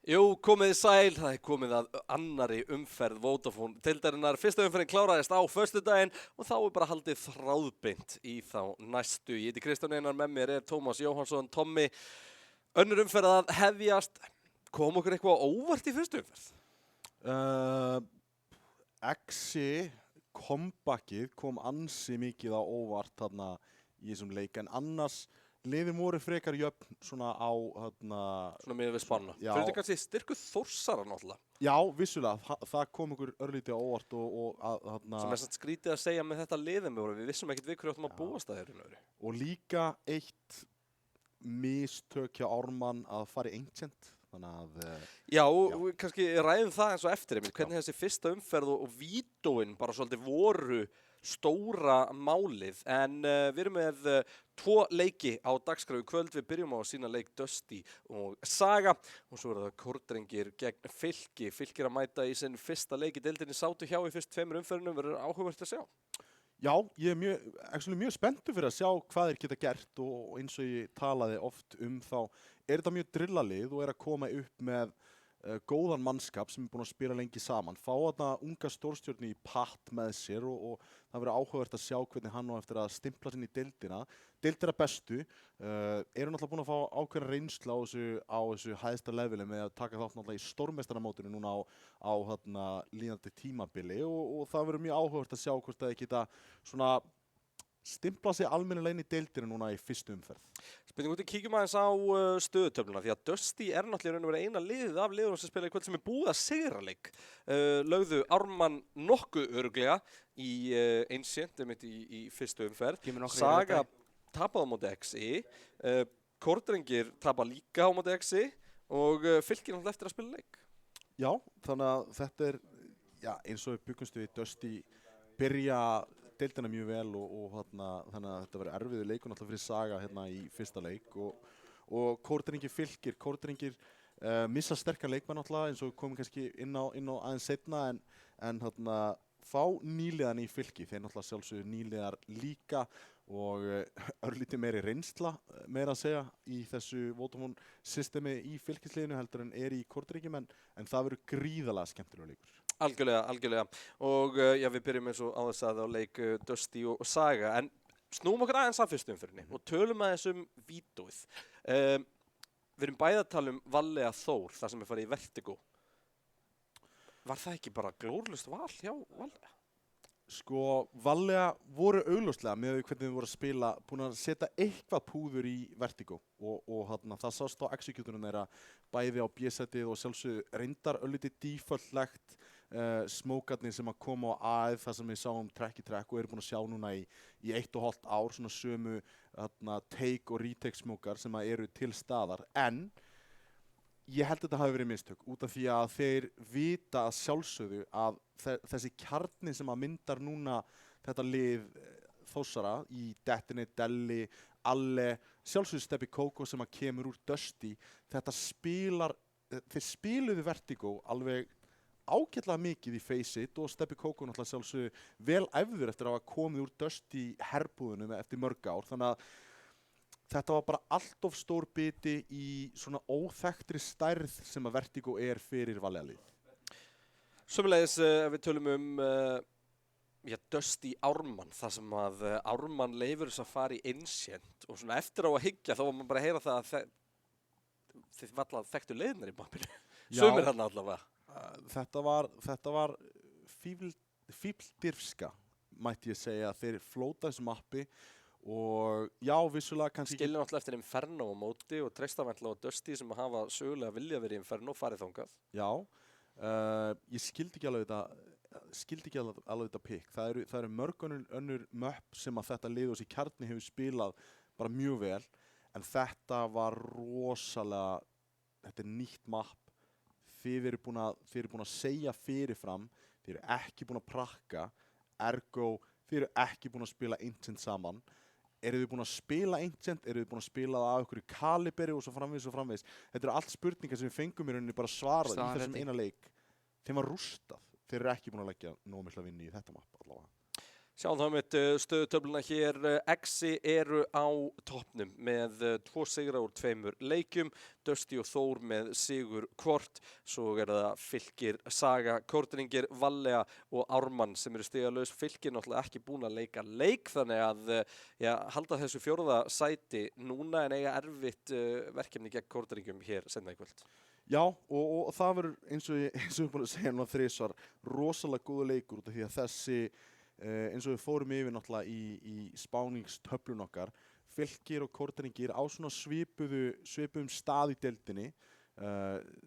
Jú, komið sæl, það komið að annari umferð Vodafone deildarinnar. Fyrsta umferðin kláraðist á föstudaginn og þá bara haldið þráðbeint í þá næstu. Ég heiti Kristján Einar, með mér Tómas Jóhannsson. Tommi, önnur umferð að hefjast. Kom okkur eitthvað óvart í fyrstu umferð? Exi comebackið kom ansi mikið á óvart þarna í þessum leik, en annars liðin voru frekar jöfn svona á Svona miðað við spanna. Já. Fyrir þetta kannski styrku Þórsara náttúrulega. Já, vissulega, það kom okkur örlítið á óvart og Sem samt skrítið að segja með þetta liðum við vissum ekkert við hverju áttum að búast að þeirra. og líka eitt mistök hjá Ármann að fara í Ancient. Þannig að Já, og kannski ræðum það eins og eftir einmitt, hvernig þessi fyrsta umferð og vídóin bara svolítið voru stóra málið, en við erum með tvo leiki á dagskrá í kvöld. Við byrjum á að sína leik Dusty og Saga og svo það Kórdrengir gegn Fylki. Fylkir að mæta í sinn fyrsta leik í deildinni, sátu hjá í fyrst tveimur umferðinum, verður áhugavert að sjá. já, ég er mjög spenntur fyrir að sjá hvað þeir geta gert og eins og ég talaði oft þá er þetta mjög drillalið og er að koma upp með góðan mannskap sem er búin að spila lengi saman. Fá þarna unga stórstjörnu í Patt með sér og það verður áhugavert að sjá hvernig hann á eftir að stimpla sinni í deildina. Deildina bestu, eru náttúrulega búin að fá ákveðna reynslu á þessu hæðsta leveli með að taka þátt náttúrulega í stórmeistaramótinu núna á líðandi tímabili og það verður mjög áhugavert að sjá hvort það geta svona stimpla sig almennilega inn í deildina núna í fyrstu umferð. Spurning út, kíkjum aðeins á stöðutöfluna, því að Dusty er náttúrulega raun og verið eina liðið af liðunum sem spila í kvöld sem er búið að sigra leik. Lögðu Ármann nokkuð örugglega í Ancient í fyrstu umferð. Saga tapaði á móti Exi, Kórdrengir tapa líka á móti Exi og Fylkir náttúrulega eftir að spila leik. Já, þannig að þetta er eins og við byggumst við Dusty byrja deildina mjög vel og þannig að þetta verður erfiður leikur náttúrulega fyrir Saga í fyrsta leik og Kórdrengir Fylkir. Kórdrengir missa sterkar leikmenn náttúrulega eins og komum kannski inn á aðeins seinna en fá nýliðan í Fylki. Þeir náttúrulega sjálfsögðu nýliðar líka og örlítið meiri reynsla meira að segja í þessu Vodafone systemi í Fylkisliðinu heldur en er í Kórdrengjum, en það verður gríðarlega skemmtilegur leikur. Algjörlega. Og við byrjum eins og á þess að á leik Dusty og Saga, en snúum okkur aðeins að fyrstu umferðinni og tölum aðeins vídóið. Við erum bæði að tala Vallega Þór, það sem er farið í Vertigo. Var það ekki bara glórulaust val hjá Vallega? Sko, Vallega voru augljóslega með hvernig þau voru að spila, búin að setja eitthvað púður í Vertigo og það sást á executunum þeirra bæði á B-setið og sjálfsögðu reyndar örlítið default-legt smókarnir sem að koma á AF, það sem við sáum trekk í trekk og eru búin að sjá núna í 1,5 ár, svona sömu take og retake smókar sem að eru til staðar, en ég held að þetta hafi verið mistök út af því að þeir vita að sjálfsögðu að þessi kjarni sem að myndar núna þetta lið Þórsara í Dettinni, Delli, Alle, sjálfsögðu Steppi Kókó sem að kemur úr Dusty, þeir spiluðu Vertigo alveg ágætlega mikið í Face-It og Steppi Kókó náttúrulega sjálfsögðu vel æfður eftir að hafa komið úr Dusty herbúðunum eftir mörg ár, þannig að þetta var bara allt of stór biti í svona óþekktri stærð sem að Vertigo er fyrir Vallega lið. Sömulegis við tölum Dusty Ármann, þar sem að Ármann leifur þess að fara í Ancient og svona eftir á að hyggja þá var maður bara að heyra það að þið var alltaf þekktu leiðnar í mappinu. Sumir hann allavega. Þetta var fífldirfska, mætti ég segja, þeir flóta þessu mappi og já, vissulega kannski skilja náttúrulega eftir Inferno á móti og treystavendla á Dusty sem að hafa sögulega vilja verið í Inferno farið þangað. Já, ég skildi ekki alveg þetta pick. Það eru mörg önnur möpp sem að þetta lið og þessi kjarni hefur spilað bara mjög vel, en þetta var rosalega, þetta er nýtt mapp. Þið eru búin að segja fyrirfram, þið eru ekki búin að prakka, ergo þið eru ekki búin að spila Ancient saman. Eru þið búin að spila Ancient, eru þið búin að spila það á einhverju kaliberi og svo framvegis. Þetta eru allt spurningar sem við fengum í rauninni bara svarað í þessum eina leik. Þeim var rústað. Þeir eru ekki búin að leggja nóg mikla vinnu í þetta mapp allavega. Sjáum þá með stöðutöfluna hér, Exi eru á toppnum með 2 sigra úr 2 leikjum, Dusty og Þór með sigur hvort, svo það Fylkir, Saga, Kortringir, Vallega og Ármann sem eru stigalaus. Fylkir náttúrulega ekki búin að leika leik þannig að halda þessu 4. sæti núna en eiga erfitt verkefni gegn Kortringum hér seinna í kvöld. Já, og það verður eins og ég búin að segja nú 3 rosalega góða leikur út af því að þessi eins og við fórum yfir náttúrulega í spáningstöflun okkar, Fylkir og Kortringir á svona svipuðum stað í deildinni,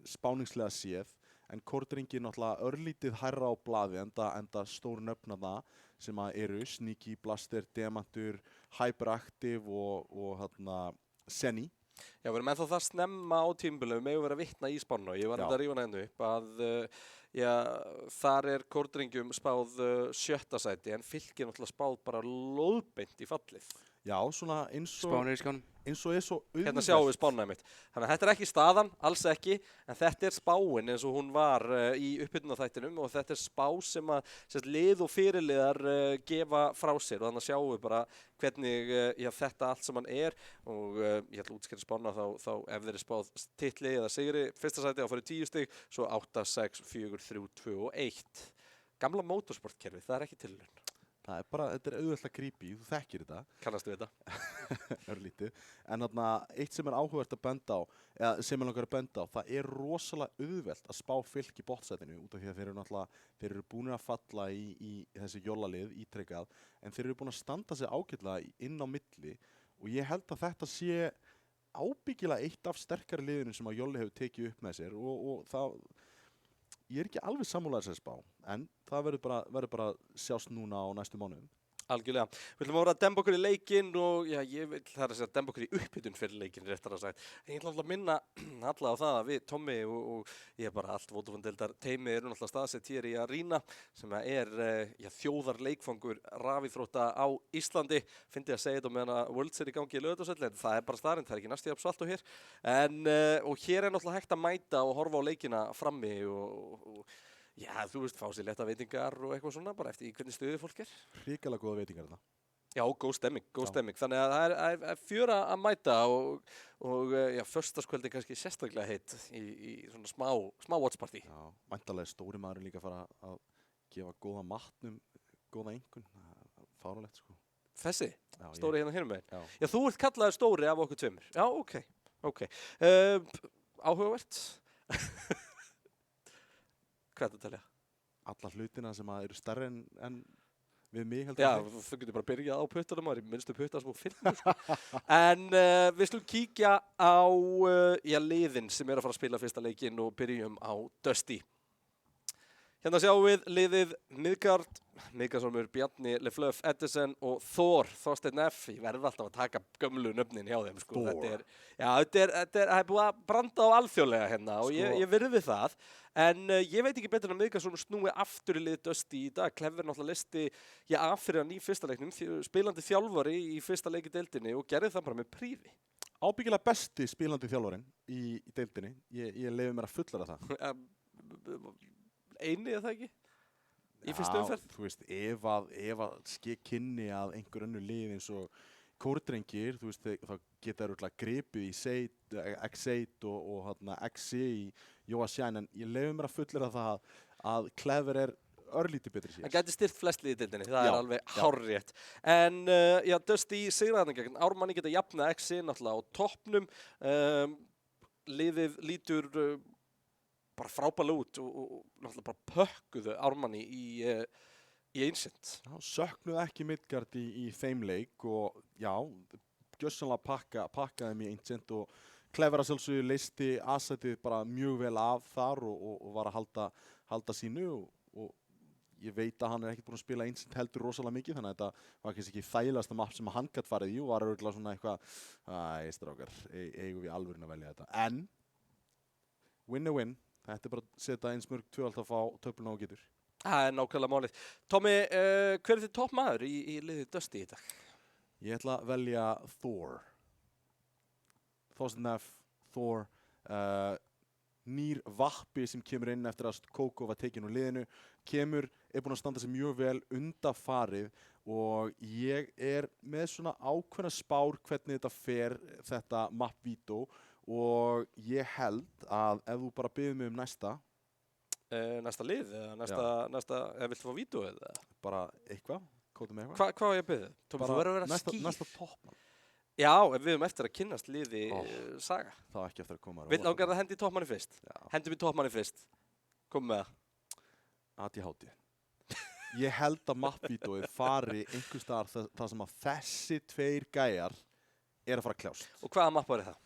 spáningslega séð, en Kortringir náttúrulega örlítið hærra á blaði enda stóru nöfn þarna sem eru Sneaky, Blaster, Demantur, Hyperactive og Senny. Já, við erum ennþá það snemma á tímabilinu, við megum vera að vitna í spána og ég var að rífa hana enn upp að þar Kortringum spáð 7. sæti en Fylkir náttúrulega spáð bara lóðbeint í fallið. Já, svona eins og Spánir í skjánum. Eins og svo auðvelt. Hérna sjáum við spána mitt. Þannig að þetta ekki staðan, alls ekki, en þetta spáin eins og hún var í upphitunaþættinum og þetta spá sem að lið og fyrirliðar gefa frá sér og þannig að sjáum við bara hvernig þetta allt saman og ég ætla að útskýra spána þá ef þeir spáð titli eða sigri 1. sæti á farið 10 stig, svo 8, 6, 4, 3, 2 og 1. Gamla motorsportkerfi, það ekki tilraun. Það bara, þetta auðvitað creepy, þú þekkir þetta. Kannastu við þetta? Örlítið. En eitt sem áhugavert að benda á, eða sem langar að benda á, það rosalega auðvelt að spá Fylk í botnsætinu út af því að þeir eru búin að falla í þessi jólalið ítrekkað, en þeir eru búin að standa sig ágætlega inn á milli og ég held að þetta sé ábyggilega eitt af sterkari liðinu sem að Jolli hefur tekið upp með sér og það ég ekki alveg sammálaður þessari spá, en það verður bara sjást núna á næstu mánuðum. Algjörlega. Við ætlum að vera að demba okkur í leikinn og ég vil demba okkur í upphitun fyrir leikinn, réttar að sagt. En ég ætla alltaf að minna alla á það að við, Tommi og ég bara allt Vodafone-deildar teimi eru náttúrulega staðsett hér í Arena sem þjóðarleikfangur rafíþrótta á Íslandi. Fyndi að segja þetta meðan að Worlds í gangi í Laugardalsvelli, en það bara staðreynd, það ekki næstu jafn svalt og hér. Og hér náttúrulega hægt að mæta og horfa á leikina frammi og já, þú veist, fá sér létta veitingar og eitthvað svona, bara eftir í hvernig stuði fólk Hrikalega góða veitingar þarna. Já, góð stemming. Þannig að það er fjöra að mæta og föstudagskvöldi kannski sérstaklega heitt í svona smá watchparty. Já, væntanlega stóri maður líka fara að gefa góða matnum, góða einkunn. Fáránlegt, sko. Þessi? Já, stóri hérna hér megin? Já. Já, þú ert kallaður stóri af okkur tveimur. Já, ok. Áhugavert. Hvað er þetta að telja? Alla hlutina sem eru stærri en við mig heldur. Já, þú getur bara byrjað á puttunum, það minnstu puttar sem þú finnur. Sko. En við slum kíkja á liðin sem að fara að spila fyrsta leikinn og byrjum á Dusty. Hérna sjáum við liðið Midgard, Miðgarðsormur, Bjarni, Leflöf, Edison og Þorsteinn F. Ég verði alltaf að taka gömlu nöfnin hjá þeim. Sko. Þetta er búið að branda á alþjóðlega hérna og ég virði það. En ég veit ekki betur en að Miðgarðsormur snúi aftur í liðið Dusty í dag. Clever náttúrulega listi af fyrir hann í fyrsta leiknum, spilandi þjálfari í fyrsta leik í deildinni og gerði það bara með prífi. Ábyggilega besti spilandi þjálfarinn í deildinni. Ég leyfi mér að fullara það. Eini eða það ekki? Í fyrstu umferð? Þú veist, ef að kynni að einhver önnur lið eins og Kortringir, þú veist, þá geta þær gripið í X8 og XC í Jóasjæn, en ég leyfi mér að fullara það að Clever örlítið betri síðan. Það gæti styrt flest liðið í deildinni, það er alveg hárrétt. En Dusty sigraðan gegn Ármanni geta jafnað XC náttúrulega á toppnum. Liðið lítur bara frábælega út og náttúrulega bara pökkuðu Ármanni í einsett. Já, söknuðu ekki Midgard í þeim leik og já, gjörsamlega pakkaði þeim í einsett og Clever að sjálfsögðu leysti aðsætið bara mjög vel af þar og var að halda sínu og ég veit að hann ekki búinn að spila einsett heldur rosalega mikið þannig að þetta var kannski ekki þægilegasta mapp sem hann gat farið í og var örugglega svona eitthvað, strákar, eigum við alvörin að velja þetta. En win. Þetta bara að setja eins mörg tvöld að fá töfluna og getur. Það er nákvæmlega málið. Tommi, hver þið toppmaður í liðið Dusty í dag? Ég ætla að velja Thor. Þorsteinn F, Thor. nýr vappi sem kemur inn eftir að Kókó var tekin úr liðinu, er búinn að standa sig mjög vel undanfarið og ég er með svona ákveðna spár hvernig þetta fer, þetta map Vító, og ég held að ef þú bara biður mig næsta Næsta lið eða eða viltu fá Vító eða? bara eitthvað, kóta með eitthvað Hvað á ég að biðja? Tómi, þú verður að vera skýr. næsta toppmann Já, við höfum eftir að kynnast liði Saga. það var ekki eftir að koma Vill langar að hendi í toppmanni fyrst? Já. Hendum í toppmanni fyrst. Komum með það. ADHD. Ég held að mappvítóið fari einhvers staðar þar sem að þessi tveir gæjar er að fara að kljást. Og hvaða mappar er það?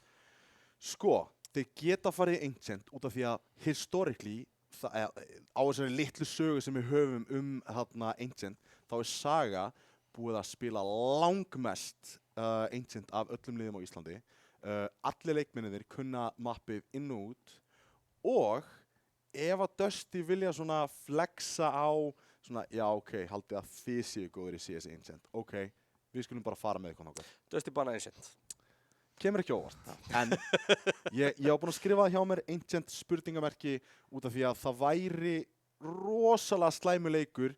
Sko, þeir geta farið í Ancient út af því að historically, á þessari litlu sögu sem við höfum þarna Ancient, þá er Saga búið að spila langmest Ancient af öllum liðum á Íslandi. Allir leikmennir kunna mappið inn og út og ef að Dusty vilja svona flexa á svona, já ok, haldið að þið séu góður í CS Ancient. Ok, við skulum bara fara með eitthvað nákvæm. Dusty banna Ancient. Kemur ekki óvart. En ég var búinn að skrifa hjá mér Ancient spurningamerki út af því að það væri rosalega slæmuleikur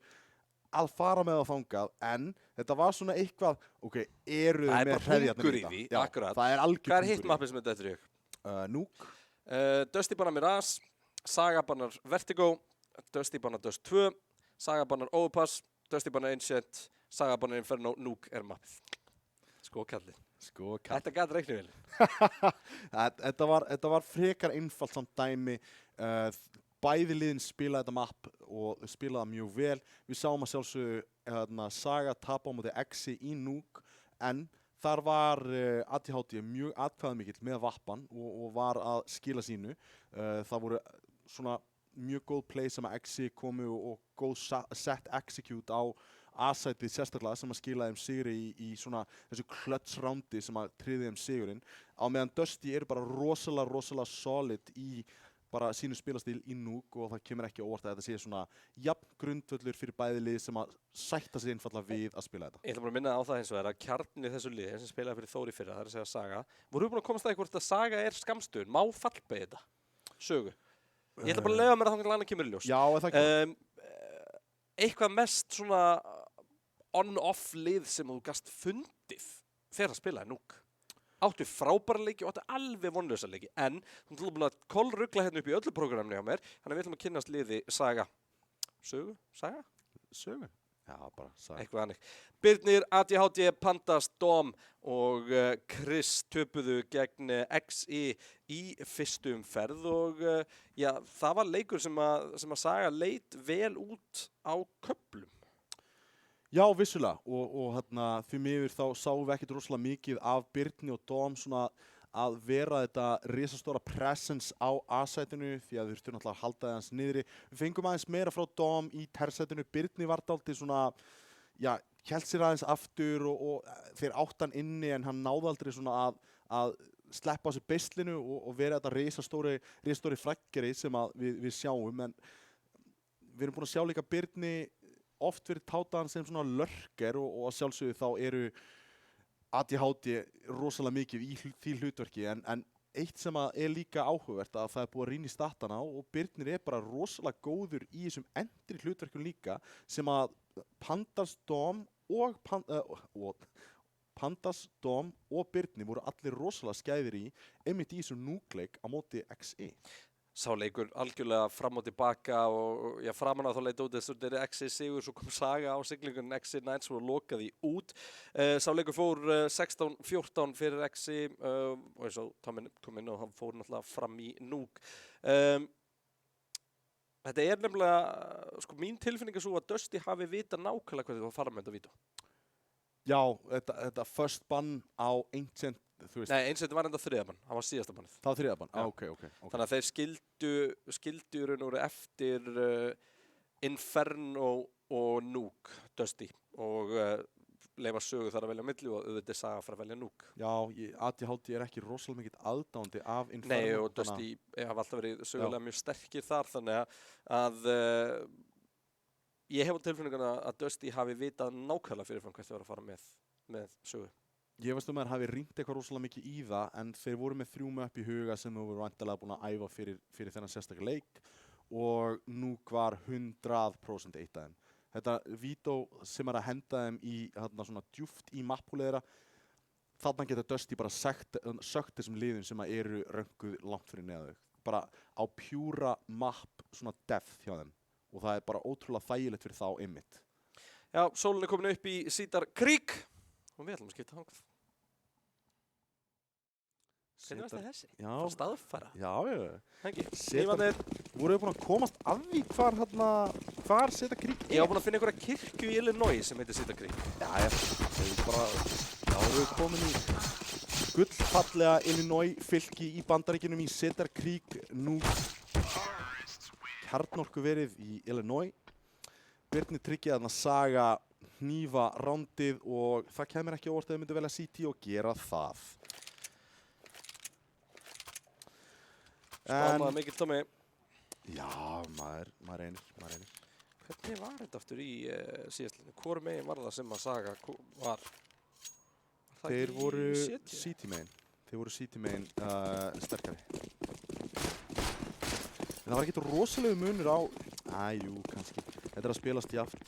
að fara með það þangað, en þetta var svona eitthvað, ok, eru þið með hreðjarnir Það er bara hungur í því, Já, akkurat. það er algjör Hvað er hitt mappið sem þetta eftir ég? Nuke. Dusty bannar Mirage, Saga bannar Vertigo, Dusty bannar Dust 2, Saga bannar Overpass, Dusty bannar Ancient, Saga bannar Inferno, Nuke er mappið. Sko kallið. Þetta gæti reiknið vel. Þetta var frekar einfalt samt dæmi. Bæði liðin spilaði þetta mapp og spilaði það mjög vel. Við sáum að sjálfsögðu Saga tapa á móti Exi í Nuke, en þar var ADHD mjög atkvæðamikill með vappan og var að skila sínu. Það voru svona mjög góð play sem að Exi komu og góð set execute á A-sætið sérstaklega sem að skila þeim sigri í svona þessu clutch-rándi sem að tryði þeim sigurinn. Á meðan Dusty eru bara rosalega solid í bara sínu spilastíl í Nuke og það kemur ekki óvart að þetta sé svona jafn grundvöllur fyrir bæði lið sem að sætta sig einfallega við að spila þetta. Ég ætla bara að minna á það eins og að kjarni þessu liði sem spilaði fyrir Þór í fyrra, það er að segja Saga. Voru við búin að komast að hvort að Saga er skammstöðun? Má fallbeygja þetta? Sögu. Ég ætla bara að leyfa mér að þannig að annað kemur í ljós. Já, það ekki. Eitthvað mest svona on-off lið sem þú gast fundið þegar að spilaði Nuke. Áttu frábæra leiki og áttu alveg vonlausa leiki, en þú ætlum búin að kollrugla hérna upp í öllu prógramni hjá mér, þannig að við ætlum að kynnast liði Saga. Sögu? Saga? Sögu? Já, bara Saga. Eitthvað hannig. Birnir, ADHD, Pandas, Dom og Chris töpuðu gegn XI í fyrstu umferð og já, það var leikur sem að Saga leit vel út á köflum. Já, vissulega og því miður þá sáum við ekkert rosalega mikið af Birni og Dom svona að vera þetta risastóra presence á A-sætinu því að við þurftum náttúrulega að halda það hans niðri. Við fengum aðeins meira frá Dom í TER-sætinu. Birni var dálítið svona, já, hélt sér aðeins aftur og þeir áttan inni en hann náði aldrei svona að sleppa á sig beislinu og vera þetta risastóri frækkeri sem að við sjáum, en við erum búin að sjá líka Birni oft verið tátaðan sem svona lurker og að sjálfsögðu þá eru ADHD rosalega mikið í því hlutverki, en eitt sem að er líka áhugavert að það er búið að rýna í statana og Birnir er bara rosalega góður í þessum endri hlutverkjum líka sem að Pandas, Dom og Birnir voru allir rosalega skæðir í einmitt í þessum núkleik á móti XI. Sá leikur algjörlega fram og tilbaka og já, framan á þá leit út þess að þetta er XI sigur, svo kom Saga á siglingun XI Knights og lokaði út. Sá leikur fór 16-14 fyrir XI og eins og Tommy kom inn og hann fór náttúrulega fram í Nuke. Þetta er nefnilega, sko mín tilfinning er svo að Dusty hafi vita nákvæmlega hvað þið var að fara með þetta vídeó. Já, þetta first ban á Ancient, þú veist. Nei, Ancient var enda þriðabann, hann var síðasta bannið. Það var þriðabann, ok. Þannig að þeir skildu í raun og veru eftir Inferno og Nuke, Dusty, og leyfa Sögu þar að velja á milli og auðvitað er Saga að fara að velja Nuke. Já, ADHD er ekki rosalega mikill aðdáandi af Inferno. Nei, og Dusty hafa alltaf verið sögulega mjög sterkir þar, þannig að ég hef á tilfinninguna að Dusty hafi vitað nákvæmlega fyrirfram hvert þið var að fara með Sögu. Ég veist maður hafi rýnt eitthvað rosalega mikið í það en þeir voru með 3 möpp í huga sem þau voru væntanlega búin að æfa fyrir þennan sérstaklega leik og nú var 100% eitt af þeim. Þetta vító sem að henda þeim í svona djúpt í mapphúlið þeirra, þarna geta Dusty bara sökt þessum liðum sem að eru rönguð langt fyrir neða þau. Bara á pjúra mapp svona depth hjá þeim og það bara ótrúlega þægilegt fyrir þá einmitt. Já, sólin komin upp í Cedar Creek og við ætlum að skipta hangað. Hvernig varst það þessi? Já. Fá staðfæra? Já. Hengi, Lífanir. Voru þið búin að komast að því hvar Cedar Creek er? Ég var búin að finna einhverja kirkju í Illinois sem heitir Cedar Creek. Já, við erum komin í gullfallega Illinois fylki í Bandaríkjunum í Cedar Creek. Nú kjarnorku verið í Illinois. Birnir tryggja þarna Saga hnífa rándið og það kemur ekki óvart að þau myndu velja CT og gera það. Spámaður mikill Tommi. Já, maður reynir. Hvernig var þetta aftur í síðastlinu? Hvor megin var það sem að Saga var? Þeir voru CT megin. Þeir voru CT megin sterkari. En það var ekkert rosalegu munur á... Jú, kannski. Þetta er að spilast jafnt.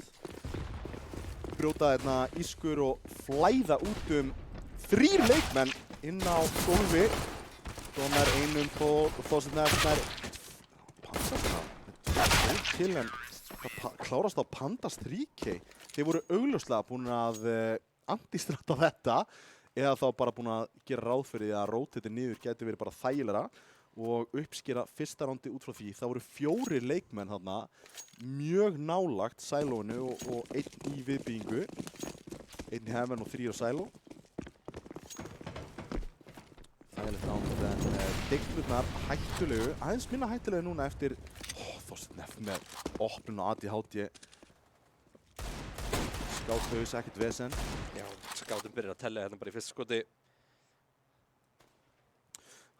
Brjóta þarna ískur og flæða út 3 leikmenn inn á gólfi. Dónar einum og Þorsteinn nær Pandas þarna til en það klárast á Pandas 3K. Þeir voru augljóslega búin að antistrata þetta eða þá bara búin að gera ráð fyrir því að rótiti niður gæti verið bara þægilegra og uppskera fyrsta rándi út frá því. Það voru 4 leikmenn þarna mjög nálagt sælóinu og 1 í viðbyggingu. 1 í Heaven og 3 á sæló. Þægilegt ránd en Diglurnar hættulegu, aðeins minna hættulegu núna eftir Þorsteinn F með opnun og ADHD. Skáthaus, ekkert vesen. Já, skátum byrjar að tella hérna bara í fyrsta skoti.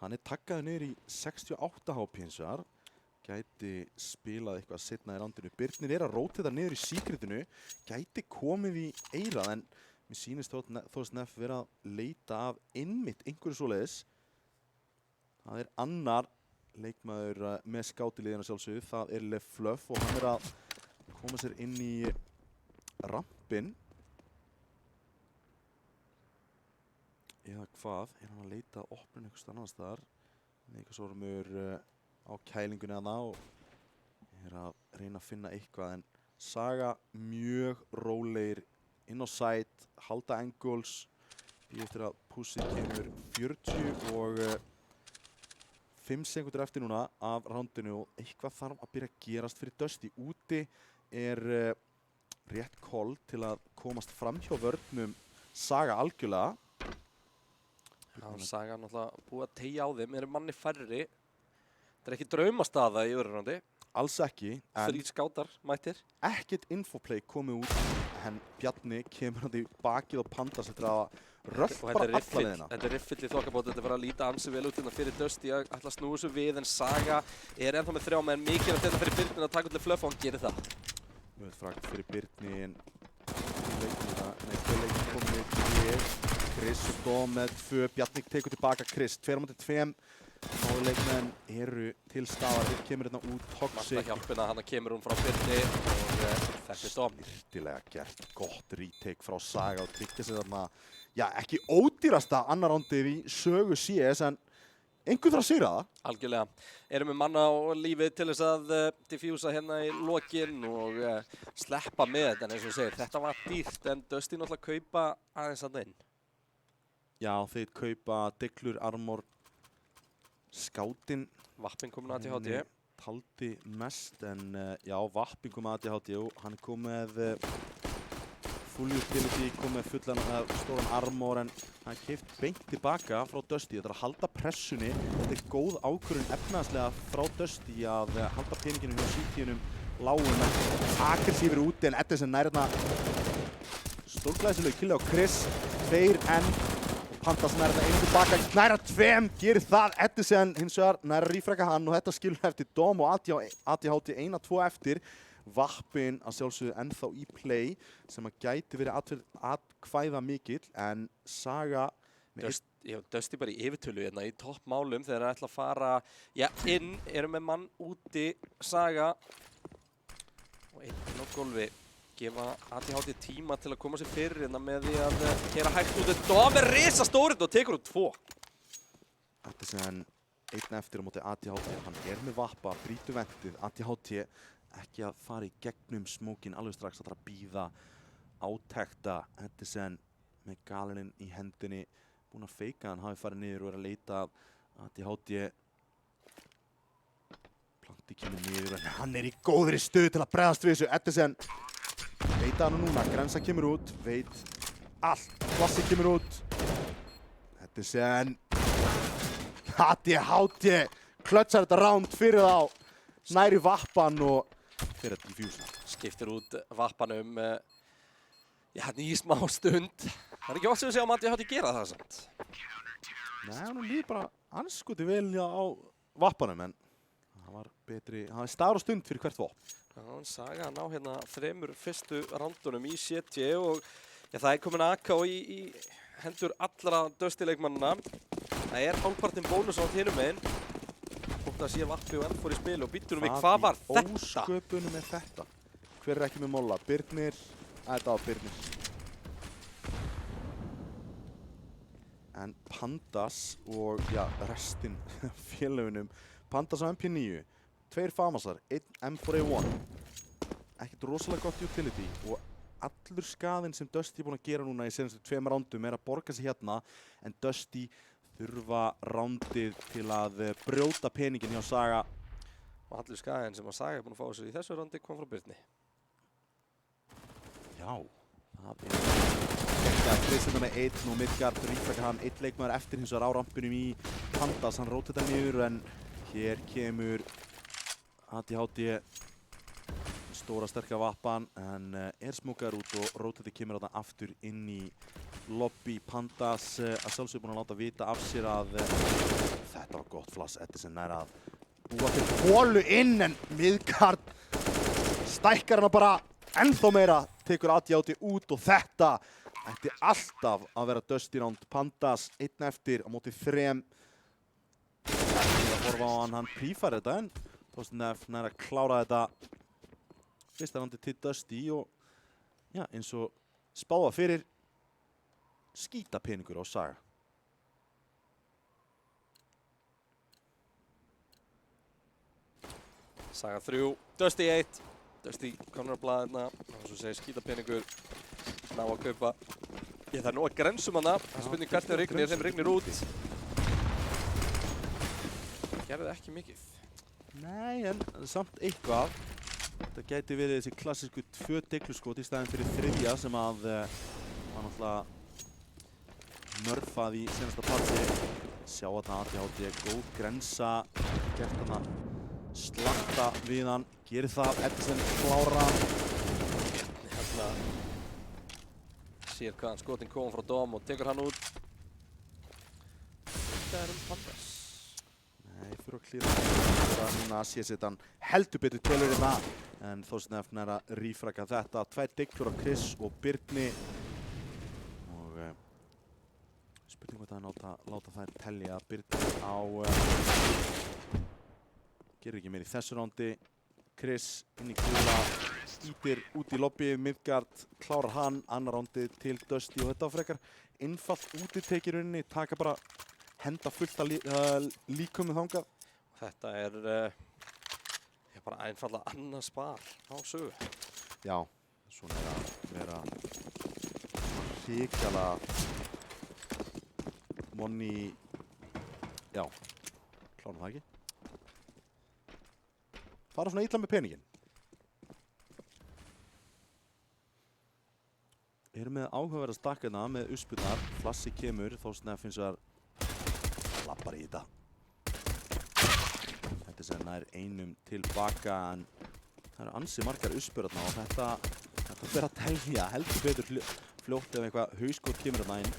Hann er taggaður niður í 68 HP hins vegar. Gæti spilað eitthvað seinna í rándinu. Birnir er að rótita niður í secretinu. Gæti komið í eirað en mér sýnist Þorsteinn F vera að leita af einmitt einhverju svoleiðis. Það er annar leikmaður með skátiliðina sjálfsögðu. Það er LeFluff og hann er að koma sér inn í rampinn. Eða hvað? Er hann að leita að opnun einhvers annars þar? Eitthvað sormur á kælingunni hana og er að reyna að finna eitthvað en Saga mjög rólegir inn á site, halda angles, býð eftir að pussið kemur 40 og 5 sekundur eftir núna af rándinu og eitthvað þarf að byrja að gerast fyrir Dusty. Úti er rétt call til að komast fram hjá vörnum Saga algjörlega. Já, Saga náttúrulega búið að teygja á þeim, eru manni færri. Þetta er ekki draumastaða í öðru rándi. Alls ekki, en 3 skátar mættir. ekkert infoplay komið út en Bjarni kemur hann í bakið og Pandas eftir að röff bara alla leiðina. Þetta er riffill í þokkabót, þetta fyrir að líta ansi vel út hérna fyrir Dusty að ætla að snúa þessu við en Saga er ennþá með 3 menn mikið að þetta fyrir Birnir að taka út LeFluff og hann gerir það. Fragt fyrir Birni en leikir komið til Chris og Dóm með 2, Bjarni tekur tilbaka Chris, 2-2. Leikmenn eru til staðar, hér kemur hérna út Toxic. Marta hjálpina, hann kemur hún frá Birni og þetta er Dóm. Virkilega gert gott retake frá Saga og tryggja sig þarna, já ekki ódýrasta annar rándið í sögu CS en einhver þarf að sigra það. Algjörlega. Erum við manna á lífið til þess að diffjúsa hérna í lokin og sleppa með þetta en eins og segir, þetta var dýrt en Dusty náttúrulega kaupa aðeins að inn. Já, þeir kaupa Diglur, Armor, Skátinn. Vappin komin að ADHD. Taldi mest en já, Vappin kom að ADHD og hann kom með full utility, kom með fullan stóran armor en hann keypt beint tilbaka frá Dusty. Þetta er að halda pressunni, þetta er góð ákvörðun efnahagslega frá Dusty að halda peninginu hjá CT-unum lágum en aggressífur úti en Edison nær hérna stórglæsilegu killi á Chris, 2 enn. Pandas nær þetta einu tilbaka, næra 2, gerir það, Edison hins vegar næra rífreka hann og þetta skilur eftir Dóm og ADHD 1-2 eftir. Vappin að sjálfsögðu ennþá í play sem að gæti verið atkvæða mikill en Saga með Dusty bara í yfirtölu hérna í toppmálum þegar það ætla að fara inn, eru með mann úti Saga og einn á gólfi gefa ATHT tíma til að koma sér fyrir hérna með því að keyra hægt út og með risa stórið og tekur út 2. Þetta er sem einn eftir á móti ATHT, hann er með vappa, brýtur ventið, ATHT ekki að fara í gegnum smókin alveg strax að bíða átekta, þetta er sem með galinin í hendinni búinn að feika hann, hafi farið niður og er að leita að ATHT Planti kemur niður en hann er í góðri stöðu til að bregðast við þessu, Edison veit hann núna, Grensa kemur út, veit allt, Klassi kemur út Edison ATHT klötsar þetta round fyrir þá næri vappan og fyrir að diffusa. Skiptir út vappanum í smá stund. Það er ekki oft sem við séum að ATHT gera það samt. Nei, hann líður bara anskoti vel á vappanum en það var betri, það var staður og stund fyrir hvert vopn. Saga að ná hérna 3 fyrstu rándunum í CT og það er komin AK í hendur allra Dusty-leikmannana. Það er hálfpartinn bónus á hinum meginn. Hvort það sé vappi og enn fór í spil og býttur við hvað var þetta? Hvað í ósköpunum er þetta? Hver er ekki með molla? Birnir? Þetta var Birnir. En Pandas og restinn félögunum. Pandas á MP9, 2 Famasar, 1 M4A1. Ekkert rosalega gott utility og allur skaðinn sem Dusty er búinn að gera núna í senastu 2 rándum er að borga sig hérna en Dusty þurfa rándið til að brjóta peningin hjá Saga. Og allur skaðinn sem að Saga er búinn að fá sér í þessu rándi kom frá Birni. Já, það er Kristjana með 1 og Midgard rífaka hann 1 leikmaður eftir hins vegar á rampinum í Pandas. Hann rót þetta niður en hér kemur ATHT stóra sterka vappan en er smókaður út og rótþetta kemur þarna aftur inn í lobby. Pandas að sjálfsögðu búinn að láta vita af sér að þetta var gott flass. Edison er að búa til hólu inn en Midgard stækkar hana bara ennþá meira, tekur ATHT út og þetta ætti alltaf að vera Dusty round. Pandas 1 eftir á móti 3. Að horfa á hann prífar þetta en Þorsteinn nær að klára þetta fyrsta randi til Dusty og eins og spáða fyrir skýta peningur á Saga. Saga 3, Dusty 1. Dusty komur á blaðina, eins og segir skýta peningur, ná að kaupa. Það er nú að grensum hana, það er spurning hvert er rignir, þeim rignir út. Gerði ekki mikið. Nei, en samt eitthvað. Þetta gæti verið þessi klassísku 2 deigluskot í staðinn fyrir 3. sem að var náttúrulega mörfað í senasta parti. Sjá að það ATHT góð Grensa, gert þarna slatta við hann, gerir það, Edison klára. Hérna sér hvaðan skotin kom frá Dom og tekur hann út. Þetta er Pandas. Nei, fyrir að klíra þetta núna sé setan heldur betur tölur hérna en Þorsteinn er að rífraka þetta. 2 deigflur á Chris og Birni og spurning hvað það er láta þær telja. Birni á gerir ekki meir í þessu rándi. Chris inn í kúla, ítir út í lobby, Midgard klárar hann, annar rándi til Dusty og þetta var frekar einfalt útitekið rauninni, taka bara henda fullt að líkum þangað. Þetta er bara einfallega annað spar á sögu. Já, svona er að vera hrikalega money. Já, klárum það ekki. Fara svona illa með peningin. Erum með áhugaverða stakkana með uspurnar. Flassi kemur, Þorsteinn finnst það lappar í þetta. Þetta sem nær einum tilbaka en það eru ansi margar uspurðarna og þetta fer að telja heldur betur fljótt ef eitthvað hauskot kemur þarna inn.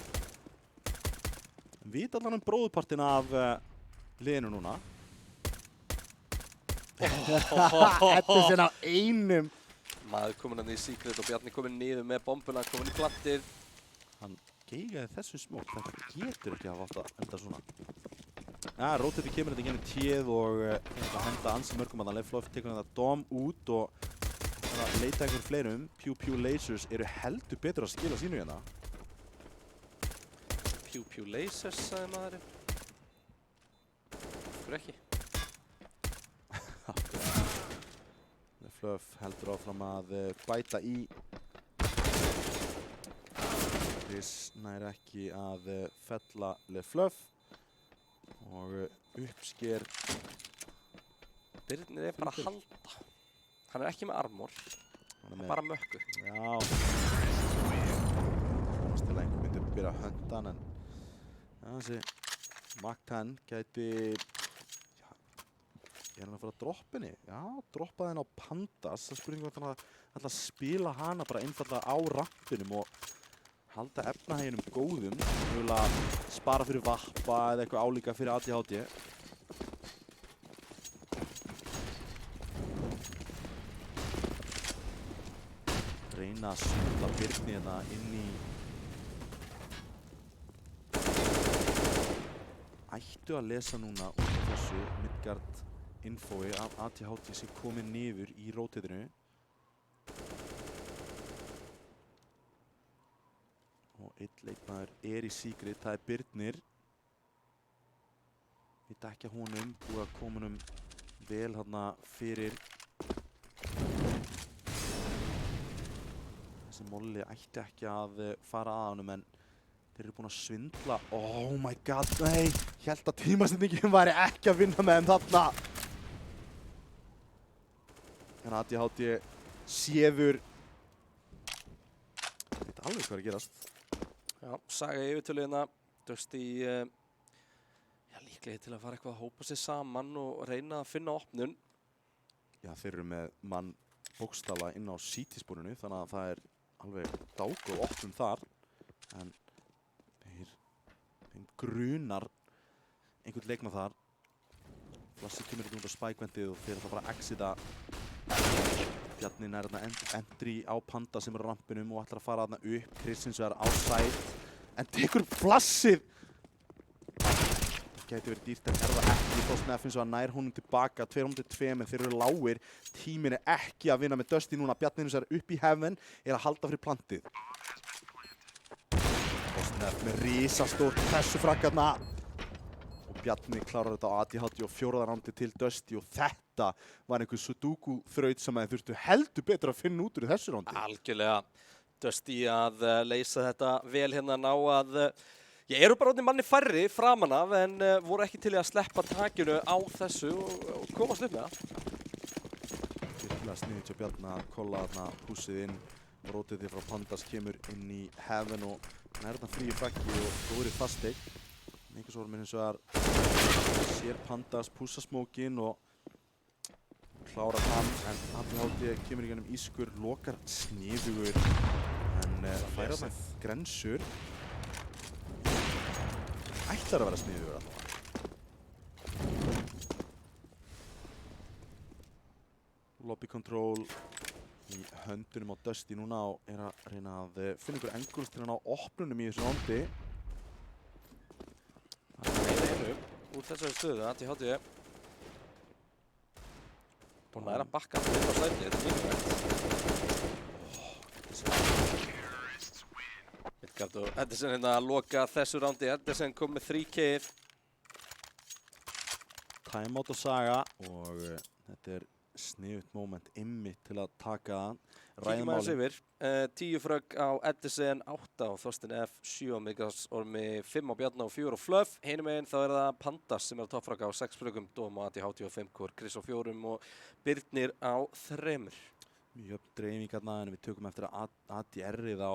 Vita allan bróðurpartin af liðinu núna. Edison á einum. Maður komin hann í Secret og Bjarni komin niður með bombuna, komin í plantið. Hann geigaði þessu smók, þetta getur ekki að hafa átt að enda svona. Ja, Rotator kemur þetta gennum téð og þetta henda ansi mörgum að Leflof tekur þetta Dom út og leita einhver fleirum. Pew Pew Lasers eru heldur betur að skila sínu hérna. Pew Pew Lasers, sagði maðurinn. Fyrir ekki. Leflof heldur áfram að bæta í. Chris nær ekki að fella Leflof og uppsker. Birnir bara að halda. Hann ekki með armor, bara mökku. Já. Vonast til að einhver myndi byrja að hönda hann, en þessi Mac-10 gæti, er hann að fara að droppa henni? Já, droppa henni á Pandas. Það spurning hvort hann ætla að spila hana bara einfallega á rampinum og halda efnahæginum góðum. Mögulega spara fyrir Vappa eða eitthvað álíka fyrir ADHD. Reyna að svindla Birni hérna inn í. Ættu að lesa núna út af þessu Midgard infói af ADHD sem komið niður í Rotatorinu. Og einn leikmaður er í Secret, það er Birnir. Veit ekki að honum, búið að koma honum vel hérna fyrir. Þessi Molli ætti ekki að fara að honum, en þeir eru búin að svindla. Oh my god, nei! Ég held að tímasendingin væri ekki að vinna með þeim þarna. En ADHD séður. Ég veit alveg hvað er að gerast. Já, Saga yfirtöluðina. Dusty, líklega til að fara eitthvað að hópa sig saman og reyna að finna opnun. Já, þeir eru með mann bókstala inn á CT-spórinu, þannig að það er alveg dágóð opnun þar. En þeim grunar einhvern leikmann þar. Flassi kemur út á spækvendið og þeir ætla bara að exita. Bjarni nær entry á Panda sem er á rampinum og ætlar að fara þarna upp. Chris hins vegar á side, en tekur Flassið. Það gæti verið dýrt, en er það ekki. Þósnef hins vegar nær honum tilbaka, 2-2, en þeir eru lágir. Tímin er ekki að vinna með Dusty núna. Bjarni hins vegar upp í heaven, er að halda fyrir plantið. Þósnef með risastórt pressufraggarna. Og Bjarni klárar þetta á ADHD og 4. rándi til Dusty, og þetta var einhver Sudoku-þraut sem þeir þurftu heldur betur að finna út úr þessu rándi. Algjörlega. Dusty að leysa þetta vel hérna, ná að eru bara orðnir manni færri framan af, en voru ekki til í að sleppa takinu á þessu og komast upp með það. Virkilega sniðið til Bjarni að kolla þarna púsið inn. Rotator frá Pandas kemur inn í heaven og nær þarna frí fraggi og góðri fastig. Mikilsvorminn hins vegar sér Pandas pússa smókin og klárar hann, en ADHD kemur í gennum ískur, lokar sniðugur, en færa þarna grensur. Ætlar að vera sniðugur alltaf. Lobby control í höndunum á Dusty núna og er að reyna að finna ykkur angles til hann á opnunum í þessu rándi. Einu úr þessari stöðu, ADHD. Búinn að bakka upp á sætið, þetta er mikilvægt. Midgard og Edison hérna að loka þessu rándi. Edison kom með 3K-ið. Timeout og Saga og þetta er sniðugt moment einmitt til að taka Kíkjum aðeins yfir. 10 frögg á Edison, 8 á Þorstein F, 7 á Midgardsormi, 5 á Bjarna og 4 á Fluff. Hinum meginn þá er það Pandas sem er á toppfragga á 6 fröggum, Dóm á ADHD og 5 kór, Chris á 4 og Birnir á 3. Mjög upp dreifingarna, en við tökum eftir að ADR-ið á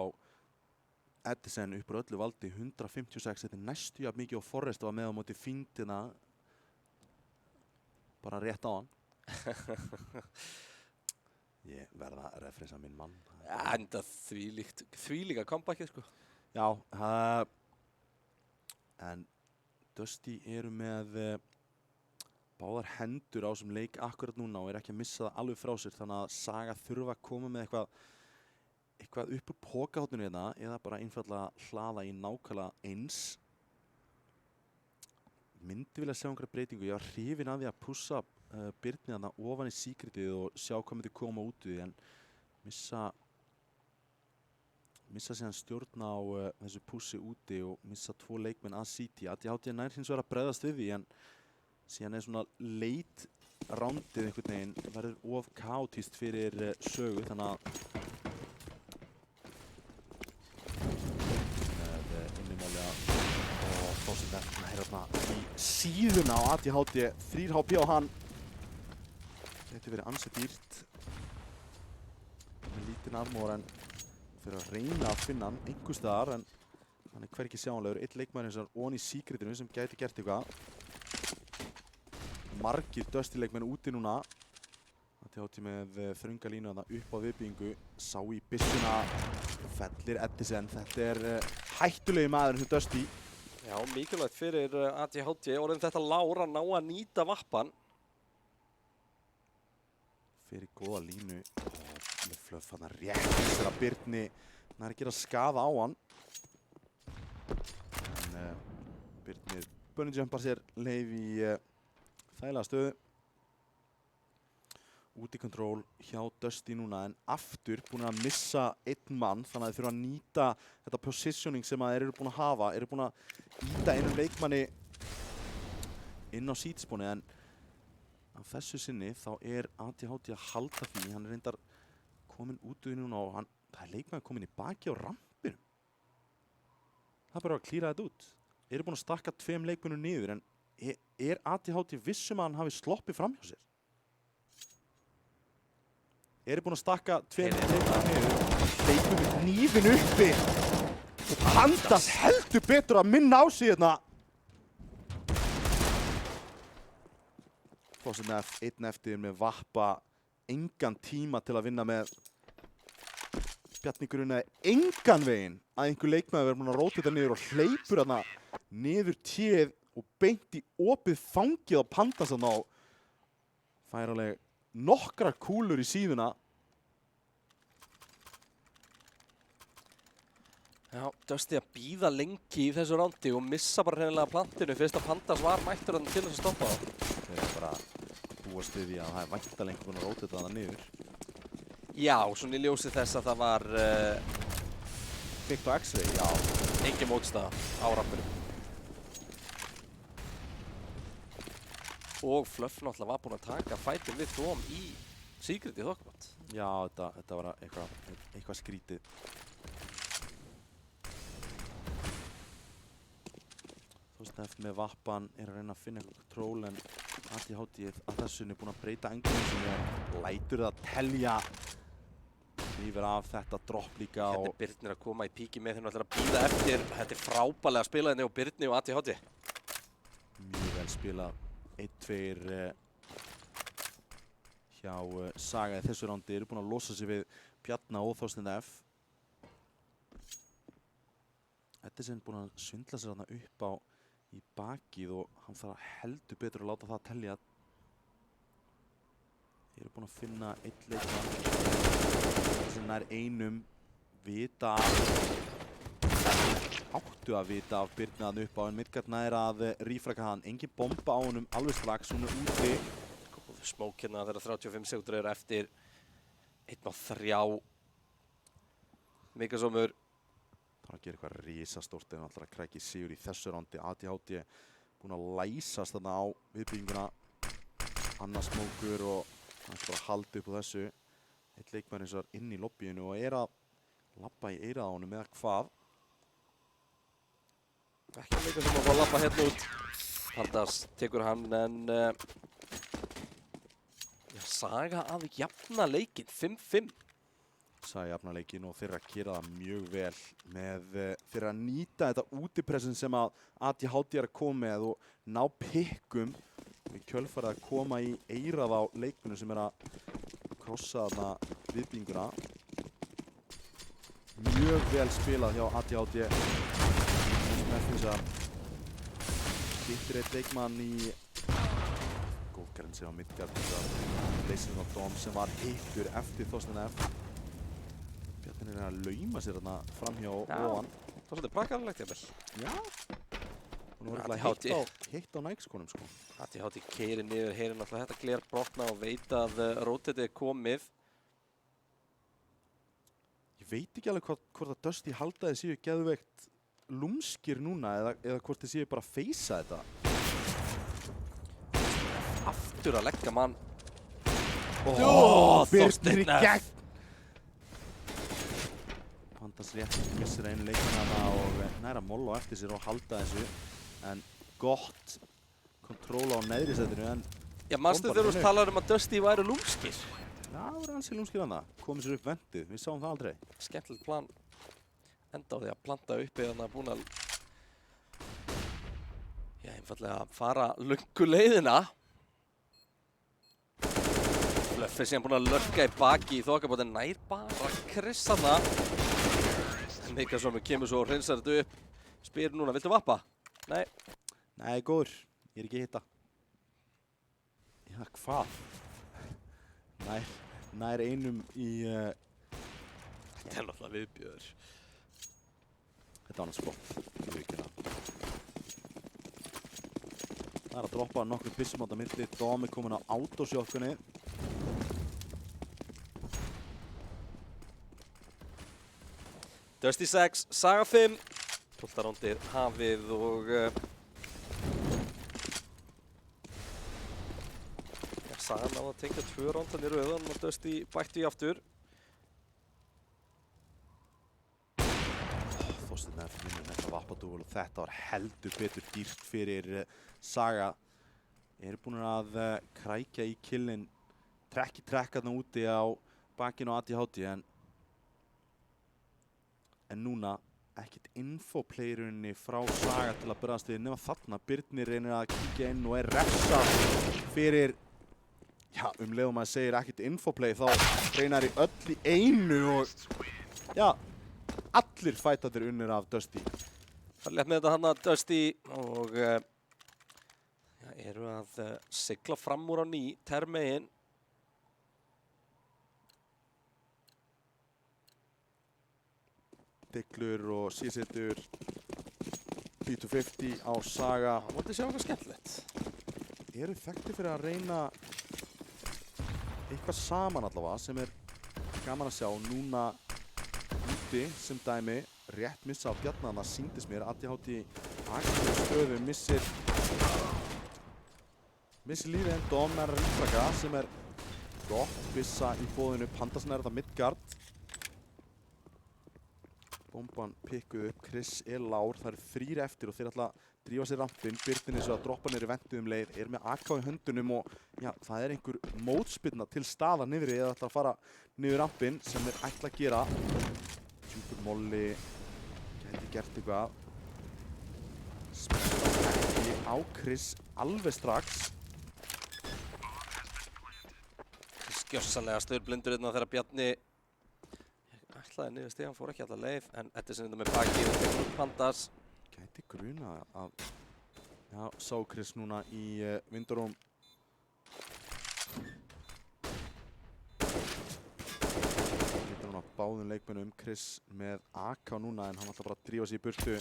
Edison upp á öllu valdi 156. Þetta er næstu jafn mikið á Forrest og að með á móti Fiendina bara rétt á hann. Ég verða að referensa minn mann. Enda þvílíka comebackið, sko. Já, en Dusty eru með báðar hendur á þessum leik akkurat núna og ekki að missa það alveg frá sér, þannig að Saga þurfa að koma með eitthvað upp úr pokahotninu hérna eða bara einfallega hlaða í nákvæmlega eins. Myndi vilja sjá einhverja breytingu. Ég var hrifinn af því að pússa Birni þarna ofan í Secretið og sjá hvað myndi koma út úr því, en missa síðan stjórn á þessu pússi úti og missa 2 leikmenn að City. ATHT nær hins vegar að bregðast við því, en síðan svona late roundið einhvern veginn verður of kaotískt fyrir Sögu, þannig að með innimáli og Fawcett F hérna í síðuna á ATHT, 3 HP á hann. Þetta verið ansið dýrt með lítinn armor, en fyrir að reyna að finna hann einhvers staðar, en hann hvergi sjáanlegur. 1 leikmaður eins og onni í Secretinu sem gæti gert eitthvað. Margir Dusty leikmenn úti núna. ATHT með þrönga línu þarna upp á viðbyggingu. Sá í byssuna, fellir Edison. Þetta hættulegi maður sem Dusty. Já, mikilvægt fyrir ATHT orðin þetta lár að ná að nýta vappan. Fyrir góða línu með Fluff hann rétt þessar að Birni nær að gera skaða á hann. En Birni bunnyjumpar sér leið í þægilega stöðu. Úti kontról hjá Dusty núna, en aftur búin að missa 1 mann, þannig að þeir þurfa að nýta þetta positioning sem þeir eru búin að hafa. Þeir eru búin að ýta einum leikmanni inn á seatspóni, en á þessu sinni þá ATHT að halda því. Hann reyndar komin út úr núna og það leikmaður komin í baki á rampinum. Það er bara að klíra þetta út. Þeir eru búin að stakka 2 leikmönnum niður, en ATHT vissum að hann hafi sloppið fram hjá sér? Þeir eru búin að stakka 2 leikmönnum niður, leikum við hnífin uppi og Pandas heldur betur að minna á sig hérna. Fawcett F 1 eftir með vappa, engan tíma til að vinna með. Bjarni grunaði engan veginn að einhver leikmaður verður búinn að róta þetta niður og hleypur þarna niður téð og beint í opið fangið á Pandas þarna og fær alveg nokkrar kúlur í síðuna. Já, Dusty að bíða lengi í þessu rándi og missa bara hreinlega plantinu fyrst að Pandas var mættur þarna til þess að stoppa það. Þeir eru bara búast við því að það er væntanlega einhver búinn að róta þetta þarna niður. Já, svona í ljósi þess að það var Byggt á X-ray, já. engin mótstaða á rampinu. Og Fluff náttúrulega var búinn að taka fætin við Dóm í Secretið þokkabátt. Já, þetta var eitthvað skrítið. Fawcett F með vappan að reyna að finna eitthvað kontról, en ATHT að þessunni búinn að breyta englunum sem lætur það telja. Rífur af þetta dropp líka. Hérna Birnir að koma í píki með þeim að bíða eftir. Þetta frábælega spilaðinni á Birni og ATHT. Mjög vel spilað. 1-2 hjá Saga í þessu rándi. Eru búin að losa sig við Bjarna og Fawcett F. Edison búin að svindla sér þarna upp á í bakið og hann þarf heldur betur að láta það telja. Þeir eru búin að finna 1 leikmann sem nær einum, áttu að vita af Birnaðan upp á, en Midgard nær að rífraka hann. Engin bomba á honum alveg strax, hún úti. Góð smók hérna þegar 35 sekúndur eru eftir 1-3. Mikasómur. Það að gera eitthvað risastórt en alltaf að krækja í sigur í þessu rándi. ATHT búin að læsast þarna á viðbygginguna. Annars smókur og hann bara haldi upp á þessu. 1 leikmaður eins og inn í lobbyinu og að labba í eyrað á honum eða hvað. Ekki mikið sem að fá að labba hérna út. Pandas tekur hann, en Saga að jafna leikinn 5-5. Saga jafna leikinn og þeirra gera það mjög vel með þeirra að nýta þetta útipressin sem að ATHT að koma með og ná pikkum. Við kjölfarið að koma í eyrað á leikminu sem að krossa þarna viðbygginguna. Mjög vel spilað hjá ATHT. Með þess að hittir 1 leikmann í Bjarkarinn sem var Midgard leysir á Dom sem var hittur eftir Þorsteinn F. Bjarkarinn að lauma sér þarna framhjá ofan. Það var svolítið prakkarlegt, jafnvel. Já. Hún var alltaf heitt á nægskonum, sko. ATHT keyrir niður, heyrir náttúrulega þetta gler brotna og veit að rotatið er komið. Ég veit ekki alveg hvort að Dusty haldaði séu geðveikt lúmskir núna eða hvort þið séu bara að feysa þetta. Aftur að leggja mann. Birnir í gegn! Pandas rétt missir einu leikmann og næra molla eftir sér og halda þessu. En gott kontról á neðri setinu en... Já, manstu þegar þú talar að Dusty væri lúmskir? Já, það var ansi lúmskir hann það. Komið sér upp vendið, við sáum það aldrei. Skemmtilegt plan. Enda á því að planta uppi þannig að búin að... Já, einfallega fara löngu leiðina. Fluffy sem búin að lurka í baki í þokkabóti nær bara Chris þarna. En Mikaelsson kemur svo og hreinsar þetta upp. Spyr núna, viltu vappa? Nei. Nei, góður. Ég er ekki að hitta. Já, hvað? Nær einum í... Þetta er náttúrulega viðbjöður. Þetta var annars flott. Ég veit ekki það. Það er að droppa nokkur byssum á þetta milli. Dom er komin á autosjokkunni. Dusty 6, Saga 5. 12. rándið hafið og... Sagan á að tengja 2 rándan í rauðan og Dusty bætti í aftur. Þorsteinn F. vinnur þetta vappadúl og þetta var heldur betur dýrt fyrir Saga. Eru búin að krækja í killin trekk í trekk þarna úti á bakinu á ATHT en núna ekkert infoplayruninni frá Saga til að bregðast við nema þarna Birnir reynir að kíkja inn og er refsað fyrir já, leiðum að segir ekkert infoplay þá reynar í öll í einu og já, allir fætatir unnir af Dusty. Það er létt með þetta hann að Dusty og já, eru að sigla fram úr á ný, termegin. Diglur og síðsettur P250 á Saga. Það voru að sjá eitthvað skemmtilegt. Eru þekktir fyrir að reyna eitthvað saman allavega sem er gaman að sjá núna úti sem dæmi rétt missa á Bjarna, það sýndist mér ATHT akkur stöðu missir lífið en Dom er að rífraka sem er gott byssa í bóðinu. Pandasen er þetta Midgard. Bomban pikkuð upp, Chris er lár, það eru 3 eftir og þeir ætla að drífa sér rampinn. Birnir eins og að droppa niður í ventuðum leið, er með AK í höndunum og já, það er einhver mótspyrna til staðar niðri eða ætla að fara niður rampinn sem þeir ætla að gera. Djúpur molli, gæti gert eitthvað. Smerta ekki á Chris alveg strax. Skjössanlega staurblindur hérna þegar Bjarni ætlaði niður stig, hann fór ekki alla leið en þetta er sem þetta með bakið og tekur upp Pandas. Gæti gruna að já, sá Chris núna í Window Room. Lítur hann á báðum leikmönnum. Chris með AK núna en hann ætla bara að drífa sig í burtu.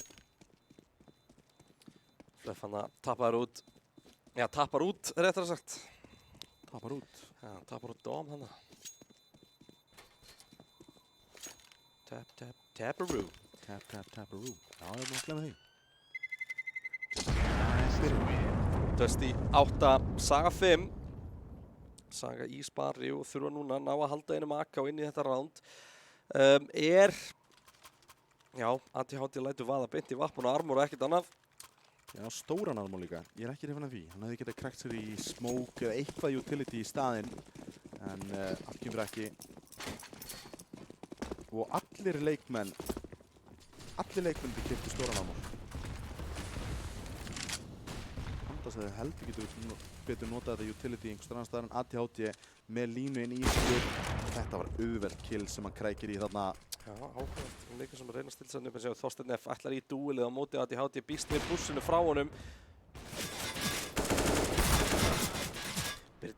Fluff hann að tappar út. Já, tappar út, réttar að sagt. Tapar út. Já, tappar út Dom hann. Taparoo. Taparoo. Já, ég er búin að glemma því. Dusty 8, Saga 5. Saga í spari og þurfa núna að ná að halda einum AK inn í þetta ránd. Já, ATHT lætur vaða beint í vappun og armor og ekkert annað. Já, stóran armor líka. Ég er ekki hrifinn af því. Hann hefði getað krækt sér í smoke eða eitthvað utility í staðinn. En allt kemur ekki. Og allir leikmenn keyptu stóran armor. Pandas hefði heldur getur betur notað þetta utility einhvers annar staðar en ATHT með línu inn í skjöld. Þetta var auðvelt kill sem hann krækir í þarna. Já, áhugavert. Líka sem að reyna að stilla sig upp en séu Þorsteinn F. ætlar í dúilið á móti ATHT býst við bussinu frá honum.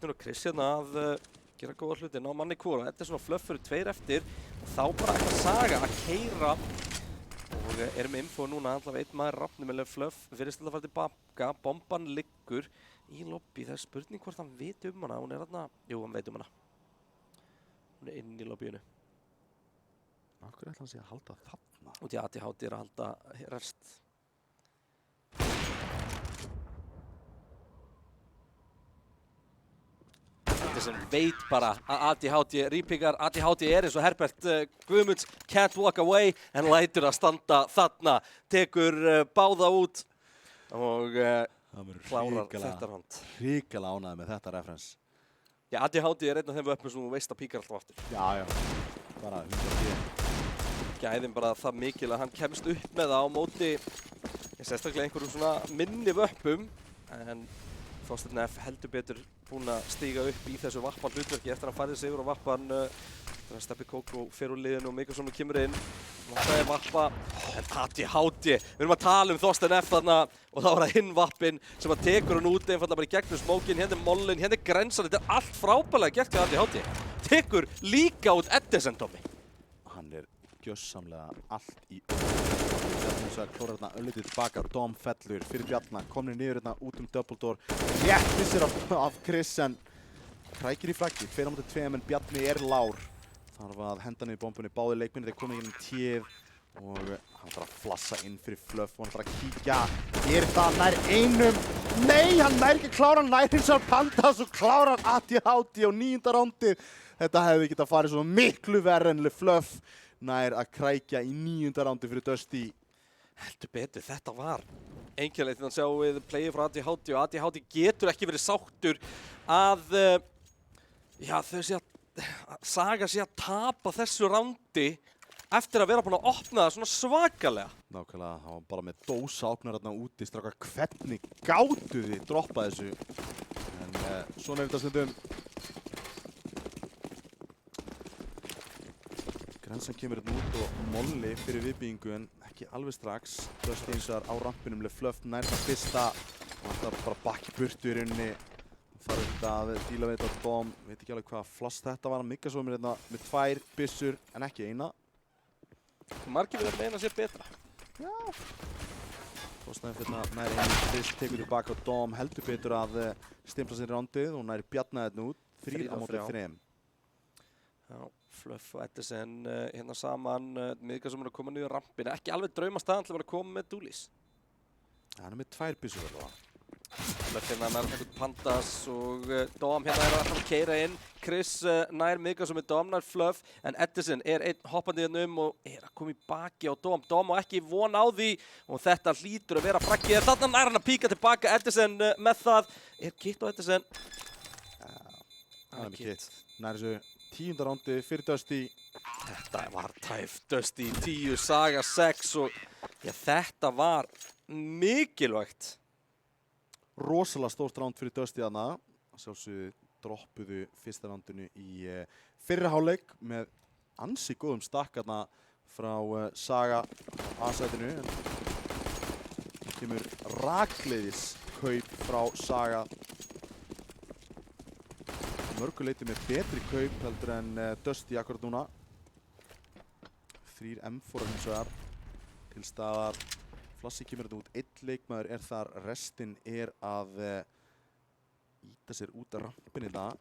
Bjarnir og Chris hérna að gera góða hluti, ná manni hvora. Þetta er svona Fluff fyrir 2 eftir og þá bara eitthvað Saga að keyra og erum með info núna, allavega 1 maður rafnum með Fluff, virðist alltaf að fara tilbaka, bomban liggur í lobby. Það er spurning hvort hann veit hana, hún er þarna, jú hann veit hana. Hún er inn í lobbyinu. Akkur ætla hann sé að halda þarna? Og því ATHD er að halda rest. Sem veit bara að ATHD rýpingar. ATHD er eins og Herbert Guðmunds can't walk away en lætur að standa þarna, tekur báða út og klárar þetta hand. Hrikalega ánægður með þetta reference. Já, ATHD er einn af þeim vöppum sem þú veist að píkar alltaf aftur. Já, bara 100%. Gæðin bara það mikil að hann kemst upp með það á móti sérstaklega einhverjum svona minni vöppum en Þorsteinn F heldur betur búinn að stíga upp í þessu Vappan hlutverki eftir að hann færði sig yfir á Vappan eftir að Steppi Kókó fer úr liðinu og Mikaelsson kemur inn. Það er Vappa en ATHD. Við erum að tala um Þorsteinn F þarna og þá er það hinn Vappinn sem að tekur hann út einfallega bara í gegnum smókin. Hérna er mollin, hérna er grensan. Þetta er allt frábærlega gert hjá ATHD. Tekur líka út Edison, Tommy. Hann er gjössamlega allt í klórar hérna öllítið tilbaka, Dom fellur fyrir Bjarnar, komnir niður hérna út double door, rétt missir af Chris en krækir í flaggi, 2 á móti 2 en Bjarni er lár. Þarf að henda niður bombunni, báðir leikmennir, þeir komið inn í tíð og hann þarf að flassa inn fyrir Fluff og hann þarf að kíkja, það nær einum, nei hann nær ekki að klára, hann nær hins vegar Pandas og klárar ATHD á 9. rándið. Þetta hefði getað farið svo miklu verr en Fluff nær að krækja í 9. rándi fyrir Dusty. Heldur betur, þetta var einkennilegt þegar hann sjá við playið frá ATHD og ATHD getur ekki verið sáttur að já, þau sé að Saga sé að tapa þessu rándi eftir að vera búin að opna það svona svakalega. Nákvæmlega, hann var bara með dósa opnar þarna úti, strákar, hvernig gátu þið droppa þessu? En svona er þetta stundum. Grensan kemur hérna út og molli fyrir viðbyggingu en ekki alveg strax. Dusty eins og á rampinum Fluff nær það fyrsta og hann þarf bara bakki burtu í rauninni. Þarf þetta að díla við þetta Dom, veit ekki alveg hvað floss þetta var. Mikaelsson hérna með 2 byssur en ekki eina. Margir vilja meina sér betra. Já. Þorsteinn hérna nær einu fyrst, tekur tilbaka og Dom heldur betur að stimpla sér í rándið og nær Bjarnar hérna út. 3 á móti 3. Já, Fluff og Edison hérna saman, Mikaelsson er að koma niður rampinu, ekki alveg draumastaðan til að vera að koma með Dúlís. Hann er með 2 byssur alveg. Fluff hérna nær að taka út Pandas og Dom hérna er að keyra inn, Chris nær Mikaelsson með Dom, nær Fluff, en Edison er einn hoppandi hérna og er að koma í baki á Dom. Dom á ekki von á því og þetta hlýtur að vera frakkið, þarna nær hann að píka tilbaka, Edison með það, er kitt á Edison. Það er með kitt, nær þessu 10. rándi fyrir Dusty. Þetta var tæft, Dusty 10, Saga 6 og já, þetta var mikilvægt. Rosalega stórt ránd fyrir Dusty þarna. Sjálfsögðu droppuðu fyrsta rándinu í fyrri hálfleik með ansi góðum stakk þarna frá Saga A-sætinu. Kemur rakleiðis kaup frá Saga. Mörguleiti með betri kaup heldur en Dusty akkurat núna. 3 M4 hins vegar til staðar. Flassi kemur þetta út, 1 leikmaður er þar, restin er að íta sér út af rampinni það.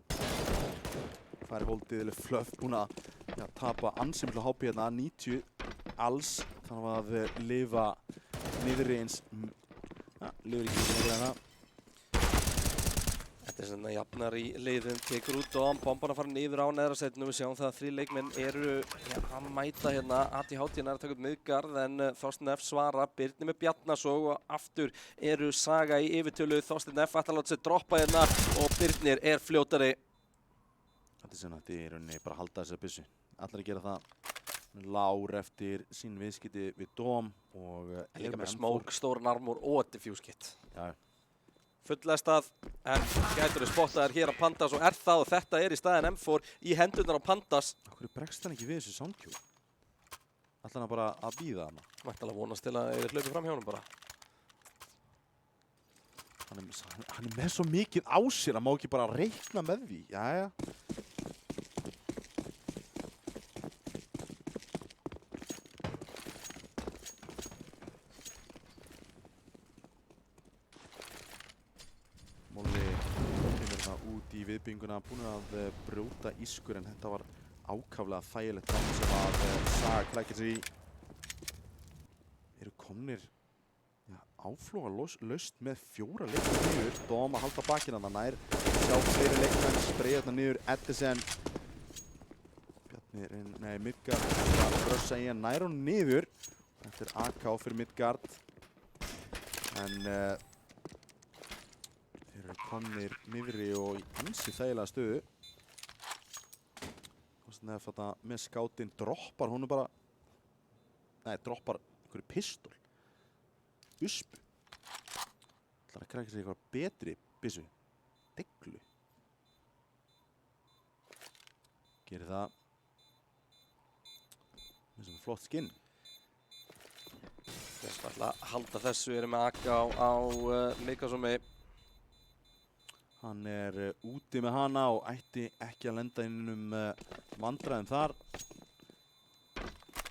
Færi holdið Fluff búinn að tapa ansi miklu HP hérna, 90 alls. Þannig að lifa niðri eins, lifir ekki niður hérna. Þetta er svona jafnar í leiðum, tekur út Dom, bomban að fara niður á neðra setinu. Við sjáum það að 3 leikmenn eru að mæta hérna. ATHD er að taka upp miðgarð en Þorsteinn F svara, Birnir með Bjarnarsog og aftur eru Saga í yfirtölu. Þorsteinn F ætlar að láta sig droppa hérna og Birnir er fljótari. Þetta er sem þetta í rauninni bara að halda þessari byssu. Allir að gera það. Lár eftir sín viðskipti við Dom og líka með smók, stóran armor og diffuse kit. Já. Fullestað, en gætur þau spottaðir hér á Pandas og er það og þetta er í staðin M4 í hendurnar á Pandas. Akkur bregst hann ekki við þessu soundcue? Ætlar hann bara að bíða hana? Mætti alveg vonast til að þeir hlaupi fram hjá honum bara. Hann er með svo mikið á sér, hann má ekki bara reikna með því. Jæja. Molli kemur þarna út í viðbygginguna, búinn að brjóta ískur en þetta var ákaflega þægilegt þannig sem að Saga klækir sig í. Eru komnir áfloga laust með 4 leikmenn niður. Dóm að halda bakinn þarna nær. Sjá fleiri leikmenn spreyja þarna niður. Edison. Midgard. Brössa í hann nær hún niður. Þetta er AK fyrir Midgard. En þeir eru komnir niðri og í ansi þægilega stöðu. Nef þetta með skátinn droppar honum bara. Nei, droppar einhverju pistol. Uspu. Það að krækja sér eitthvað betri byssu. Deglu. Gerir það. Með svona flott skinn. Þess að halda þessu, við erum með AK á Mikasómi. Hann er úti með hana og ætti ekki að lenda inn vandræðum þar.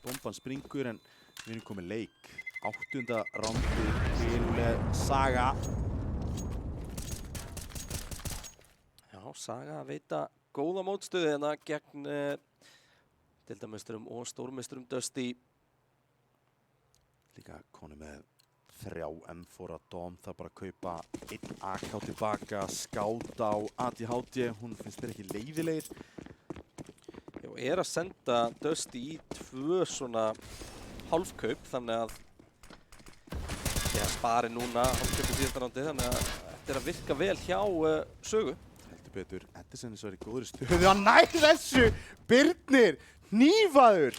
Bomban springur en við erum komið leik. 8. rándi til Saga. Já, Saga að veita góða mótstöðu hérna gegn deildarmeisturum og stórmeisturum Dusty. Líka konu með 3 M4 Dom, það bara að kaupa 1 AK tilbaka, skáta á ADHD, hún finnst þér ekki leiðilegir. Já, að senda Dusty í 2 svona hálfkaup, þannig að spari núna hálfkaupi síðasta rándi, þannig að þetta er að virka vel hjá Sögu. Heldur betur, Edison er svo í góðri stöðu, hann nær þessu! Birnir, hnífaður!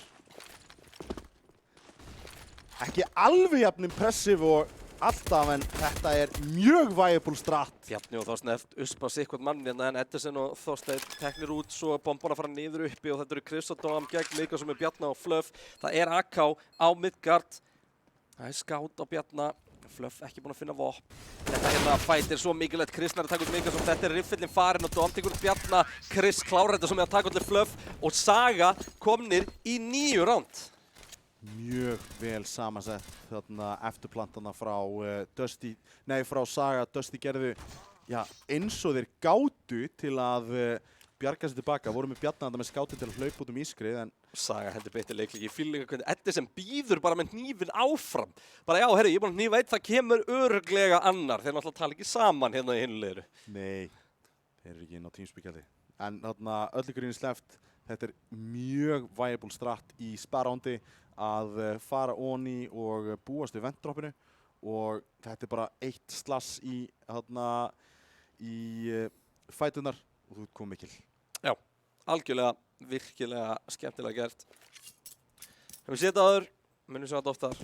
Ekki alveg jafn impressive og alltaf, en þetta er mjög viable strat. Bjarni og Þorsteinn uspa sikkvort mann hérna, en Edison og Þorsteinn teknir út, svo bombana fara niður uppi og þetta eru Chris og Dom gegn Mikasómi með Bjarna og Fluff. Það er AK á Midgard. Það er skát á Bjarna. Fluff ekki búinn að finna vopn. Þetta hérna fæt er svo mikilvægt. Chris nær að taka út Mikasómi. Þetta er riffillin farin og Dom tekur út Bjarna. Chris klárar þetta sem er að taka út Fluff og Saga komnir í 9 ránd. Mjög vel samansett þarna eftirplantana frá frá Saga. Dusty gerðu eins og þeir gátu til að bjarga sér tilbaka. Voru með Bjarna með skáti til að hlaupa út ískrið, en Saga heldur betur leiklíki. Ég fíl líka hvernig Edison býður bara með hnífinn áfram. Bara já, herri, ég er búinn að hnífa einn, það kemur örugglega annar. Þeir náttúrulega tala ekki saman hérna í hinu liðinu. Nei, þeir eru ekki inn á Teamspeak-aldi. En þarna öllu gríni sleppt, þetta er mjög viable strat í sparándi að fara onni og búast við ventdroppinu og þetta er bara 1 slass í fætunar og þú ert komið mikil. Já, algjörlega, virkilega skemmtilega gert. Hefur séð þetta áður, munum sjá þetta oftar.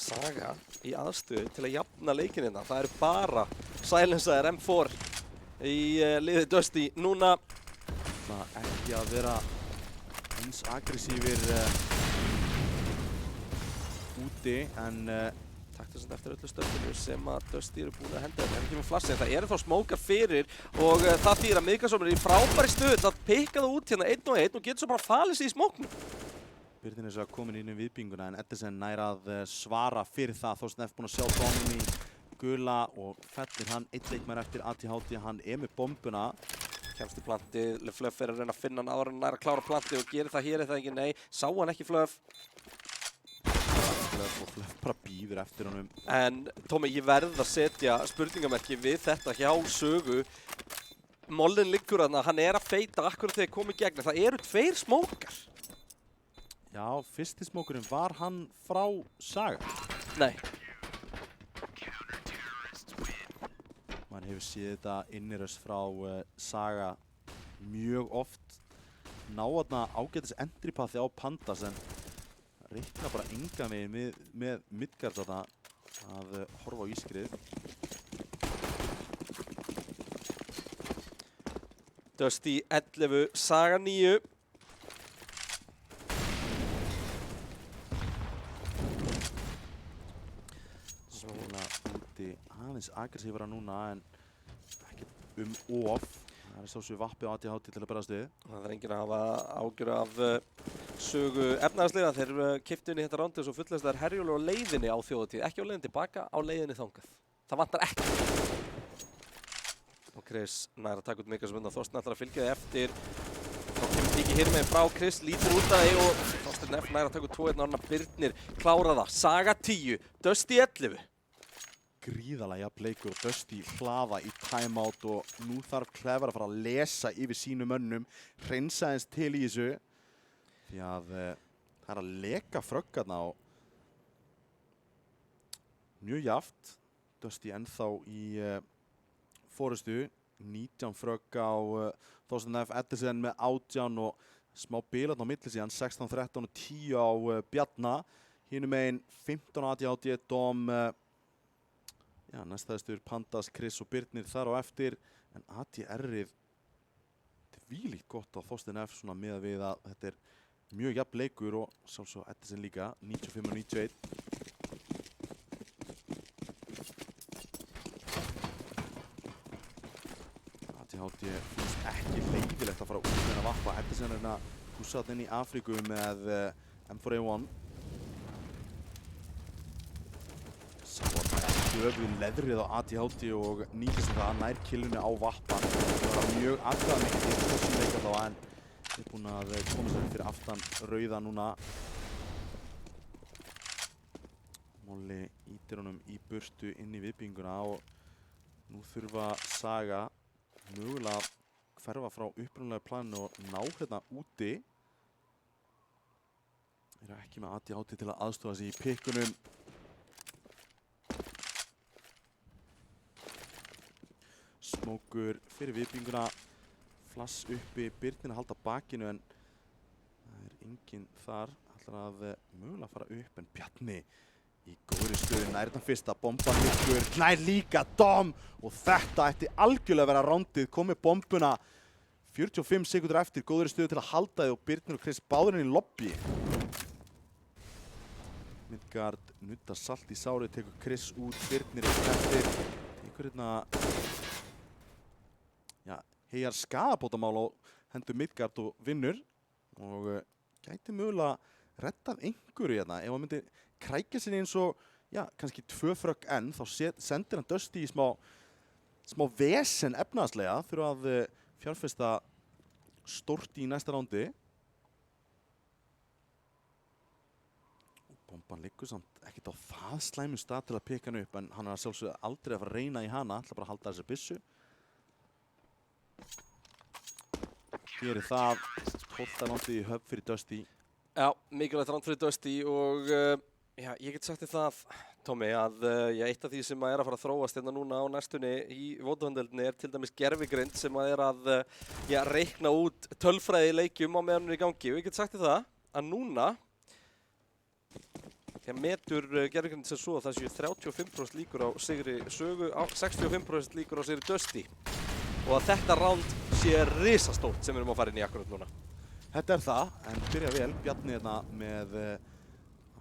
Saga í aðstöðu til að jafna leikinn hérna. Það eru bara silensaðir M4 í liði Dusty núna. Það ekki að vera eins aggressífir úti, en takta sem eftir öllu stöndinu sem að Dusty eru búin að henda þetta. Það er ekki með flassið, það eru þá smókar fyrir og það þýðir að Mikasómi er í frábæri stöðu til að pikka það út hérna 1 og 1 og getur svo bara falið sig í smóknum. Byrðin er svo komin inn í viðbygginguna en Edison nær að svara fyrir það. Þorsteinn búinn að sjá Dómin í gula og fellir hann 1 leikmaður eftir ATHD. Hann er með bombuna. Kemst í plantið, Fluff er að reyna að finna hann áður en nær að klára plantið og gerir það hér eða ekki, nei, sá hann ekki Fluff. Fluff bara býður eftir honum. En Tómi, ég verð að setja spurningamerki við þetta hjá Sögu. Mollin liggur þarna, hann er að feita akkurat þegar komið gegn. Það eru 2 smókar. Já, fyrsti smókurinn, var hann frá Saga? Nei. Man hefur séð þetta inniröss frá Saga mjög oft. Ná þarna ágætis entry-pathi á Pandas en reikna bara engan veginn með Midgard þarna að horfa á ískrið. Dusty 11, Saga 9. kannski aðeins aggressívara núna en ekki of. Það er sjálfsög vappi á ATH til að berast við. Það enginn að hafa ágjör af sögu efnahagslega. Þeir keyptu inn í þetta rándi og svo fullast þær Herjólfur á leiðinni á þjóðatíð. Ekki á leiðinni tilbaka, á leiðinni þangað. Það vantar ekki. Og Chris nær að taka út mikið sem undan. Þorsteinn ætlar að fylgja þið eftir. Þá kemur ekki hér með frá Chris, lítur út af því og Þorsteinn F nær að taka út 2-1 ára Birnir. Klára það. Saga 10, Dusty 11. Gríðalega jafn leikur og Dusty hlaða í timeout og nú þarf Clever að fara að lesa yfir sínum mönnum, hreinsa eins til í þessu því að það er að leka fröggarna og mjög jafnt. Dusty ennþá í forystu, 19 frögg á Þorsteinn F. Eddersen með 18 og smá bilarn á milli síðan, 16, 13 og 10 á Bjarna. Hinum megin 15 ATH, Dom, næstæðistur Pandas, Chris og Birnir þar á eftir, en ATR-ið þvílíkt gott á Þorsteinn F. svona með við að þetta er mjög jafn leikur og sjálfsög Eddersen líka, 95 og 91. ATH finnst ekki leiðilegt að fara út með að vappa. Eddersen er að húsa inn í Afríku með M4A1. Höfuð leðrið á ATH og nýtist það nær killunni á vappan. Það var mjög aðgæðmikið í þessum leik allavega en er búinn að koma sér fyrir aftan rauða núna. Molli ítir honum í burtu inn í viðbygginguna og nú þurfa Saga mögulega að hverfa frá upprunalega planinu og ná hérna úti. Eru ekki með ATH til að aðstofa sig í pikkunum. Smókur fyrir viðbygginguna, flass uppi, Birnir að halda bakinu en það er enginn þar, ætlar að mögulega fara upp en Bjarni í góðri stöðu, nær þetta fyrsta, bomban liggur, nær líka Dom og þetta ætti algjörlega að vera rándið, komið bombuna 45 sekúndur eftir, góðri stöðu til að halda þið og Birnir og Chris báður inn í lobby. Midgard nudda salt í sárið, tekur Chris út, Birnir eftir, tekur hérna heiar skaðabótamál á hendur Midgard og vinnur og gæti mögulega rettað einhverju hérna. Ef hann myndi krækja sér eins og, kannski 2 frögg enn, þá sendir hann Dusty í smá vesen efnahagslega, þurfa að fjárfesta stórt í næsta rándi. Bomban liggur samt ekkert á það slæmum stað til að pikka hann upp, en hann er að sjálfsögðu aldrei að fara að reyna í hana, ætla bara að halda þessa byssu. Hér er það, 12. rándið í höfn fyrir Dusty. Já, mikilvægt ránd fyrir Dusty og ég get sagt þér það, Tommy, að eitt af því sem er að fara að þróast hérna núna á næstunni í Vótuhandeldinni er til dæmis gervigreind sem er að reikna út tölfræði í leikjum á meðan hún er í gangi. Og ég get sagt þér það að núna, þegar metur gervigreind sem svo, það séu 35% líkur á sigri Sögu, 65% líkur á sigri Dusty. Og að þetta ránd sé risastórt sem við erum að fara inn í akkurat núna. Þetta er það, en byrja vel. Bjarni hérna með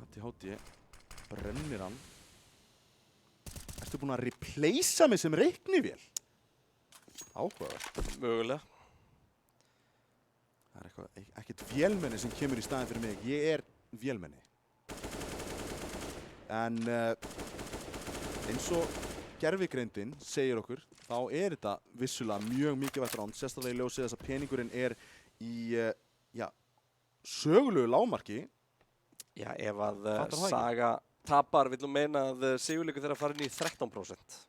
ATH, brennir hann. Ertu búinn að replacea mig sem reiknivél? Áhugavert. Mögulega. Það er ekkert vélmenni sem kemur í staðinn fyrir mig. Ég er vélmenni. En eins og gervigreindin segir okkur, þá er þetta vissulega mjög mikilvægt ránd, sérstaklega í ljósi þess að peningurinn er í sögulegu lágmarki. Já, ef að Saga tapar, vill meina að sigurleikur þeirra fara inn í 13%.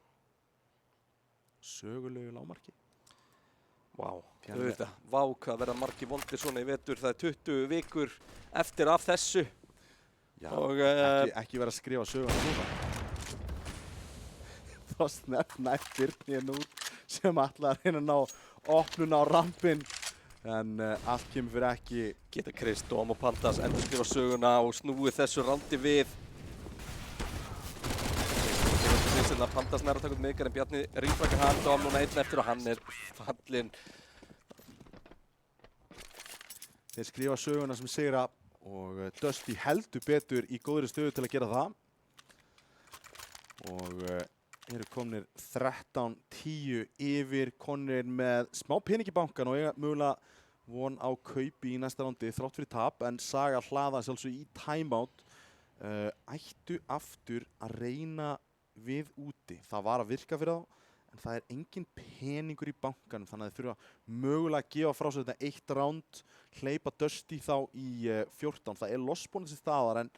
Sögulegu lágmarki? Vá, auðvitað. Vá, hvað verða margir vondir svona í vetur. Það er 20 vikur eftir af þessu. Já, og, ekki vera að skrifa söguna núna. Þá snætt Birnir hérna út sem ætla að reyna að ná opnuna á rampinn. En allt kemur fyrir ekki. Geta Chris, Dom og Pandas endur skrifa söguna og snúið þessu rándi við. Pandas nær að taka út Midgard en Bjarni rífrakar hann. Dom núna einn eftir og hann er fallinn. Þeir skrifa söguna sem sigra og Dusty heldur betur í góðri stöðu til að gera það. Og eru komnir 13-10 yfir, komnir með smá pening í bankan og eiga mögulega von á kaupi í næsta rándi þrátt fyrir tap, en Saga hlaða sjálfsög í timeout. Ættu aftur að reyna við úti. Það var að virka fyrir þá, en það er engin peningur í bankanum, þannig að þeir þurfa mögulega að gefa frá sér þetta 1 ránd, hleypa Dusty þá í 14. Það er lossbónus í staðar, en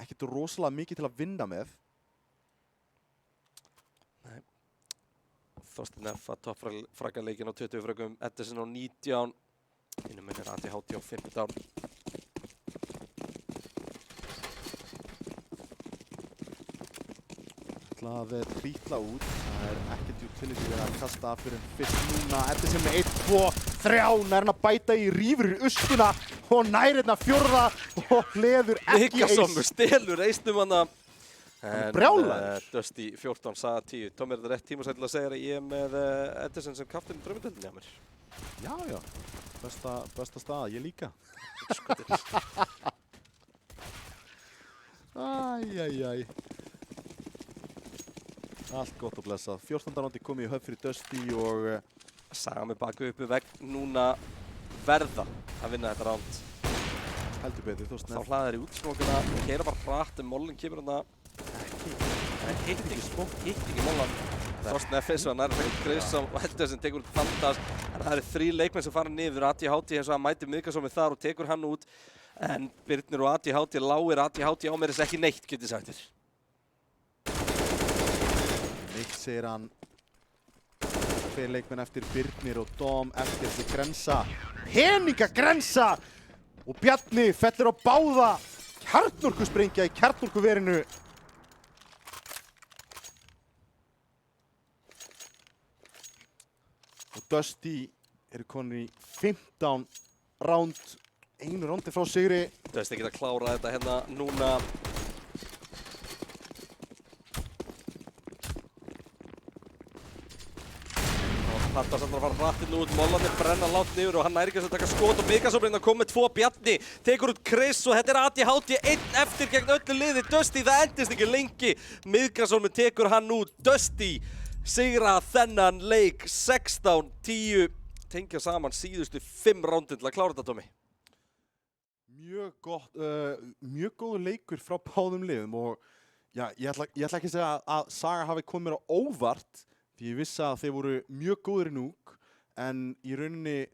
ekkert rosalega mikið til að vinna með. Nei. Þorsteinn F að toppfragga leikinn á 20 fröggum, Edison á 19. Hinum minn ATHT á 15. Ætla að trítla út. Það er ekkert utility verið að kasta af fyrir fyrst núna. Edison með 1, 2, 3. Nær hann að bæta í rífur í ustuna og nær hérna 4. og hleður ekki eins. Mikasson stelur eistum hana. Hann brjálaður. Dusty 14, Saga 10. Tom, er þetta rétt tíma sættilega að segja að ég er með Edison sem kapteinn í draumadeildinni hjá mér? Já, já. Besta staða, ég líka. Æjæjæj. Allt gott og blessað. 14. rándi komið í höfn fyrir Dusty og Saga með baku uppi vegg núna verða að vinna þetta ránd. heldur betur, Þorsteinn. Þá hlaðir í útslokuna, keira bara hratt, en Mollin kemur hana hitt ekki Mollan. Þorsteinn F eins og hann er Chris og heldur sem tekur út Fantas. En það eru 3 leikmenn sem fara niður, ATHT eins og hann mætir Miðgasómið þar og tekur hann út. En Birnir og ATHT lágir ATHT á mér þess ekki neitt, getið sagt þér. Nick segir hann 2 leikmenn eftir Birnir og Dom eftir þessi grensa. Peningagrensa! Og Bjarni fellur á báða. Kjarnorkusprengja í kjarnorkuverinu. Og Dusty eru konur í 15 ránd. 1 rándi frá sigri. Dusty geta klárað þetta hérna núna. Fantas að fara hrattinn út, Mollanir brenna langt niður og hann næri ekki að taka skot og Miðgasóminn að koma með 2. Bjarni tekur út Chris og þetta er ATHT 1 eftir gegn öllu liði. Dusty, það endist ekki lengi. Miðgasóminn tekur hann út. Dusty sigra þennan leik 16-10. Tengja saman síðustu 5 rándin til að klára þetta, Tommy. Mjög gott, mjög góður leikur frá báðum liðum og já, ég ætla ekki að segja að Saga hafi komið mér á óvart. Því ég vissi að þeir voru mjög góðir í núk, en í rauninni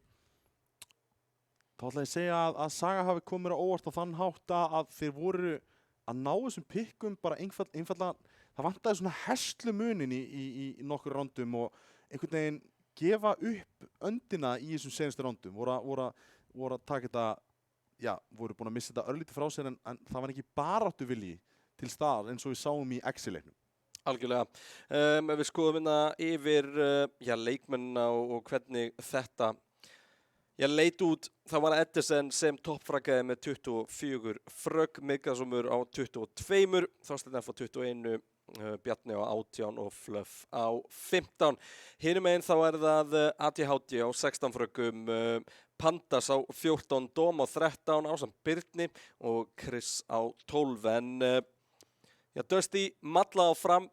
þá ætla ég að segja að Saga hafi komið mér á óvart á þann hátt að þeir voru að ná þessum pikkum bara einfaldlega, það vantaði svona herslumuninn í nokkur rándum og einhvern veginn gefa upp öndina í þessum senastu rándum, voru að taka þetta, já, voru búin að missa þetta örlítið frá sér en það var ekki baráttu vilji til staðar eins og við sáum í Exi-leiknum. Algjörlega. Ef við skoðum hérna yfir leikmennina og hvernig þetta leit út, þá var Edison sem toppfraggaði með 24 frögg, Miðgasómur á 22, Þorsteinn F á 21, Bjarni á 18 og Fluff á 15. Hinum meginn þá er það ATHT á 16 fröggum, Pandas á 14, Dom á 13 ásamt Birni og Chris á 12. En Dusty mallaði áfram,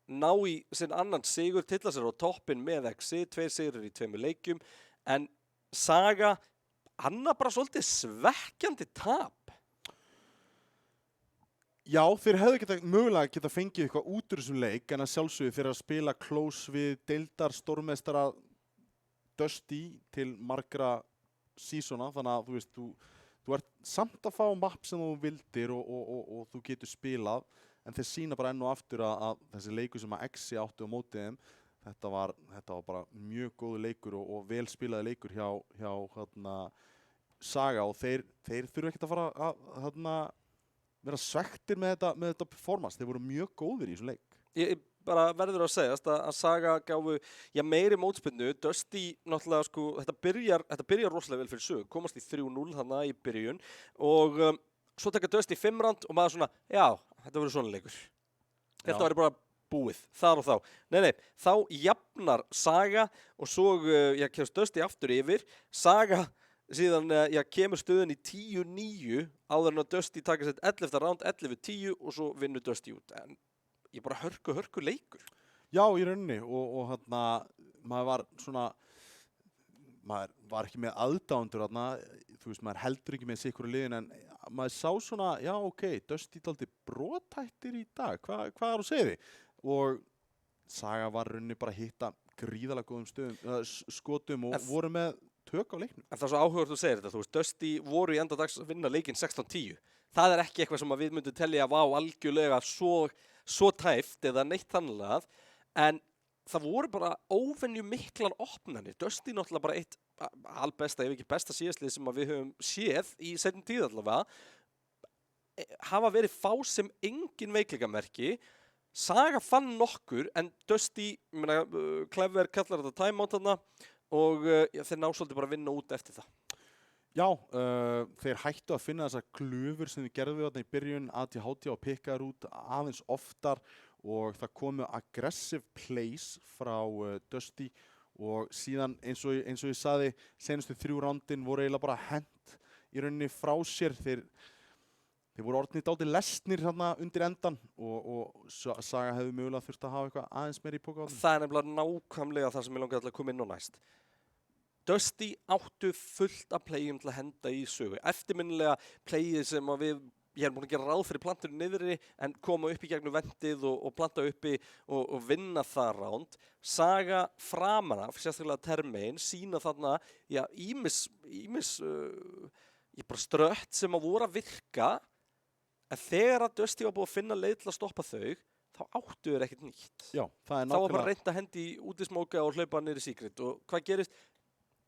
ná í sinn annan sigur, tilla sér á toppinn með Exi, 2 sigrar í 2 leikjum, en Saga, hann er bara svolítið svekkjandi tap. Já, þeir hefðu mögulega geta fengið eitthvað út úr þessum leik, en að sjálfsögðu þeir að spila close við deildar stórmeistara Dusty til margra sísona, þannig að þú veist, þú ert samt að fá mapp sem þú vildir og þú getur spilað. En þeir sína bara enn og aftur að þessi leikur sem að Exi átti á móti þeim, þetta var bara mjög góður leikur og vel spilaði leikur hjá Saga og þeir þurfa ekkert að fara að vera svektir með þetta performance. Þeir voru mjög góðir í þessum leik. Ég bara verður að segja að Saga gáfu meiri mótspyrnu. Dusty náttúrulega sko, þetta byrjar rosalega vel fyrir sög, komast í 3-0 þarna í byrjun og svo taka Dusty 5 ránd og maður svona, já, þetta verður svona leikur. Þetta verður bara búið, þar og þá. Nei, þá jafnar Saga og svo kemst Dusty aftur yfir. Saga síðan kemur stöðun í 10-9 áður en að Dusty taka sitt 11. ránd, 11-10 og svo vinnur Dusty út. En ég bara hörku leikur. Já, í rauninni og maður var svona, maður var ekki með aðdáendur þarna, þú veist, maður heldur ekki með sikkur liðin en maður sá svona, já ok, Dusty daldi brothættir í dag, hvað er að segja þið? Og Saga var rauninni bara að hitta gríðalega góðum skotum og voru með tök á leiknum. En það er svo áhugavert þú segir þetta, þú veist, Dusty voru í enda dags að vinna leikinn 16-10. Það er ekki eitthvað sem við myndum telja að vá algjörlega svo tæft eða neitt þannlega, en það voru bara óvenju miklar opnanir. Dusty náttúrulega bara eitt albesta, ef ekki besta síðastlið sem við höfum séð í seinni tíð allavega, hafa verið fá sem engin veikleikamerki. Saga fann nokkur, en Dusty, Clever kallar þetta timeout þarna og þeir ná svolítið bara að vinna út eftir það. Já, þeir hættu að finna þessar glufur sem við gerðum við þarna í byrjun, ADHD og pikkaður út aðeins oftar og það komu aggressive plays frá Dusty og síðan eins og ég sagði, senustu 3 rándin voru eiginlega bara hent í rauninni frá sér. Þeir voru orðnir dálítið lesnir þarna undir endan og Saga hefði mögulega þurft að hafa eitthvað aðeins meira í póka á þeim. Það er nefnilega nákvæmlega það sem ég langaði að koma inn á næst. Dusty áttu fullt af playum til að henda í sögu. Eftirminnilega playið sem ég er búin að gera ráð fyrir planturinn niðri en koma upp í gegnum vendið og planta uppi og vinna það ránd. Saga framan af, sérstaklega termein, sína þarna ýmis bara strött sem að voru að virka. En þegar að Dusty var búið að finna leið til að stoppa þau, þá áttu þeir ekkert nýtt. Já, það er nákvæmlega. Þá var bara reynt að hendi út í smóka og hlaupa niður í Secret og hvað gerist?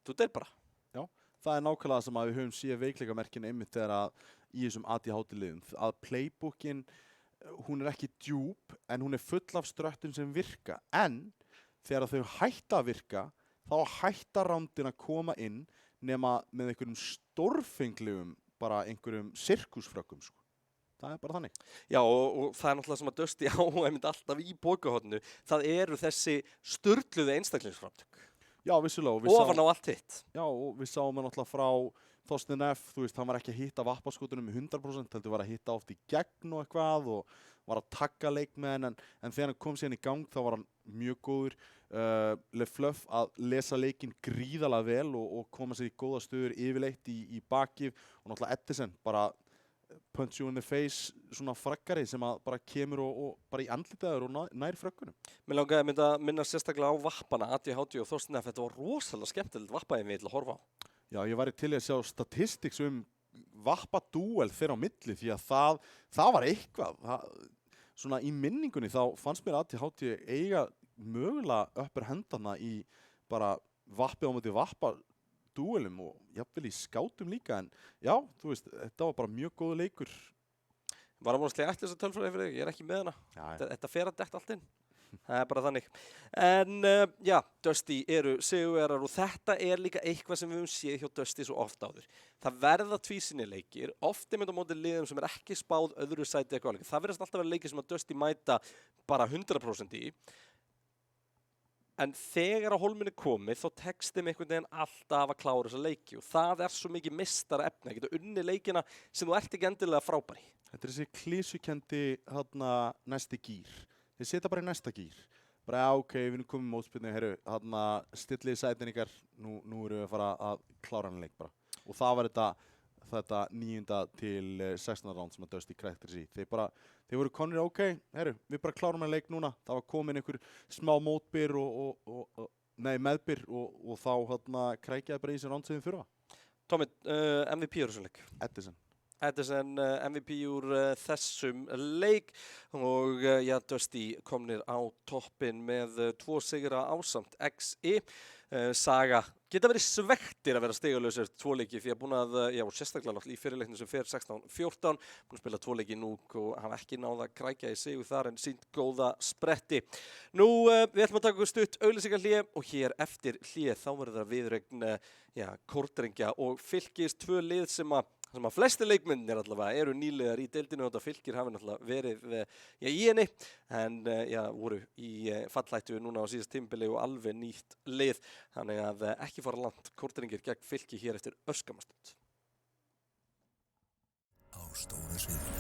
Þú deyr bara. Já, það er nákvæmlega sem að við höfum séð veikleikamerkin einmitt þegar að í þessum ADHD-liðum. Að playbookin, hún er ekki djúp, en hún er full af ströttum sem virka. En þegar þau hætta að virka, þá hætta rándin að koma inn nema með einhverjum stórfenglegum, bara einhverjum sirkusfrökkum, sko. Það er bara þannig. Já, og það er náttúrulega sem að Dusty á einmitt alltaf í pokahotnu. Það eru þessi sturluðu einstaklingsframtök. Já, vissulega. Ofan á allt hitt. Já, og við sáum það náttúrulega frá Þorstein F. Þú veist, hann var ekki að hitta vappaskotunum í 100%, heldur var að hitta oft í gegn og eitthvað og var að tagga leikmenn, en þegar hann kom síðan í gang þá var hann mjög góður. LeFluff að lesa leikinn gríðalega vel og koma sér í góða stöður yfirleitt í bakið og náttúrulega Edison bara punch you in the face, svona frakkari sem að bara kemur og bara í andlitaður og nær frökkunum. Mér langaði að minna sérstaklega á vappana, ADHD og Þorstein F. Þetta var rosalega skemmtilegt vappaði við til að horfa á. Já, ég væri til að sjá statistics vappadúel þeirra á milli því að það var eitthvað. Svona í minningunni þá fannst mér ADHD eiga mögulega uppur hendana í bara vappið á móti vappadúelum og jafnvel í skátum líka, en já, þú veist, þetta var bara mjög góð leikur. Var að vonast ætla þessa tölfræði fyrir þig, ég er ekki með hana. Þetta fer að dekta allt inn. Það er bara þannig. En já, Dusty eru sigurvegarar og þetta er líka eitthvað sem við höfum séð hjá Dusty svo oft áður. Það verða tvísinnileikir, oft einmitt á móti liðum sem er ekki spáð öðru sæti eitthvað alveg. Það verðast alltaf vera leikir sem að Dusty mæta bara 100% í. En þegar á hólminn er komið þá tekst þeim einhvern veginn alltaf að klára þessa leiki og það er svo mikið mistara efni að geta unni leikina sem þú ert ekki endilega frábæri. Þetta er þessi klísukendi næsti gír. Þeir setja bara í næsta gír. Bara ok, við erum komið mótspyrnu, stillið sætin ykkar, nú erum við að fara að klára hann leik bara. Og það var þetta 9. til 16. ránd sem að Dusty kræktir sig í. Þeir voru konir, ok, við bara klárum hann leik núna. Það var komin einhver smá mótbyr meðbyr og þá krækjaði bara í þessi ránd sem þið þurfa. Tommi, MVP úr þessum leik? Edison MVP úr þessum leik og já, Dusty komnir á toppin með 2 sigra ásamt XI. Saga geta verið svektir að vera stigalausir 2 leiki því að búin að, já, sérstaklega náttúrulega í fyrirleiknum sem fer 16-14, búin að spila 2 leiki nú og hafa ekki náða að krækja í sigur þar en sínt góða spretti. Nú, við ætlum að taka stutt auglýsingahlé og hér eftir hlé þá verður það viðureign, já, Kórdrengja og Fylkis, 2 lið sem að flesti leikmennir allavega eru nýliðar í deildinu og þetta Fylkir hafi náttúrulega verið í henni en voru í fallhættu núna á síðast tímabili og alveg nýtt lið þannig að ekki fara langt Kórdrengir gegn Fylki hér eftir örskamastund. Á stóra sviðinu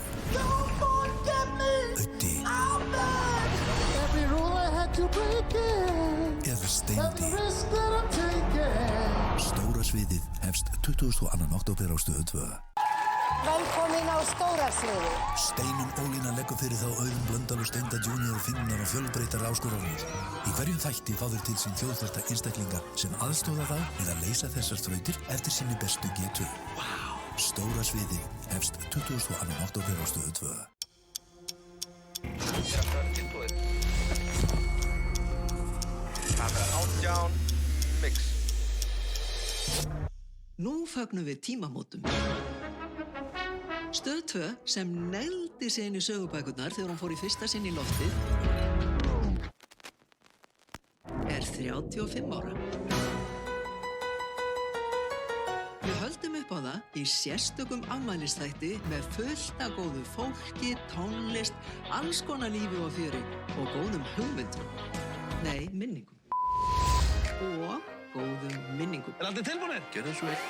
Öddi Every rule I had to break sviðið hefst 22. október á Stöð 2. Velkomin á stóra sviðið. Steinunn Ólína leggur fyrir þá Auðun Blöndal og Steinda Junior finnar og fjölbreyttar áskoranir. Í hverjum þætti fá þeir til sín þjóðþekkta einstaklinga sem aðstoða þá við að leysa þessar þrautir eftir sinni bestu getu. Stóra sviðið hefst 22. október á Stöð 2. Átján mix. Nú fögnum við tímamótum. Stöð 2 sem negldi sig inn í sögubækurnar þegar hún fór í fyrsta sinn í loftið er 35 ára. Við höldum upp á það í sérstökum afmælisþætti með fullt af góðu fólki, tónlist, alls konar lífi og fjöri og góðum hugmyndum. Nei, minningum. Og góðum minningum. Allir tilbúinir? Gjörðu svo vel.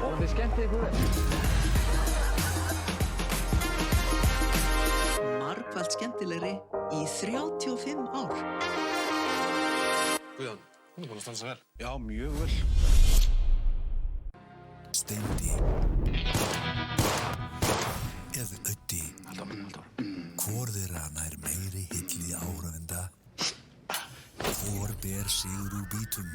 Og þið skemmtið ykkur vel. Margfalt skemmtilegri í 35 ár. Guðjón, hún búin að standa sig vel. Já, mjög vel. Steindi. Eða Öddi. Halldór. Hvor þeirra nær meiri hilli áhrifenda? Hvor ber sigur úr bítum?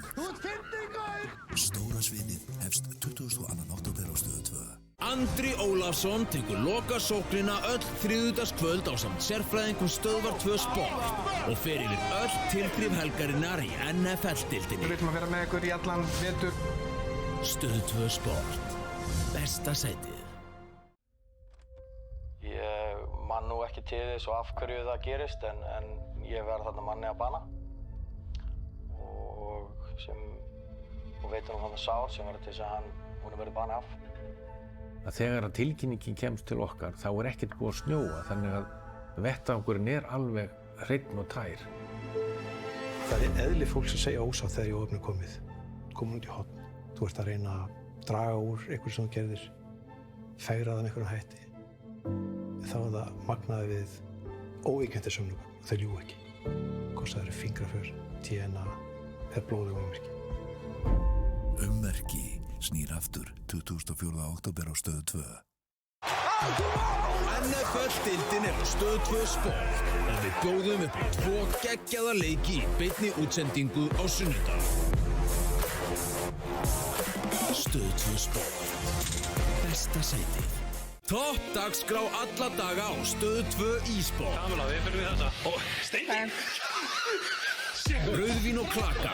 Stóra sviðið hefst 22. október á Stöð 2. Andri Ólafsson tekur lokasóknina öll þriðjudagskvöld ásamt sérfræðingum Stöðvar 2 Sport og fer yfir öll tilþrif helgarinnar í NFL-deildinni. Við viljum að vera með ykkur í allan vetur. Stöð 2 Sport. Besta sætið. Ég man nú ekki til þess og af hverju það gerist en ég verð þarna manni að bana og veit hann þarna sár sem verður til þess að hún verður bana af. Þegar að tilkynningin kemst til okkar þá er ekkert búið að snjóa þannig að vettvangurinn er alveg hreinn og tær. Það er eðli fólks að segja ósátt þegar í óöfni komið. Komin út í horn. Þú ert að reyna að draga úr einhverju sem þú gerðir, fegra það með einhverjum hætti. Þá er það magnaði við óíkjöndir sömnugum og þau ljúga ekki. Hvort það eru fingraför, DNA eða blóðug ummerki. Ummerki snýr aftur 24. október á Stöð 2. NFL-deildin er á Stöð 2 Sport og við bjóðum upp á 2 geggjaða leiki í beinni útsendingu á sunnudag. Stöð 2 Sport. Besta sætið. Topp dagskrá alla daga á Stöð 2 e-sport. Kamila, við finnum við þetta. Og Steindi. Rauðvín og klaka.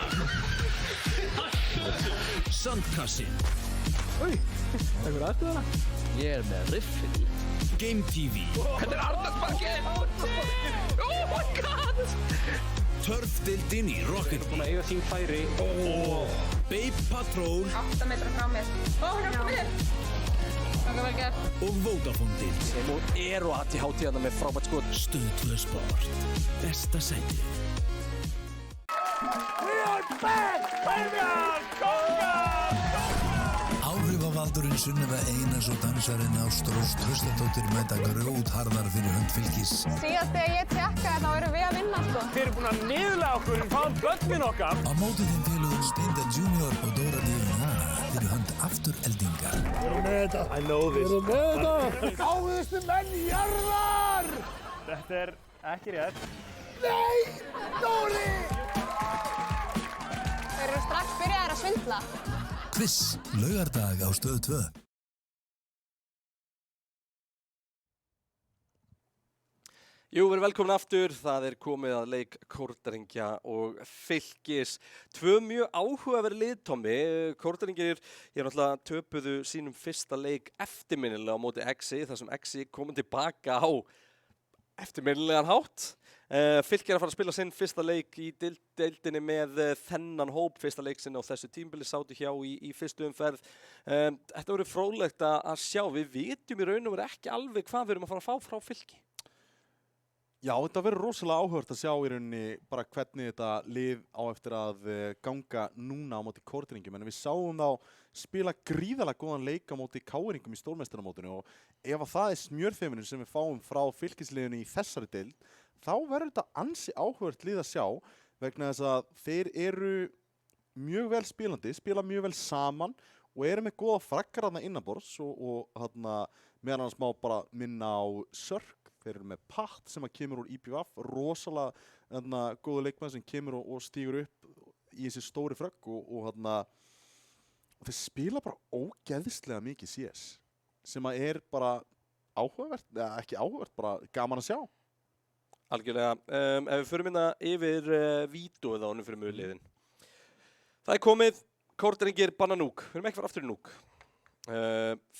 Sandkassin. Ekkur aðstöðuna? Ég með riffil. Game TV. Þetta er Arnardsparkið! Oh my god! Turfdeildin í Rocket Búin að eiga sín færi. Babe Patrol 8 metra frá mér. Hún er Þakka vel gert. og Vodafone-deild. Og eru að í hátíðana með frábært skot. Stöð 2 Sport. Besta sætið. Áhrifavaldurinn Sunneva Einars og dansarinn Ástrós Traustatóttir mæta grjótharðar fyrir hönd Fylkis. Síðast þegar ég tjekka þá erum við að vinna sko. Þeir eru búin að niðurlega okkur en fáum börnin okkar. Á móti þeim félögum Steinda Junior og Dóra Díana fyrir hönd Aftureldingar. I know this. Gáðustu menn jarðar! Þetta er ekki rétt. Nei! Dóri! Þeir eru strax byrjaðir að svindla. Quiz, laugardag á Stöð 2. Jú, við erum velkomin aftur. Það er komið að leik Kórdrengja og Fylkis. 2 mjög áhugaverð lið, Tommi. Kórdrengir, ég náttúrulega töpuðu sínum fyrsta leik eftirminnilega á móti Exi, þar sem Exi komið tilbaka á eftirminnilegan hátt. Fylkir að fara að spila sinn fyrsta leik í deildinni með þennan hóp, fyrsta leik sinn á þessu tímabili, sátu hjá í fyrstu umferð. Þetta verður fróðlegt að sjá. Við vitum í raun og veru ekki alveg hvað við erum að fara að fá frá Fylki. Já, þetta verður rosalega áhugavert að sjá í rauninni bara hvernig þetta lið á eftir að ganga núna á móti Kórdrengjum. En við sáum þá spila gríðarlega góðan leik á móti KR-ingum í stórmeistaramótinu og ef að það er smjörþefinin sem við fáum frá Fylkisliðinu í þessari deild, þá verður þetta ansi áhugavert lið að sjá vegna þess að þeir eru mjög vel spilandi, spila mjög vel saman og eru með góða frakkar þarna innanborðs og þarna meðan hans má bara minna á Sörk. Þeir eru með Patt sem kemur úr IPVF, rosalega góða leikmenn sem kemur og stígur upp í þessi stóri frögg og þeir spila bara ógeðslega mikið CS sem bara áhugavert, eða ekki áhugavert, bara gaman að sjá. Algjörlega. Ef við förum yfir vídeóið á honum fyrir möguleiðin. Það komið, Kórdrengir banna Núk. Við erum ekki fara aftur í Núk.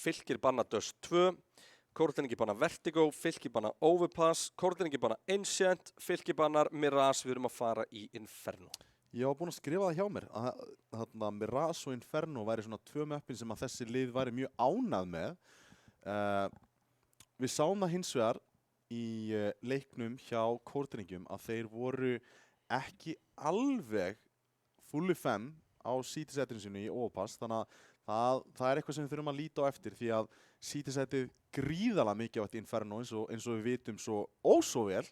Fylkir banna Dust 2. Kórdrengir banna Vertigo, Fylkir banna Overpass, Kórdrengir banna Ancient, Fylkir bannar Mirage, við erum að fara í Inferno. Ég var búinn að skrifa það hjá mér að Mirage og Inferno væri svona 2 möppin sem að þessi lið væri mjög ánað með. Við sáum það hins vegar í leiknum hjá Kórdrengjum að þeir voru ekki alveg fully fem á CT-setinu sínu í Overpass, þannig að það er eitthvað sem við þurfum að líta á eftir því að CT-setið gríðarlega mikið á þetta Inferno eins og við vitum svo ósvo vel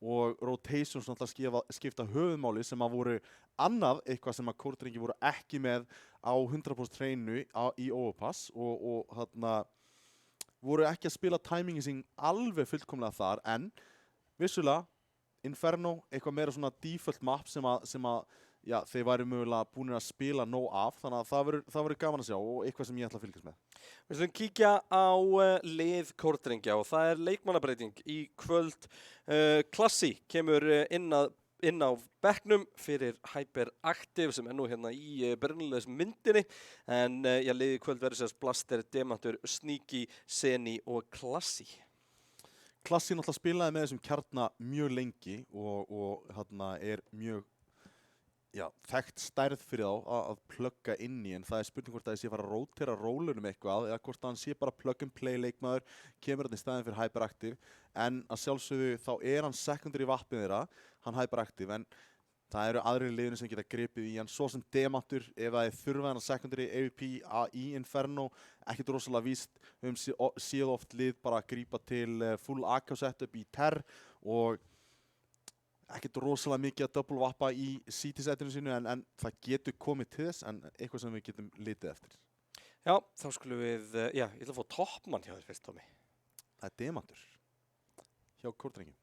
og rotations náttúrulega skipta höfuðmáli sem að voru annað eitthvað sem að Kórdrengi voru ekki með á 100% hreinu í Overpass og þarna voru ekki að spila timingi sín alveg fullkomlega þar en vissulega Inferno eitthvað meira svona default map sem að já, þeir væri mögulega búin að spila nóg af, þannig að það verður gaman að sjá og eitthvað sem ég ætla að fylgjast með. Við ætlum kíkja á lið Kórdrengja og það er leikmannabreiting í kvöld. Klassi kemur inn á bekknum fyrir Hyperactive sem nú hérna í byrjulegs myndinni en liðið í kvöld verður sérst Blaster, Demantur, Sneaky, Seni og Klassi. Klassi náttúrulega spilaði með þessum kjarna mjög lengi og hérna er mjög þekkt stærð fyrir þá að plugga inn í en það er spurning hvort að þessi fara að rótera rólunum eitthvað eða hvort að hann sé bara plug and play leikmaður kemur hann í staðin fyrir Hyperactive en að sjálfsögðu þá er hann secondary vappið þeirra, hann Hyperactive en það eru aðrir liðinu sem geta gripið í hann svo sem Demantur ef það er þurfa hann að secondary AVP í Inferno ekkert rosalega víst, við höfum séð oft lið bara að grípa til full AK setup í Terr og ekkert rosalega mikið að double vappa í CT-setinu sínu en það getur komið til þess en eitthvað sem við getum litið eftir. Já, þá skulum við, ég ætla að fá toppmann hjá þér fyrst, Tommy. Það er Demantur hjá Kórdrengjum.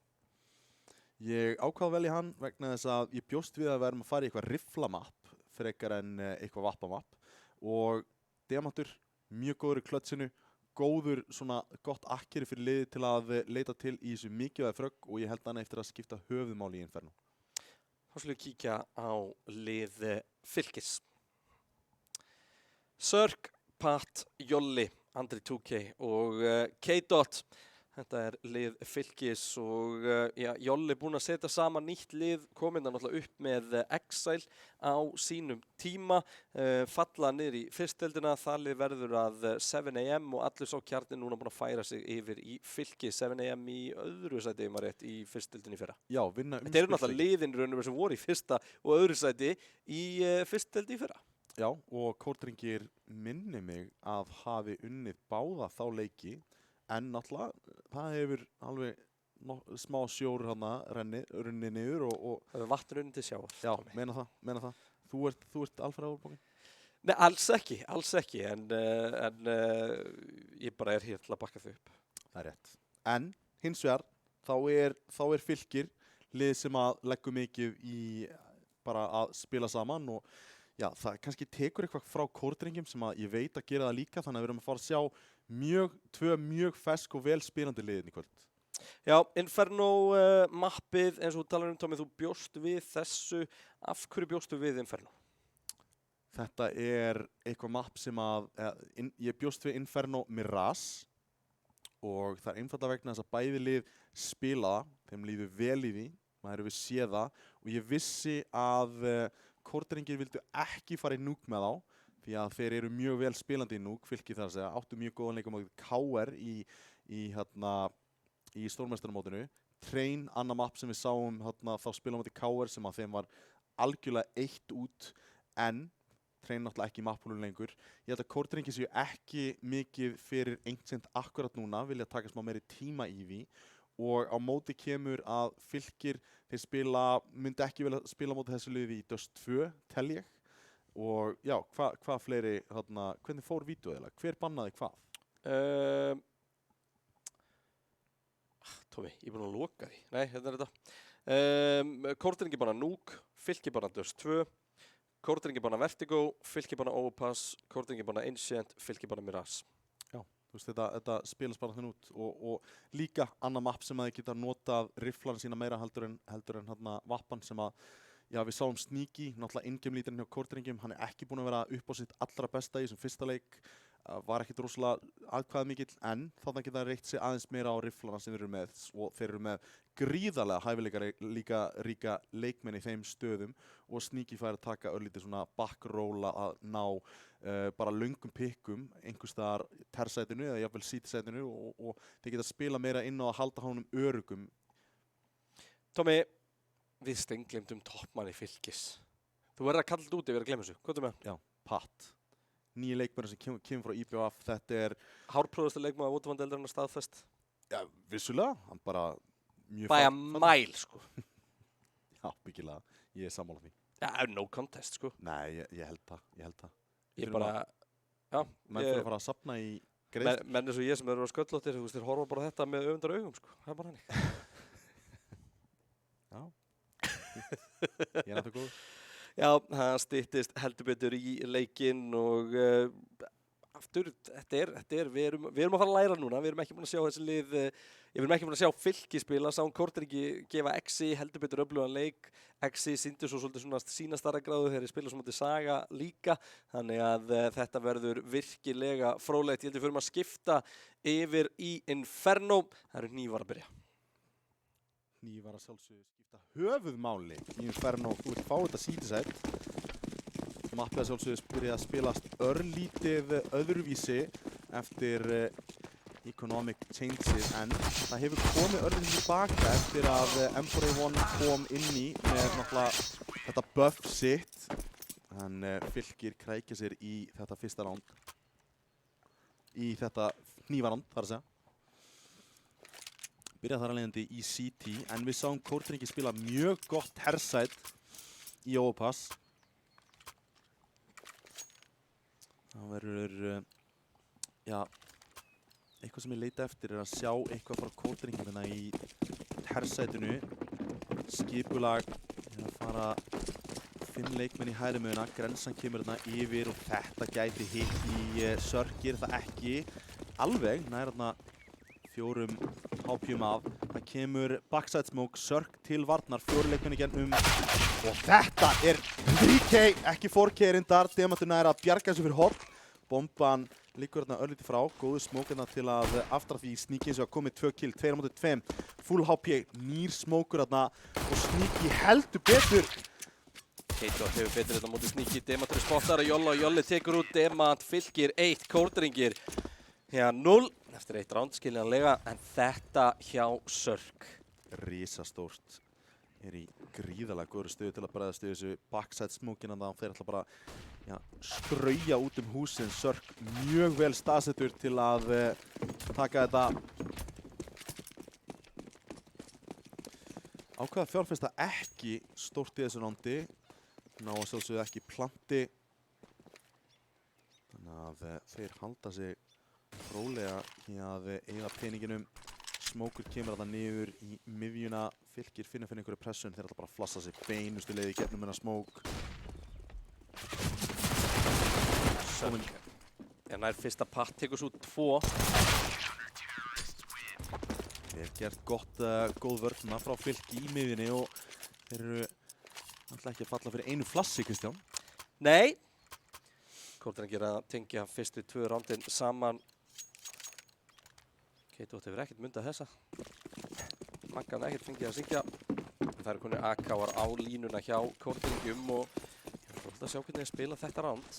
Ég ákvað vel í hann vegna þess að ég bjóst við að við erum að fara í eitthvað rifflamapp frekar en eitthvað vappamapp og Demantur mjög góður í klötsinu, góður svona gott akkeri fyrir liði til að leita til í þessu mikilvæga frögg og ég held hann eftir að skipta höfuðmáli í Inferno. Þá skulum við kíkja á lið Fylkis. Sörk, Patt, Jolli, Andri 2K og K-Dot. Þetta er lið Fylkis og Jolli búinn að setja saman nýtt lið, kominn náttúrulega upp með Exile á sínum tíma, falla niður í fyrstdeildina, það lið verður að 7am og allur sá kjarninn núna búinn að færa sig yfir í Fylkis, 7am í öðru sæti ef maður rétt í fyrstdeildinni í fyrra. Já, vinna Þetta eru náttúrulega liðin raunum sem voru í fyrsta og öðru sæti í fyrstdeildi í fyrra. Já, og Kórdrengir minni mig að hafi unnið báða þá leiki en náttúrulega, það hefur alveg smá sjór hana runni niður og það er vatn runni til sjávar. Já, meina það. Þú ert alfæra úrbókin? Nei, alls ekki, en ég bara er hér til að bakka þau upp. Það er rétt. En hins vegar, þá er Fylkir lið sem að leggur mikið í bara að spila saman og já, það kannski tekur eitthvað frá Kórdrengjum sem að ég veit að gera það líka, þannig að við erum að fara að sjá tvö mjög fesk og vel spilandi liðin í kvöld. Já, Inferno mappið, eins og þú talar Tommy, þú bjóst við þessu, af hverju bjóstu við Inferno? Þetta er eitthvað mapp sem að, ég bjóst við Inferno Mirage og það er einfalda vegna þess að bæði lið spila það, þeim líður vel í því, maður hefur séð það og ég vissi að Kórdrengir vildu ekki fara í Núk með þá því að þeir eru mjög vel spilandi í Núk, Fylkir þar að segja, áttu mjög góðan leik á móti KR í stórmeistaramótinu. Train, annað mapp sem við sáum þá spila á móti KR sem að þeim var algjörlega eitt út en Train náttúrulega ekki í mappunum lengur. Ég held að Kórdrengir séu ekki mikið fyrir Ancient akkurat núna, vilja taka smá meiri tíma í því og á móti kemur að Fylkir þeir myndi ekki vilja spila á móti þessu liði í Dust 2 tel ég og já, hvað fleiri hvernig fór vídeóið eiginlega? Hver bannaði hvað? Tómi, ég er búinn að loka því. Nei, hérna er þetta. Kórdrengi banna Núk, Fylkir banna Dust 2, Kórdrengi banna Vertigo, Fylkir banna Overpass, Kórdrengi banna Ancient, Fylkir banna Mirage. Þú veist, þetta spilast bara þannig út og líka annað mapp sem að þið geta notað rifflan sína meira heldur en vappan sem að, já, við sáum Sneaky, náttúrulega in-game-líturinn hjá Kórdrengjum, hann er ekki búinn að vera upp á sitt allra besta í þessum fyrsta leik, var ekkit rosalega aðkvæðamikill, en þarna geta reitt sig aðeins meira á rifflana sem þeir eru með og þeir eru með gríðarlega hæfileika ríka leikmenn í þeim stöðum og Sneaky fær að taka örlítið svona backróla að ná bara löngum pikkum einhvers staðar tersætinu eða jafnvel seatsætinu og þeir geta spila meira inn á að halda honum örugum. Tómi, við steinglemdum toppmanni Fylkis. Þú verður að kalla þetta út ef við erum að glemja þessu. Hvað er með? Já, Pat. 9 leikmenn sem kemur frá IBF, þetta er hárpróðasta leikmaður útivandeldurinn að staðfest. Já, vissulega, hann bara mjög By a mile, sko. Já, byggilega, ég er sammála því. Já, no contest, sko. Nei, ég held það. Ég bara, já. Menn fyrir að fara að safna í greið. Menn eins og ég sem eru á sköllóttir, þú veist, þeir horfa bara þetta með öfundar augum, sko. Það er bara hannig. Já. Ég er náttúrulega góður. Já, það styttist heldur betur í leikinn og aftur, við erum að fara að læra núna, við erum ekki búin að sjá þessi lið, við erum ekki búin að sjá Fylki spila, sáum Kórdrengi gefa Exi heldur betur öflugan leik, Exi sýndi svo svolítið svona sína stærðargráðu þegar þeir spila svo móti Saga líka, þannig að þetta verður virkilega fróðlegt. Ég held við förum að skipta yfir í Inferno, það eru Hnífar að byrja. Hnífar að sjálfsögðu skipta höfuðmáli í Inferno, þú vilt fá þetta seatsætt. Mappið að sjálfsögðu byrja að spilast örlítið öðruvísi eftir economic changes en það hefur komið örlítið tilbaka eftir að M4A1 kom inn í með náttúrulega þetta buff sitt en Fylkir krækja sér í þetta fyrsta round í þetta hnífaround þar að segja. Byrjað þar að leiðandi í CT en við sáum Kórdrengi spila mjög gott hersætt í Overpass. Það verður, já, eitthvað sem ég leita eftir er að sjá eitthvað frá Kórdrengjum í hersætinu. Skipulag er að fara 5 leikmenn í hægri miðjuna, grensan kemur þarna yfir og þetta gæti hitt í Sörkir, það ekki alveg, nær þarna 4 HP'um af. Það kemur backside smoke, Sörk til varnar, 4 leikmenn í gennum og þetta er 3K, ekki 4K reyndar, Demanturinn er að bjarga þessu fyrir horn. Bomban liggur þarna örlítið frá, góður smoke þarna til að aftra því Sneaky eins og að komið 2 kill, 2 á móti 2, full HP, nýr smoker þarna og Sneaky heldur betur. Keito hefur betur þetta móti Sneaky, Demantur spottar að Jolla og Jolli tekur út Demant, Fylkir 1, Kórdrengir hjá 0 eftir 1 round skiljanlega en þetta hjá Sörk. Risastórt. Er í gríðarlega góður stöðu til að bregðast við þessu backside smokeina þá þeir ætla bara strauja út húsin. Sörk mjög vel staðsettur til að taka þetta. Ákveða fjárfesta ekki stórt í þessu rándi. Ná að sjálfsögðu ekki planti. Þannig að þeir halda sig rólega í að eyða peninginum. Smoker kemur þarna niður í miðjuna. Fylkir finna einhverju pressun. Þeir ætla bara að flassa sig beinustu leið í gegnum hennar smoke. Sörk. En nær fyrsta patt tekur svo 2. Þeir gert góð vörðna frá Fylki í miðjunni og þeir eru alltaf ekki að falla fyrir einu flassi, Kristján. Nei. Kórdrengir að tengja fyrstu 2 rándin saman. Keito hefur ekkert myndað þessa. Maggan ekkert fengið að syngja. Það eru konir AK-ar á línuna hjá Kórdrengjum og ég er alltaf að sjá hvernig þeir spila þetta ránd.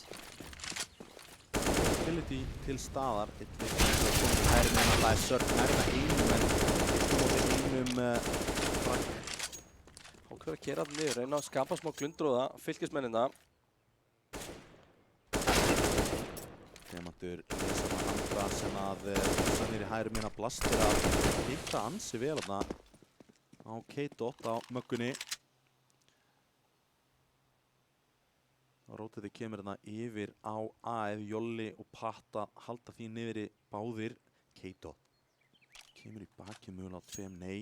Ability til staðar. Það er Sörk nærna einum en Frank. Hókur að kera það niður, reyna að skapa smá glundróða, Fylkismennina. Demantur lesa það andra sem að sannir í hægri minna Blastir að hitta ansi vel þarna á K-Dot á möggunni. Rótið kemur þarna yfir á A ef Jolli og Patta halda því niðri báðir. K-Dot kemur í baki mögulega á 2, nei.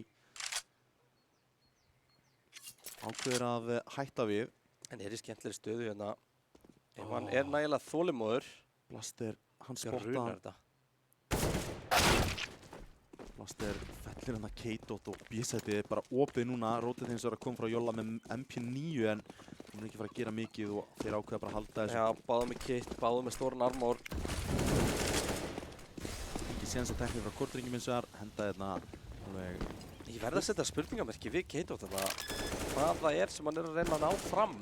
Ákveður að hætta við. En í skemmtilegri stöðu hérna. Ef hann nægilega þolinmóður. Blaster, hann runar þetta. Blaster fellir hann að K-Dot og B-setið er bara opið núna. Rótið hins vegar að koma frá Jolla með MP9 en hún er ekki fara að gera mikið og þeir ákveða bara að halda þessu. Já, báðum með kit, báðum með stóran armor. Ekki séns að teknir frá kortringjum hins vegar. Henda hérna alveg. Ég verð að setja spurningamerki við K-Dot hvað það er sem hann er að reyna að ná fram.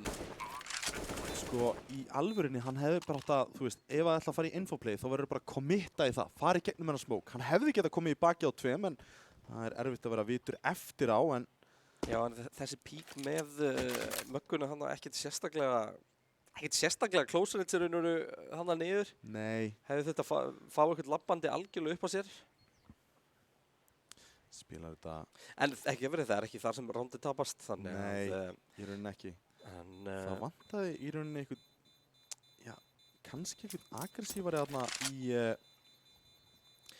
Sko, í alvörinni, hann hefði bara átt að, þú veist, ef það ætla að fara í infoplay, þá verður bara að committa í það, fara í gegnum hennar smók. Hann hefði getað komið í baki á 2, en það er erfitt að vera vitur eftir á, en... Já, en þessi pík með mögguna hann ekkert sérstaklega close-in hann niður. Nei. Hefði þetta fá eitthvað labbandi algjörlega upp á sér. Spilar þetta... En ekki verið það er ekki þar sem rándið tapast, þannig að... Nei, í rauninni ekki. En, það vantaði í rauninni eitthvað, já, kannski eitthvað aggressífari þarna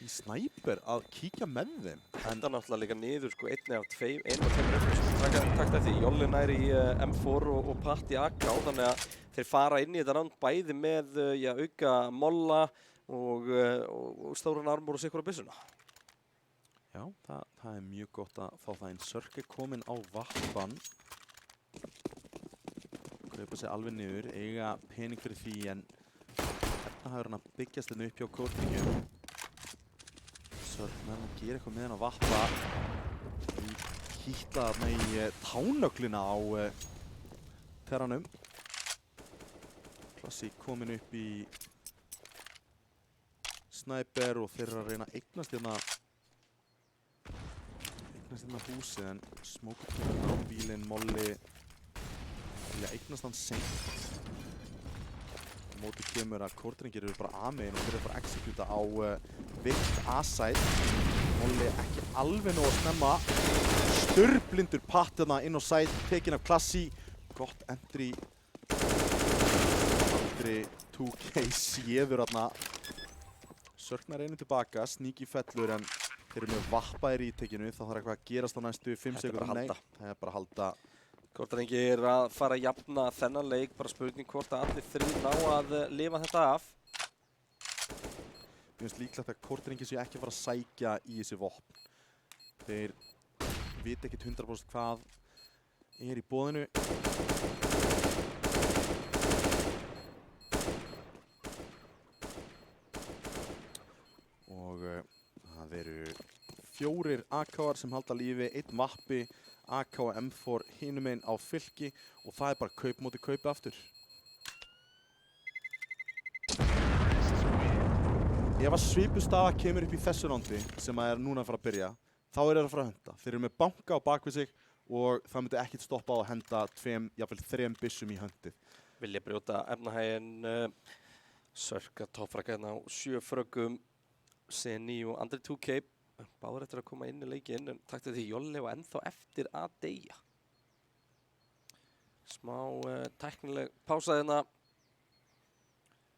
í Sniper að kíkja með þeim. Þetta náttúrulega líka niður, sko, 1 af 2 takt eftir Jolli nær í M4 og Patt í AK, þannig að þeir fara inn í þetta ránd bæði með, já, auka molla og stóran armor og sikkur á byssuna. Já, það er mjög gott að fá það inn. Sörk er kominn á vappan. Kaupa sig alveg niður, eiga pening fyrir því en hérna hafður hann að byggjast þetta upp hjá kortringjum. Sörk með hann að gera eitthvað með hann að vappa. Hýtla þarna í tánöglina á terranum. Klassi kominn upp í Sniper og þeir eru að reyna að eignast hérna húsið en smókur kemur á bílinn, Molli vilja eignast hann seint. Á móti kemur að kortringir eru bara A-megin og þeir eru bara að executa á vilt A-side. Molli ekki alveg nóg að snemma. Störblindur Patt hérna inn á side, tekin af Klassi. Gott entry. Andri 2K séður hérna. Sörknar einu tilbaka, sníki fellur en þeir eru með vappaðir í tekinu, það þarf eitthvað að gerast á næstu 5 sekúndum. Nei, það er bara að halda. Kortringir að fara að jafna þennan leik, bara spurning hvort að allir 3 ná að lifa þetta af. Mér finnst líklegt að kortringir séu ekki að fara að sækja í þessi vopn. Þeir vita ekkert 100% hvað er í boðinu. Og það eru 4 AK-ar sem halda lífi, 1 vappi, AK og M4 hinum einn á fylki og það er bara kaup móti kaupi aftur. Ef að svipustaða kemur upp í þessu rándi sem að er núna að fara að byrja, þá er það að fara að henda. Þeir eru með banka á bakvið sig og það myndi ekkert stoppa á að henda 2, jafnvel 3 byssum í höndið. Vilja brjóta efnahæginn, Sörk að toppfraka hérna á 7 fröggum, Seni og Andri 2K. Báður eftir að koma inn í leikinn, en takti því Jolli og ennþá eftir að deyja. Smá tæknileg pása hérna.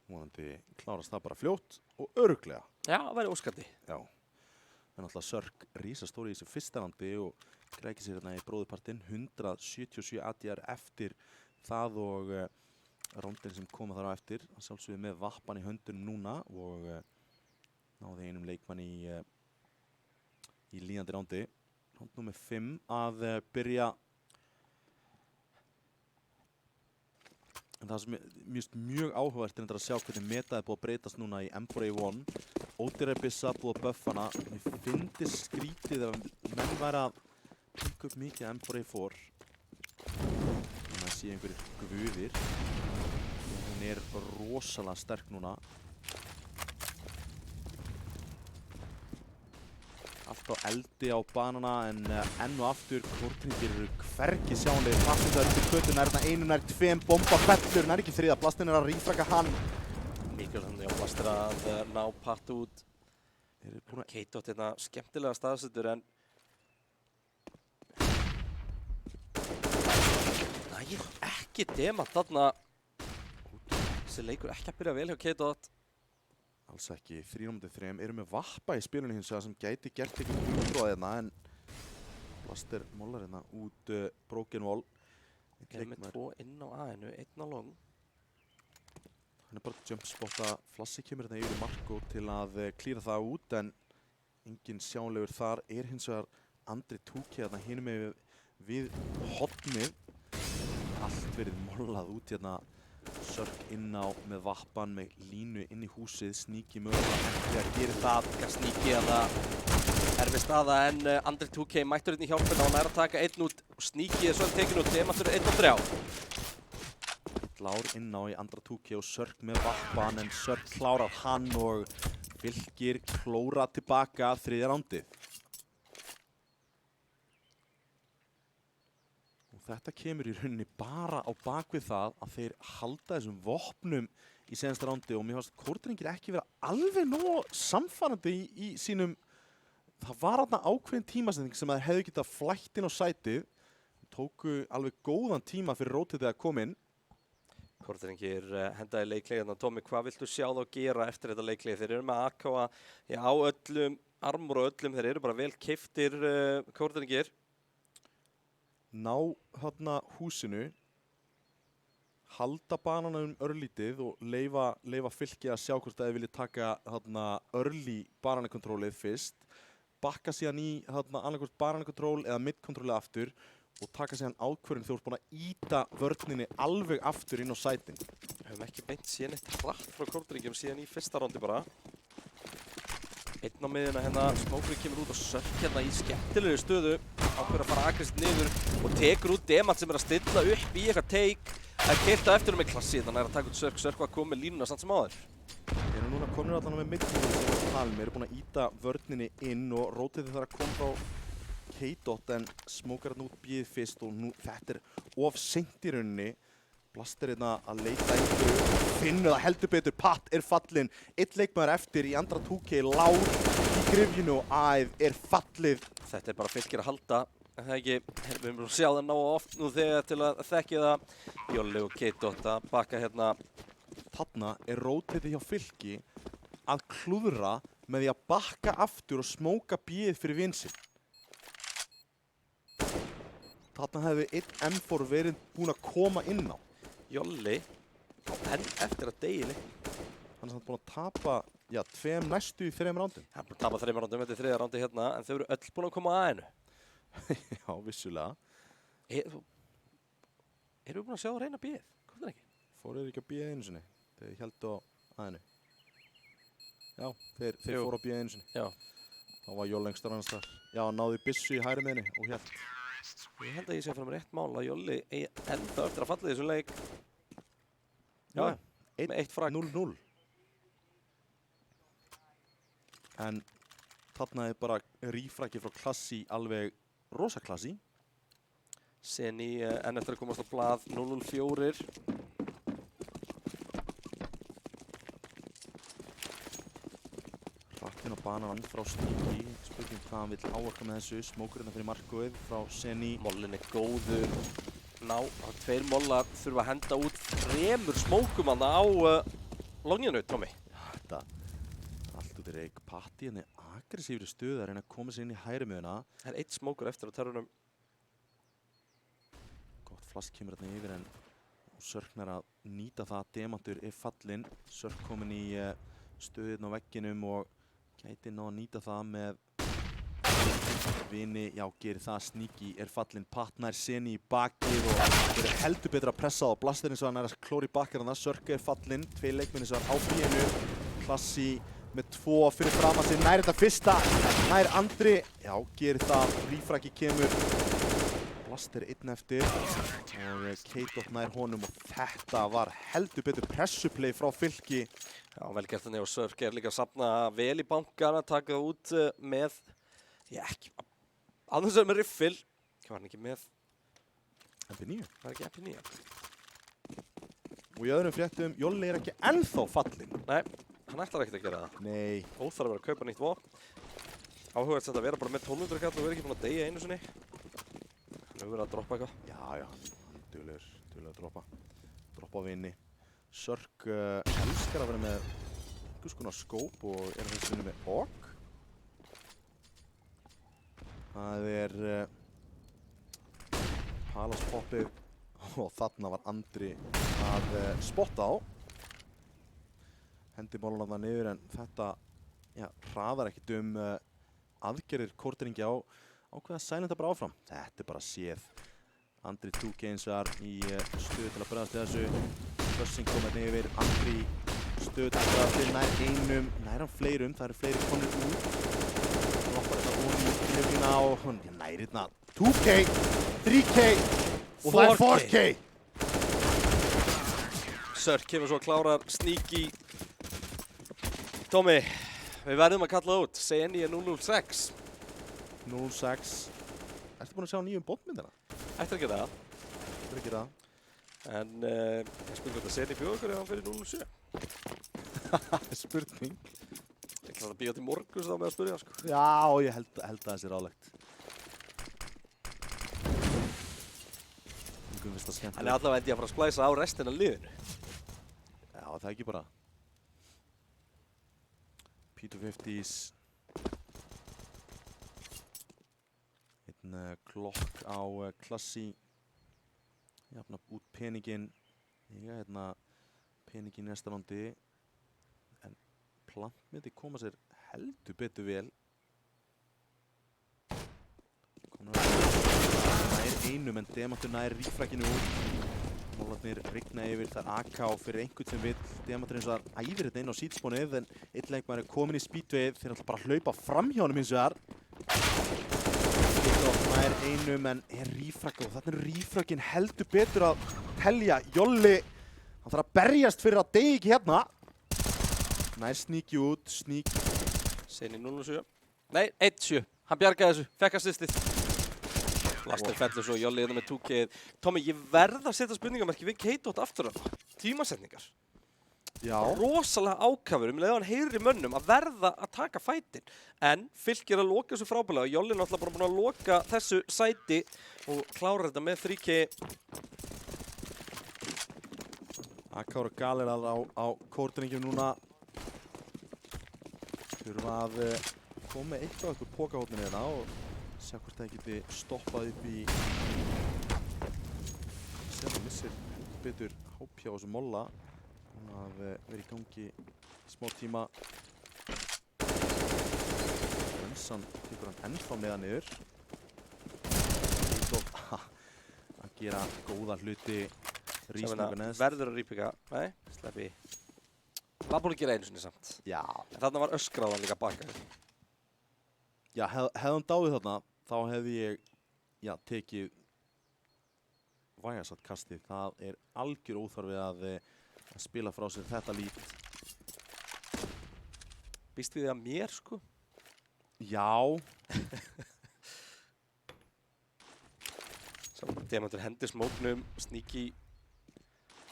Vonandi klárast það bara fljótt og örugglega. Já, það væri óskandi. Já. En alltaf Sörk rísastóri í þessu fyrsta randi og grækir sér hérna í bróðupartinn. 177 ADR eftir það og rondin sem koma þar á eftir. Sjálfsögðu með vappan í höndunum núna og náði einum leikmann í líðandi rándi. Ránd númer 5 að byrja. En það sem mjög áhugavert er að sjá hvernig metað er búið að breytast núna í M4A1. Ódýrari byssa búið að buffa hana. Mér finnst skrítið ef menn væri að pynka upp mikið M4A4. Þannig að sé einhverjir guðir. Hún er rosalega sterk núna. Allt á eldi á banana en enn og aftur kortringir eru hvergi sjáanlegir. Blastin það til göttuna, er þarna 1 nær 2, bomba fellur, ekki 3. Blastin er að rífraka hann. Mikilvægt þannig að Blastin að ná Patt út. Keito hérna skemmtilega staðsettur en nægir ekki demant þarna. Þessi leikur ekki að byrja vel hjá Keito. Alls ekki, 3-3 eru með Vappa í spilunni hins vegar sem gæti gert eitthvað útróð hérna en Blaster mollar hérna út Broken Wall. Við erum með 2 inn á A-inu, 1 á long. Hann er bara að jumpspotta, Flassi kemur hérna yfir Marko til að klíra það út en engin sjálegur þar hins vegar Andri Túki hérna hinum við hotnið. Allt verið mollað út hérna. Sörk inn á með Vappan með línu inn í húsið, Sneaky mögulega ekki að gera það. Sneaky að það erfið staða en Andri Túki mættur hérna í hjálpina og hann að taka 1 út. Sneaky svo tekin út, demantur 1 og 3. Klár inn á í Andra Túki og Sörk með Vappan en Sörk klárar hann og Fylkir klóra tilbaka 3. rándið. Þetta kemur í rauninni bara á bakvið það að þeir halda þessum vopnum í seinasta rándi og mér fannst Kórdrengir ekki vera alveg nóg samfærandi í sínum. Það var þarna ákveðin tímasetning sem þeir hefðu getað flætt inn á sætið. Tóku alveg góðan tíma fyrir rótið að koma inn. Kórdrengir hendaði leiklega. Tómi, hvað viltu sjá þá gera eftir þetta leiklega? Þeir eru með AK á öllum armur og öllum. Þeir eru bara vel keyptir Kórdrengir. Ná hérna húsinu, halda bananum örlítið og leyfa Fylki að sjá hvort þeir vilja taka hérna early bananakontrólið fyrst, bakka síðan í hérna annarkvort bananakontról eða midkontrólið aftur og taka síðan ákvörðun þegar þú ert búin að ýta vörninni alveg aftur inn á sætin. Við höfum ekki beint síðan eitt hratt frá Kórdrengjum síðan í fyrsta rándi bara. 1 á miðjuna hérna, Smókurinn kemur út og Sörk hérna í skemmtilegu stöðu. Ákveður að fara aggressivt niður og tekur út demant sem að stilla upp í eitthvað teik. Það keirt á eftir með klassi, þannig að taka út Sörk. Sörk var komið með línuna samt sem áður. Þeir eru núna komin allan með midkontrólið sem við talum. Þeir eru búin að ýta vörninni inn og rótið þarf að koma frá K-Dot en Smókar hérna út bíð fyrst og nú þetta of seint í rauninni. Blaster hérna að leita einhverju, finnu það heldur betur, Pat fallinn, 1 leikmaður eftir í Andra Túki, Lár í grifjunu og Æð fallið. Þetta bara Fylkir að halda, en það ekki, við erum að sjá það ná oft nú þegar til að þekki það. Jolli og K-Dot að baka hérna. Þarna rótið hjá Fylki að klúðra með því að bakka aftur og smóka bíð fyrir vinsinn. Þarna hefði 1 M4 verið búinn að koma inn á. Jolli enn eftir að degi leiknum. Hann er samt búinn að tapa, næstu í 3 rándum. Hann er búinn að tapa 3 rándum, þetta 3. rándi hérna, en þau eru öll búin að koma að einu. Já, vissulega. Erum við búin að sjá að reyna bíð? Kom það ekki? Fóruð þeir ekki að bíða einu sinni? Þeir héldu á aðeinu. Já, þeir fóru að bíða einu sinni. Já. Þá var Jolli lengstur annars þar. Já, náði byssu í hægri miðinni og hélt. Ég held að ég sé að fara með rétt mál að Jolli enda eftir að falla í þessum leik. Já, með 1 frag. 0-0. En þarna bara rífragi frá klassi alveg rosa klassi. Seni enn eftir að komast á blað 0-0-4. Rattinn á banan frá Sneaky. Spurning hvað hann vill áorka með þessu. Smókur hérna fyrir markið frá Seni. Mollin góður. Ná, 2 mollar þurfa að henda út 3 smókum hann á longinu, Tommy. Þetta allt út í reik. Patti henni aggressífri stöð að reyna að koma sér inn í hægri miðjuna. Það er 1 smókur eftir á terrunum. Gott flask kemur hérna yfir en Sörknar að nýta það. Demantur fallinn. Sörk komin í stöðin á vegginum og gæti ná að nýta það með vini. Já, gerir það. Sneaky fallinn. Pat nær Seni í bakið og þeir eru heldur betur að pressa á Blasterinn svo hann er að klóra í bakkar hann. Sörk fallinn. 2 leikmenni svo hann á bíinu. Klassi með 2 fyrir fram að sig. Nær þetta fyrsta. Nær Andri. Já, gerir það. Rífraki kemur. Blaster 1 eftir og K-Dot nær honum og þetta var heldur betur pressuplay frá Fylki. Já, vel gert þannig og Sörk líka að safna vel í bankana, taka það út með, ekki, aðeins með riffil. Hvað var hann ekki með? MP9. Var ekki MP9? Og í öðrum fréttum, Jolli ekki ennþá fallinn. Nei, Hann ætlar ekkert að gera það. Nei. Óþarf að vera að kaupa nýtt vopn. Áhugavert að vera bara með 1200 kall og vera ekki búinn að deyja einu sinni. Hann hefur verið að droppa eitthvað. Já, hann duglegur að droppa. Droppa á vini. Sörk elskar að vera með einhvers konar skóp og þessu sinni með OG. Það Palas poppið og þarna var Andri að spotta á. Hendi bóluna þarna niður en þetta hraðar ekkert aðgerðir kórteringi á ákveða sælenda bara áfram. Þetta bara séð. Andri 2K eins vegar í stöðu til að bregðast við þessu. Bussing komið yfir. Andri stöðu til að bregðast við nær einum, nær hann fleirum. Það eru fleiri konur út. Droppar þetta ón í hljóðina og hann nær hérna 2K, 3K og það er 4K. Sörk kemur svo að klárar Sneaky. Tommy, við verðum að kalla það út. CNI 006. 006. Ertu búinn að sjá nýjum botmyndina? Ætti að gera það. Ætti að gera það. En ég spurði hvort að CNI bjóða okkur ef hann fyrir 007. Spurning. Ég ætla að bíða til morgun þá með að spurja, sko. Já, ég held að það sé ráðlegt. Hann allavega held ég að fara að splæsa á restina af liðinu. Já, það ekki bara. P250s. Einn klokk á klassi. Jafna út peningin. Ég hérna peningin í næsta rondi. En plantmyndi koma sér heldur betur vel. Nær einum en Demantur nær rífrækinu út. Mólarnir rigna yfir, það er AK fyrir einhvern sem vill. Demantur eins og það æðir þetta inn á sítspónið en einn leikmaður komin í speedwayið. Þeir ætla bara að hlaupa fram hjá honum eins og það. Nær einum en rífræk og þarna rífrækin heldur betur að telja. Jolli, hann þarf að berjast fyrir að deyja ekki hérna. Nær Sneaky út, Sneaky. Seinni 007. Nei, 1-7. Hann bjargaði þessu, fekk assistið. Laster fellur svo Jolli hérna með 2K-ið. Tommy, ég verð að setja spurningamerki við K-Dot aftur hana. Tímasetningar. Já. Rosalega ákafur leið hann heyrir í mönnum að verða að taka fætin. En Fylkir að loka þessu frábælega og Jolli náttúrulega bara búinn að loka þessu sæti og klára þetta með 3K. Akár og Galer á kórtringjum núna. Þurfa að koma eitthvað upp úr pokahóttinu hérna og sjá hvort það geti stoppað upp í sem að missir betur HP á þessu molla að vera í gangi í smá tíma. Bensan tekur hann ennþá neðan niður. Að gera góða hluti. Rísnúka neðst. Verður að rýpika. Nei, sleppi. Var búinn að gera einu sinni samt. Já. En þarna var öskráðan líka baka. Já, hefði hann dáið þarna, þá hefði ég tekið vægasatt kastið. Það er algjör óþarfi að spila frá sér þetta lít. Býst við því að mér, sko? Já. Saman Demantur hendir smóknum, Sneaky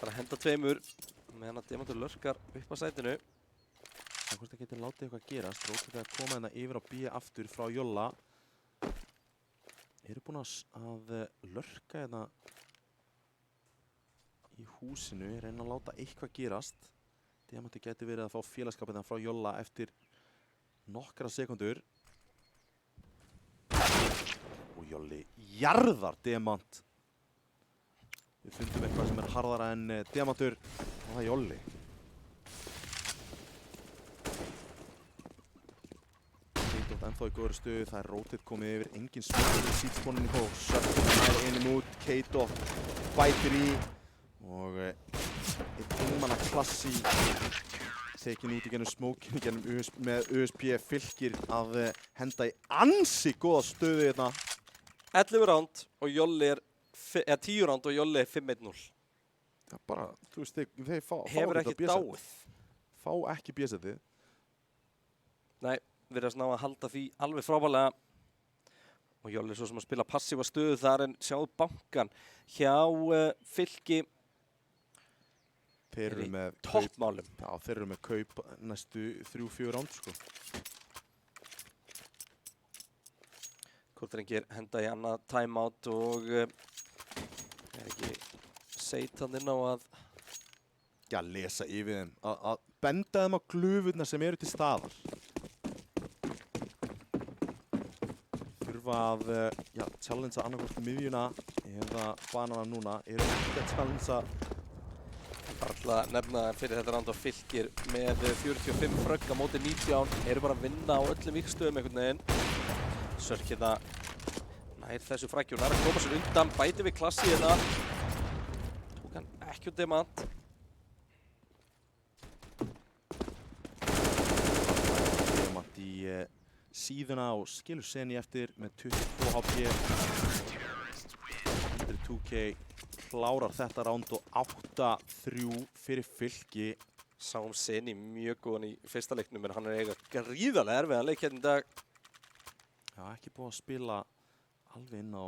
bara henda tveimur meðan að Demantur lörkar upp að sætinu. Hvort það getur látið eitthvað að gerast. Rótið að koma hérna yfir á B aftur frá Jolla. Eru búin að lörka hérna í húsinu. Reyna að láta eitthvað gerast. Demantur geti verið að fá félagskapið frá Jolla eftir nokkra sekundur. Og Jolli jarðar Demant. Við fundum eitthvað sem er harðara en Demantur og það er Jolli. Ennþá í góðri stöðu, það er rótið komið yfir, engin smökkur í sítspóninu og Sörkur nær einum út, K-Dot bætir í og einn einmanna klassi tekin út í gennum smókinu með USP Fylkir að henda í ansi góða stöðu hérna. 11 ránd og Jolli er 10 ránd og Jolli er 5-1-0. Það er bara, þú veist, þeir fá hefur ekki dáið. Fá ekki B-setið. Nei. Virðast ná að halda því alveg frábælega og Jolli svo sem að spila passífa stöðu þar en sjáðu bankan hjá Fylki. Þeir eru með toppmálum. Já, þeir eru með kaup næstu 3-4 ránd, sko. Kortrengir henda í annað timeout og ekki Seitan inn á að lesa yfir þeim. Að benda þeim á glufurnar sem eru til staðar. Þurfa að challengea annarkvort miðjuna eða banana núna. Eru ekki að challengea. Bara alltaf nefna fyrir þetta ránd á Fylkir með 45 frögg á móti 19. Eru bara að vinna á öllum víkstöðum einhvern veginn. Sörk hérna nær þessu frækju. Hún er að koma sér undan, bæti við klassi hérna. Tók hann ekki úr demant. Demant í síðuna og skilur Seni eftir með 22 HP. 2K klárar þetta ránd og 8-3 fyrir Fylki. Sáum Seni mjög góðan í fyrsta leiknum en hann er eiga gríðarlega erfiðan leik hérna í dag. Já, ekki búið að spila alveg inn á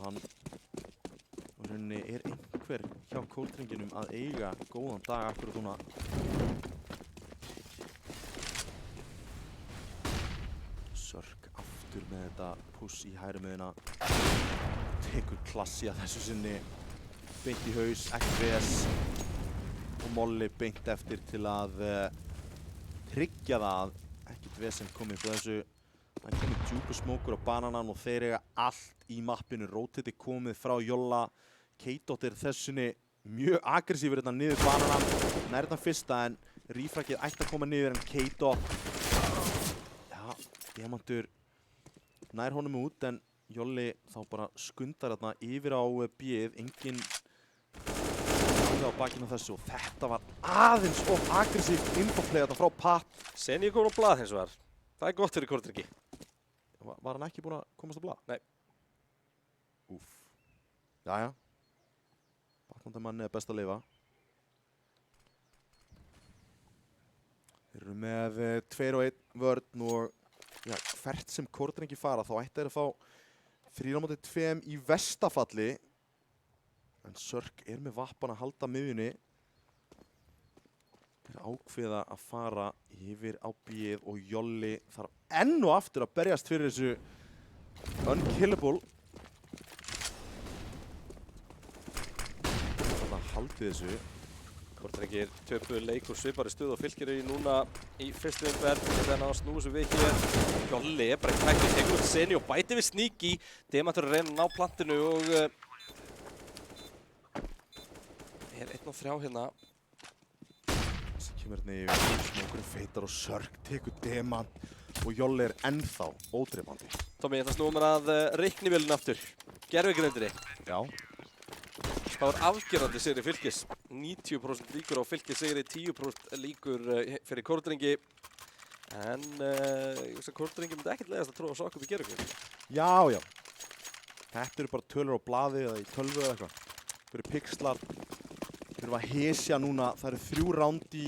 hann. Og rauninni er einhver hjá Kortrengjunum að eiga góðan dag akkurat núna. Sörk aftur með þetta push í hægri miðjuna. Tekur klassi að þessu sinni. Beint í haus, ekki VS. Og Molli beint eftir til að tryggja það að ekkert vesen komið upp á þessu. Það kemur djúpu smókur á bananan og þeir eiga allt í mappinu. Rótiti komið frá Jolla. K-Dot er þessunni mjög aggressífur hérna niður bananan. Nær þetta fyrsta en Rífrakið ætti að koma niður en K-Dot. Já, Diamantur nær honum út en Jolli þá bara skundar hérna yfir á B-ið. Engin á bakinu þessu og þetta var aðeins of aggressíft infoplay þetta frá Pat. Seni er komin á blað hins vegar. Það er gott fyrir Kortrengi. Var hann ekki búinn að komast á blað? Nei. Úff. Jæja. Baklandamanni er best að lifa. Þeir eru með 2-1 vörn og hvert sem Kortrengi fara þá ætti þeir að fá 3-2 í verstafalli. En Sörk er með vappan að halda miðjunni. Þeir ákveða að fara yfir á B-ið og Jolli þarf enn og aftur að berjast fyrir þessu unkillable. Þannig að haldi þessu. Kortrengir töpuðu leik og svipari stuð og Fylkir í núna í fyrstu umferð. Þannig að snúi þessu við hér. Jolli er bara ekki hægt að tekur út Seni og bæti við Sneaky. Demantur að reyna að ná plantinu og er 1-3 hérna. Þessi kemur hérna yfir, smókurinn feitar og Sörk tekur Demant og Jolli er ennþá ódreifandi. Tommi, það snúum mér að reiknivélinn aftur. Gervigrindinni. Já. Spár afgerandi sigri Fylkis. 90% líkur á Fylkis sigri, 10% líkur fyrir Kortrengi. En ég veist að Kortrengi myndi ekkert leiðast að tróða svo okkur í gervigrindinni. Já, já. Þetta eru bara tölur á blaði eða í tölvu eða eitthvað. Þetta eru pixlar. Þeir eru að hesja núna. Það eru 3 ránd í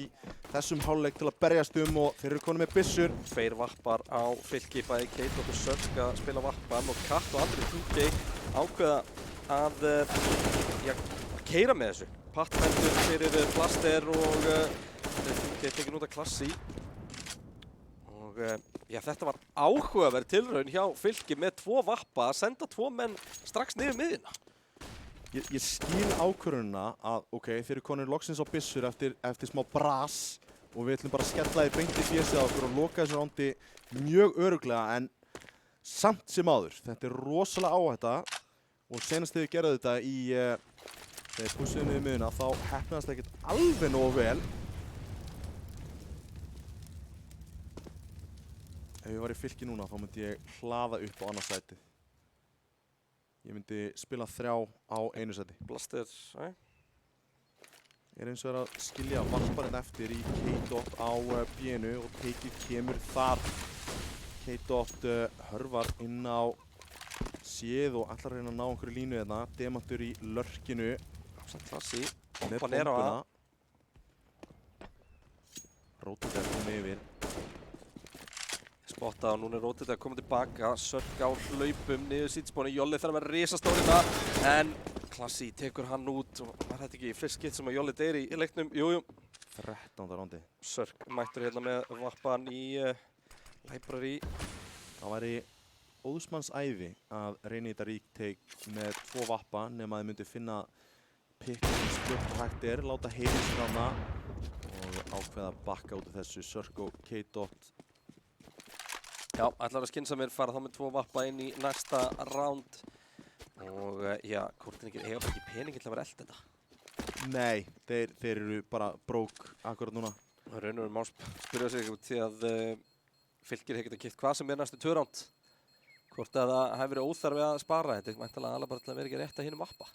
þessum hálfleik til að berjast og þeir eru konið með byssur. 2 vappar á Fylki, bæði K-Dot og Sörk að spila vappan og Katt og Andri 2K ákveða að keyra með þessu. Patt hendur fyrir Plaster og 2K tekin út af klassi. Og þetta var áhugaverð tilraun hjá Fylki með 2 vappa að senda 2 menn strax niður miðjuna. Ég skil ákvörðunina að þeir eru konir loksins á byssur eftir smá bras og við ætlum bara að skella því beint í fésið á okkur og loka þessu rándi mjög örugglega en samt sem áður. Þetta er rosalega áhætta og senast þegar við gerðum þetta þegar pussuðum við miðuna þá heppnaðist ekkert alveg nógu vel. Ef ég var í Fylki núna þá myndi ég hlaða upp á annað sætið. Ég myndi spila 3 á einu sæti. Blaster, Er eins og að skilja vapparinn eftir í K-Dot á B-inu og teikið kemur þar. K-Dot hörfar inn á séð og ætlar að reyna að ná einhverju línu hérna. Demantur í lörkinu. Klassi. Með Hoppan er á bombuna. Rótið er komið yfir. Spotta og núna er Rótið að koma tilbaka. Sörk á hlaupum niður sítspónu. Jolli þarf að vera risastór hérna. En Klassi tekur hann út og var þetta ekki í fyrst skipt sem að Jolli deyr í leiknum? Jú. 13. rándi. Sörk mættur hérna með vappan í library. Það væri óðsmanns æði að reyna þetta retake með 2 vappa nema þið myndi finna pick sem stjórn hægt láta heyri sér hana og ákveða að bakka út af þessu. Sörk og K-Dot. Já, ætlar að skynsamir fara þá með 2 vappa inn í næsta round. Og já, Kortringir eiga bara ekki peningi til að vera eld þetta. Nei, þeir eru bara broke akkurat núna. Raun og má spyrja sig út því að Fylkir hefur getað keypt hvað sem næstu 2 round. Hvort að það hefur verið óþarfi að spara. Þetta er mæntanlega alveg bara til að vera ekki rétt að hinum vappa.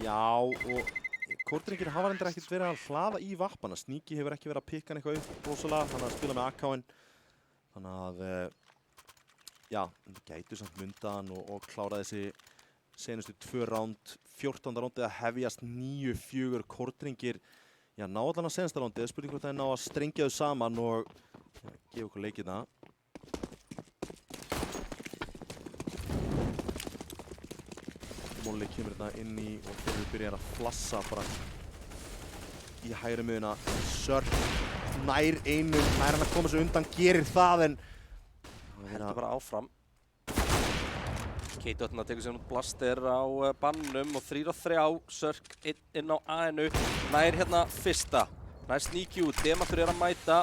Já, og Kortringir hafa reyndar ekkert verið að hlaða í vappana. Sneaky hefur ekki verið að pikka hann eitthvað upp rosalega, þannig að spila með AK-in. Þannig að, já, gætu samt mundaðan og klára þessi senustu 2 round, 14. roundið að hefjast 9-4. Kortringir, já, ná allan að senasta roundið, spurning hvort það ná að strengja þau saman og gefa okkur leikina. Molli kemur hérna inn í og þeir byrjar að flassa bara í hægri miðuna. Sörk nær einum, nær hann að koma svo undan, gerir það en heldur bara áfram. K-Dotna tekur sér út Blaster á bannum og 3-3, Sörk inn á A-inu, nær hérna fyrsta, nær Sneaky út, Demantur að mæta.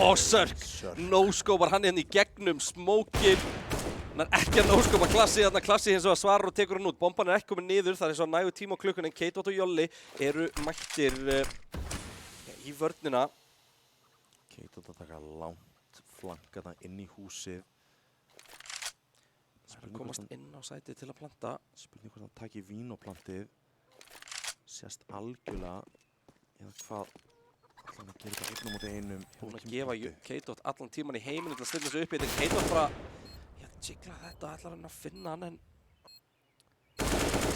Og Sörk, no-scopar hann hérna í gegnum smókin, hann er ekki að no-scopa Klassi, þarna Klassi hins og að svarar og tekur hann út, bomban er ekki komin niður, það er eins og nægu tíma á klukkun en K-Dot og Jolli eru mættir í vörnina. K-Dot að taka langt flankana inn í húsið. Það er að komast inn á sætið til að planta. Spurning hvort hann taki vín og plantið. Sést algjörlega eða hvað ætla hann að gera þetta 1 á móti 1. Búinn að gefa K-Dot allan tíman í heiminn til að stilla sig upp í þetta. K-Dot bara, já, jiggla þetta, ætlar hann að finna hann en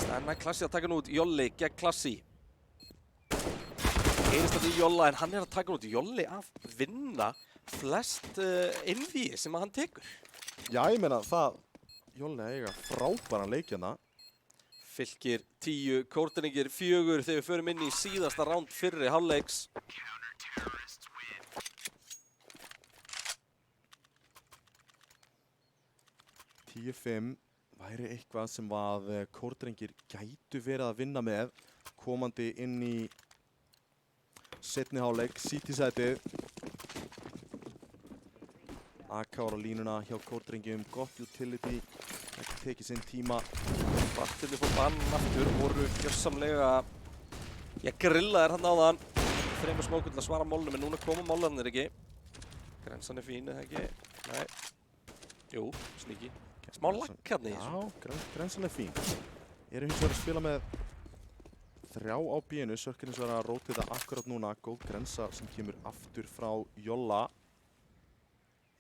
Stænæg Klassi að taka hann út, Jolli gegn Klassi. Heyrist þetta í Jolla en hann er að taka hann út. Jolli að vinna flest innvíi sem að hann tekur. Já, ég meina það, Jolli eiga frábæran leikjana. Fylkir 10, Kortringir 4 þegar við förum inn í síðasta round fyrri hálfleiks. væri eitthvað sem að Kortringir gætu verið að vinna með komandi inn í seinni hálfleik, City-sætið. AK á línuna hjá Kortringjum, gott utility, ekki tekið sinn tíma. Bartinni fór bann aftur, voru gjörsamlega grillaðir hann áðan. 3 smókur til að svara mólnum, en núna koma móllarnir ekki. Grensan er fín, eða ekki? Nei. Jú, Sneaky. Smá lagg hérna í þessu. Já, grensan er fín. Eru hins vegar að spila með 3 á B-inu, Sörk er hins vegar að rótita akkurat núna. Góð grensa sem kemur aftur frá Jolla.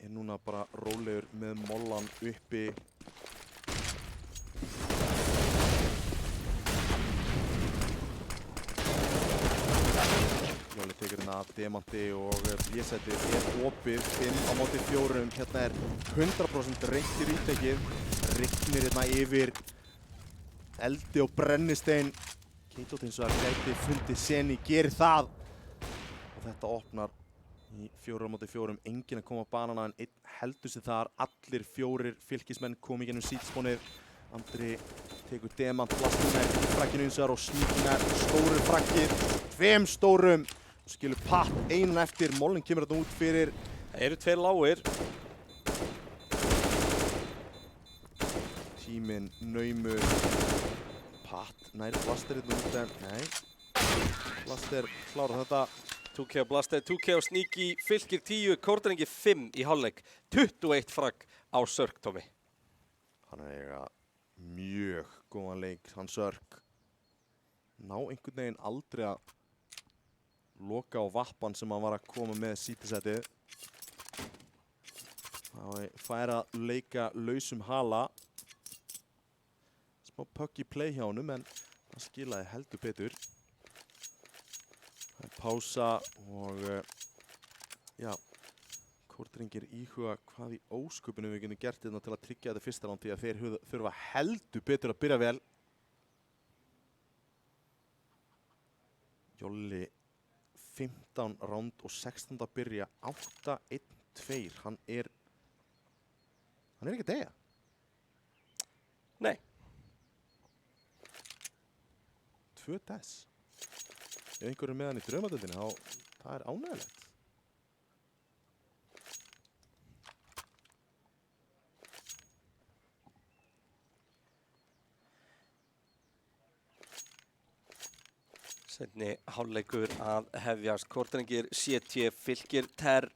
Er núna bara rólegur með mollan uppi. Jolli tekur hérna Demanti og B-sætið er opið, 5 á móti 4. Hérna er 100% reynt í ríktekið. Rignir hérna yfir eldi og brennistein. K-Dot hins vegar gæti fundið seni, gerir það. Og þetta opnar í 4 á móti 4, enginn að koma á banana en einn heldur sig þar. Allir 4 fylkismenn komi gennum sítspónið. Andri tekur Demant, Blastunær í frakkinu hins vegar og Sneaky stóru frakkið, 2 stórum. Skilur Patt einan eftir, Mollin kemur þetta út fyrir. Það eru 2 lágir. Tíminn naumur. Patt nær Blaster hérna út en nei. Blaster klárar þetta. 2K á Blaster, 2K á Sneaky, Fylkir 10, Kortringir 5 í hálfleik. 21 fragg á Sörk, Tommy. Hann er eiga mjög góðan leik, hann Sörk. Ná einhvern veginn aldrei að loka á vappan sem hann var að koma með City-sætið. Það fær að leika lausum hala. Smá puck í play hjá honum en það skilaði heldur betur. Það er pása og já, Kórdrengir íhuga hvað í ósköpunum við getum gert hérna til að tryggja þetta fyrsta ránd því að þeir þurfa heldur betur að byrja vel. Jolli 15 ránd og 16 að byrja, 8-1-2, hann er ekki að deyja. Nei. 2 des. Ef einhver er með hann í draumadeildinni, þá það er ánægilegt. Seinni hálfleikur að hefjast. Kórdrengir CT Fylkir TER.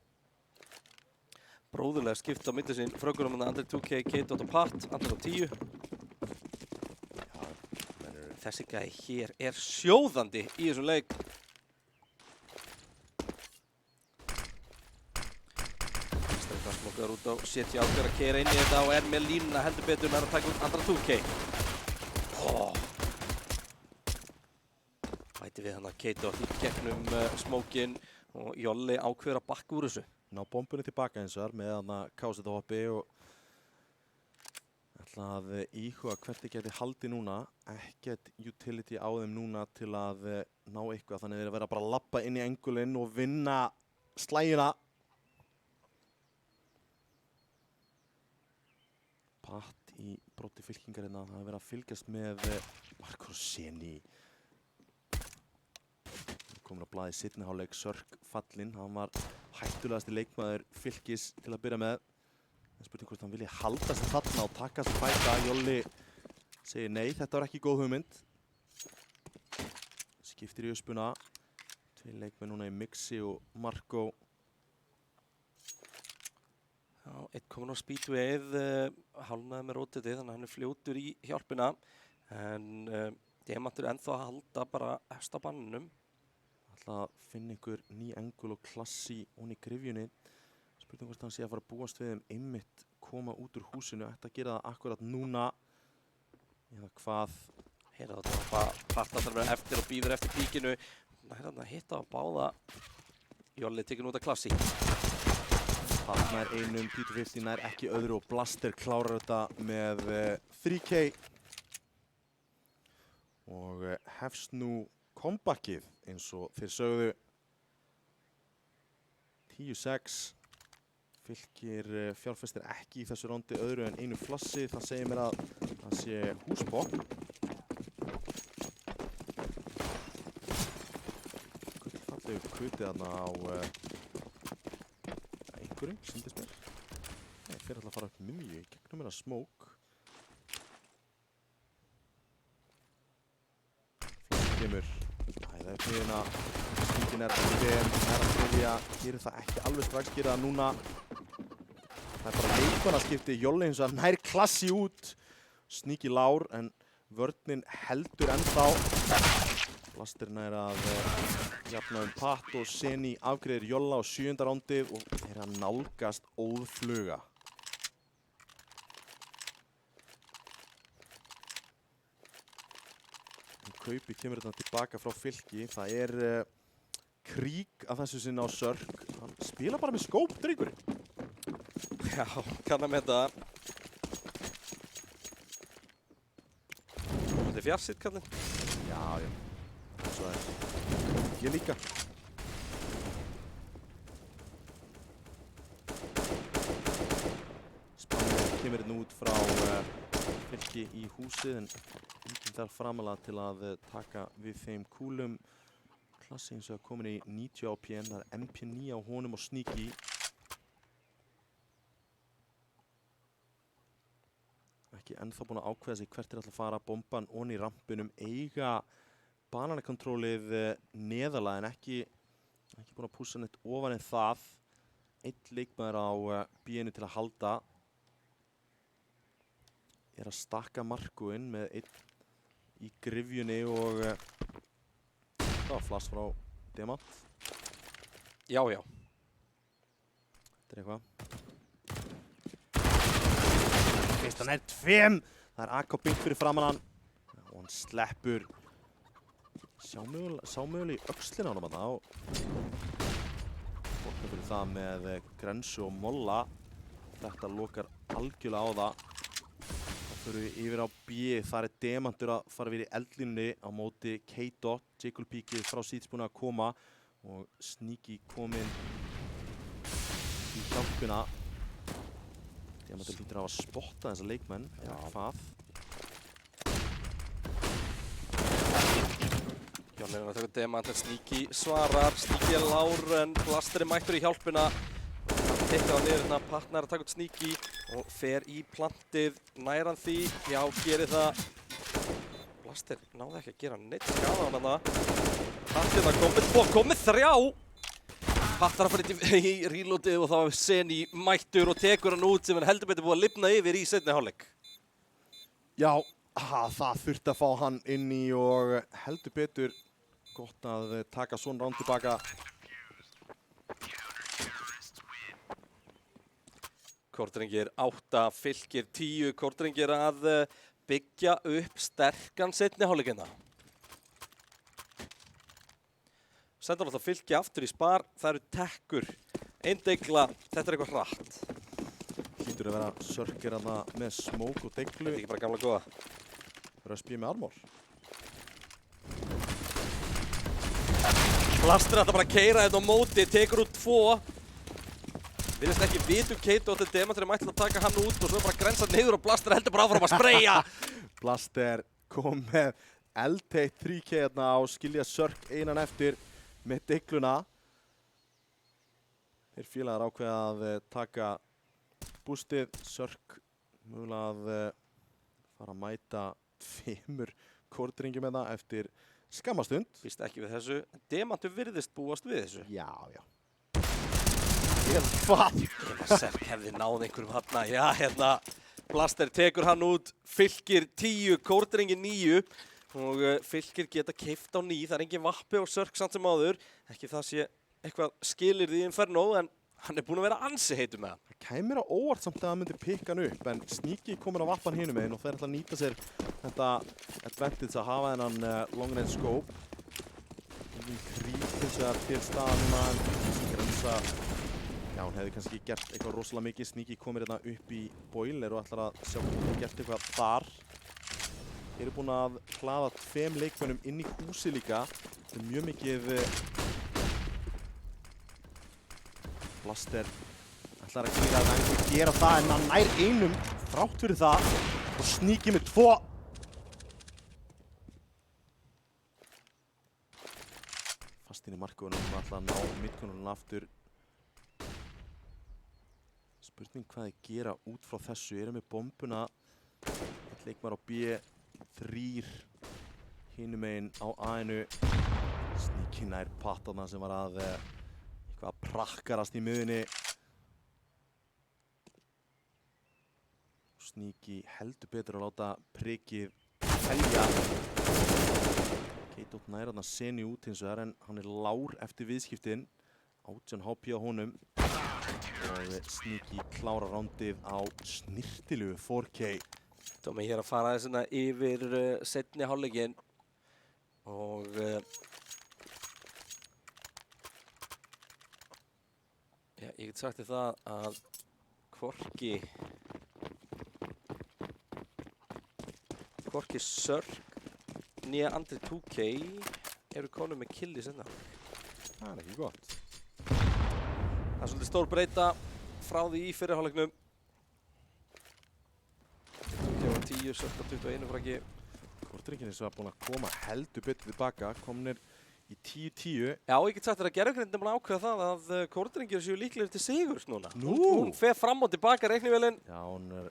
Bróðurlega skipt á milli sín. Frökkunum Andri 2K, K.Dot og Pat. Andri á 10. Þessi gæi hér er sjóðandi í þessum leik. Stefán smokkaður út á CT ákveður að keyra inn í þetta og er með línuna heldur betur með að taka út Andra 2K. Bæti við hann að K.Dot í gegnum smókin og Jolli ákveður að bakka úr þessu. Ná bombunni tilbaka eins og þar með hann að Káseta hoppi og ætla að íhuga hvert þið geti haldið núna. Ekkert utility á þeim núna til að ná eitthvað, þannig þeir vera bara að labba inn í engulinn og vinna slægina. Pat í bróti fylkingar hérna, það hefur verið að fylgjast með Marko Seni. Komin á blaði seinni hálfleik, Sörk fallinn, hann var hættulegasti leikmaður Fylkis til að byrja með. En spurning hvort hann vilji halda sig þarna og taka sig fæta. Jolli segir nei, þetta var ekki góð hugmynd. Skiptir í öspuna. 2 leikmenn núna í Mixi og Marko. Já, einn komin á speedwayð, hálfnaði með rótitið, þannig að hann er fljótur í hjálpina. En Demantur ennþá að halda bara efst á banninum. Ætla að finna ykkur ný engul og klassi hún í grifjunni. Spurning hvort hann sé að fara að búast við einmitt koma út úr húsinu. Ætti að gera það akkurat núna. Eða hvað? Heyrða þetta, Pat að vera eftir og býður eftir píkinu. Nær hann að hitta á báða. Jolli tekin út af klassi. Pat nær einum, Peter 50 nær ekki öðru og Blaster klárar þetta með 3K. Og hefst nú comebackið eins og þeir sögðu. 10-6. Fylkir fjárfestir ekki í þessu rándi öðru en einu flassi. Það segir mér að það sé húsbók. Fallegu kutið þarna á einhverjum, sýndist mér. Nei, þeir ætla að fara upp miðju í gegnum mér að smók. Flassi kemur. Það er hliðina, stingin er að þriðja, gerir það ekki alveg strax, gerir það núna. Það er bara leikmannaskipti, Jolli hins vegar nær klassi út. Sníki lár, en vörnin heldur ennþá. Blaster nær að jafna Pat og Seni afgreiðir Jolla á 7. rándið og er að nálgast óðfluga. Kaupi kemur þetta tilbaka frá Fylki. Það er krík að þessu sinna á Sörk. Hann spila bara með skóp, drengurinn. Já, kann að metta. Þetta er fjarsitt, kallinn. Já. Svo er ég líka. Spannir kemur þetta út frá Fylki í húsið, en enginn þarf framalega til að taka við þeim kúlum. Klassi eins og komin í 90 APN, það er MP9 á honum og Sneaky. Ekki ennþá búin að ákveða sig hvert er alltaf að fara. Bomban onni í rampinum, eiga bananakontrólið neðarlega en ekki búin að pússa neitt ofan en það. Einn leikmaður á B-inu til að halda. Er að stakka Markuinn með einn í grifjunni og það var flass frá Demant. Já. Þetta er eitthvað. Fyrst hann er 2. Það er AK beint fyrir framan hann. Og hann sleppur. Sá mögulega í öxlina á hann þarna. Borga fyrir það með Grensu og Molla. Þetta lokar algjörlega á það. Þá förum við yfir á B. Þar Demantur að fara við í eldlínunni á móti K-Dot. Jekyll Peakið frá síðs búin að koma og Sneaky kominn í hjálpina. Demantur hlýtur að hafa spottað þessa leikmenn. Já. Hvað? Jón er að taka Demantur, Sneaky svarar, Sneaky er lár en Blaster er mættur í hjálpina. Hann tekur á niður hérna, Patna er að taka út Sneaky og fer í plantið, nær hann því, já, gerir það. Blaster náði ekki að gera neitt skaða á hann þarna. Patna komið 3. Patna er að fara í reloadið og þá er Seni mættur og tekur hann út sem hann heldur betur búið að lifna yfir í seinni hálfleik. Já, það þurfti að fá hann inn í og heldur betur gott að taka svona rán tilbaka. Kortringir 8, Fylkir 10. Kortringir að byggja upp sterkan seinni hálfleikina. Sendur alltaf Fylki aftur í spar. Það eru tekkur. Deigla, þetta er eitthvað hratt. Hlýtur að vera Sörkir hana með smók og deiglu. Þetta er ekki bara gamla góða. Röspið með armor. Blaster ætla bara að keyra þetta á móti, tekur út 2. Virðist ekki vitu K-Dot og Demantur er mættilega að taka hann út og svo bara grensa niður og Blaster heldur bara áfram að spreyja. Blaster kom með eldteitt 3K hérna á skilja Sörk einan eftir með deigluna. Þeir félagar ákveða að taka boostið. Sörk mögulega að fara að mæta 5 kortringjum hérna eftir skammastund. Býst ekki við þessu. Demantur virðist búast við þessu. Já. Hvað? Sörk hefði náð einhverjum hérna. Já, hérna. Blaster tekur hann út. Fylkir 10, kortringin 9. Og Fylkir geta keypt á ný. Það er engin vappi og Sörk samt sem áður. Ekki það sé eitthvað skilyrði í Inferno en hann er búinn að vera ansi heitur með hann. Það kæmir á óvart samt að hann myndi pikka hann upp en Sneaky kominn á vappan hinum meginn og þeir ætla að nýta sér þetta advantage að hafa þennan long range scope. Engin krít hins vegar til staðan núna en þessi Grensa, já hún hefði kannski gert eitthvað rosalega mikið. Sneaky komir hérna upp í boiler og ætlar að sjá hvort hann gert eitthvað þar. Þeir eru búin að hlaða 2 leikmönnum inn í húsi líka. Þetta er mjög mikið Blaster ætlar að gera það en hann nær einum þrátt fyrir það og Sneaky með 2. Fast inn í markvörunum og ætla að ná midkonunum aftur. Spurning hvað þeir gera út frá þessu. Eru með bombuna. Eitt leikmaður á B, 3 hinum meginn á A-inu. Sneaky nær Patana sem var að eitthvað prakkarast í miðunni. Sneaky heldur betur að láta prikið telja. K-Dot nær þarna Seni út hins vegar en hann er lár eftir viðskiptin. 18 HP á honum. Og Sneaky klárar rándið á snirtilegu 4K. Tómi hér að fara þessina yfir seinni hálfleikinn og já, ég get sagt þér það að hvorki Sörk nýja Andri 2K eru konum með kill í seinna hálfleik. Það er ekki gott. Það er svolítið stór breyta frá því í fyrri hálfleiknum. 10, Sörk á 21 frá ekki. Kortringin er búin að koma heldur betur tilbaka, komnir í 10-10. Já, ég get sagt þér að gerðugrindin er búin að ákveða það að kortringir séu líklegir til sigurs núna. Nú? Hún fer fram og tilbaka reiknivélinn. Já, hún er...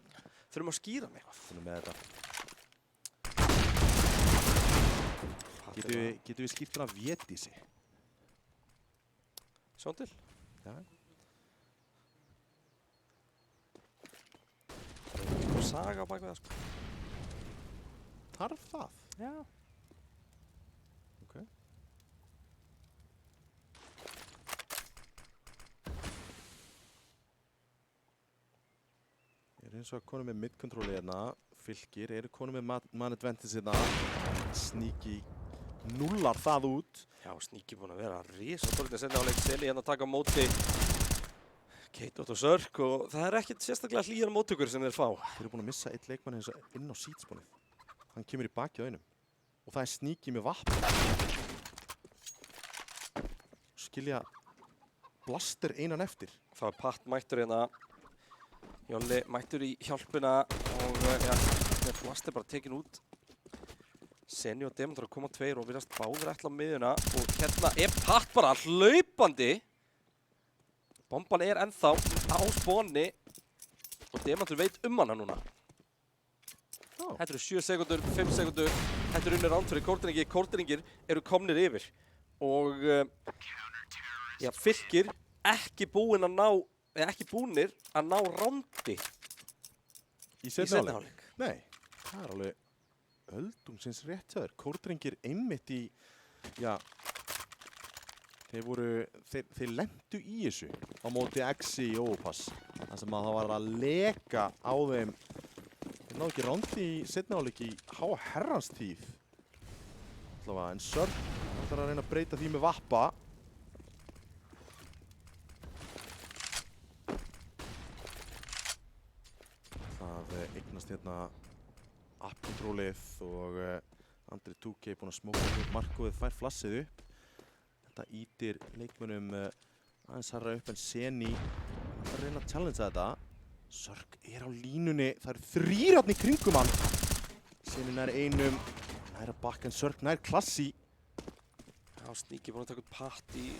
Þurfum að skýra mig eitthvað. Hún er með þetta. Getum við skýrt hana Védísi? Sjón til. Já. Það er saga á bakvið það, sko. Þarf það? Já. Ok. Ég er eins og að konum með mid-control hérna. Fylkir eru konum með man advantage hérna. Sneaky núllar það út. Já, Sneaky búinn að vera risa stórlega senni áleik. Seni hérna að taka á móti K-Dot og Sörk og það ekkert sérstaklega hlýjar móttökur sem þeir fá. Þeir eru búin að missa eitt leikmann eins og inn á seedspónið. Hann kemur í baki á einum. Og það Sneaky með vapn. Skilja Blaster einan eftir. Það Pat mættur hérna. Jolli mættur í hjálpina og með Blaster bara tekin út. Seni og Demantur að koma tveir og virðast báðir ætla á miðjuna og hérna Pat bara hlaupandi. Bomban ennþá á spónni og Demantur veit hana núna. Þetta eru 7 sekúndur, 5 sekúndur. Þetta unnur ránd fyrir Kórdrengi. Kórdrengir eru komnir yfir og Fylkir ekki búnir að ná rándi í seinni hálfleik. Nei, það alveg öldungsins rétt hjá þér. Kórdrengir einmitt í, þeir lentu í þessu á móti Exi í Overpass. Það sem að það var að leka á þeim. Þeir náðu ekki rándi í seinni hálfleik í herrans tíð. Allavega, en Sörk ætlar að reyna að breyta því með vappa. Það eignast hérna app-kontrólið og Andri 2K búinn að smóka upp markóið, fær flassið upp. Þetta ítir leikmönnum aðeins harra upp en Seni ætlar að reyna að challengea þetta. Sörk á línunni, það eru 3 þarna í kringum hann. Seni nær einum, nær að bakka en Sörk nær klassi. Já, Sneaky búinn að taka út Pat í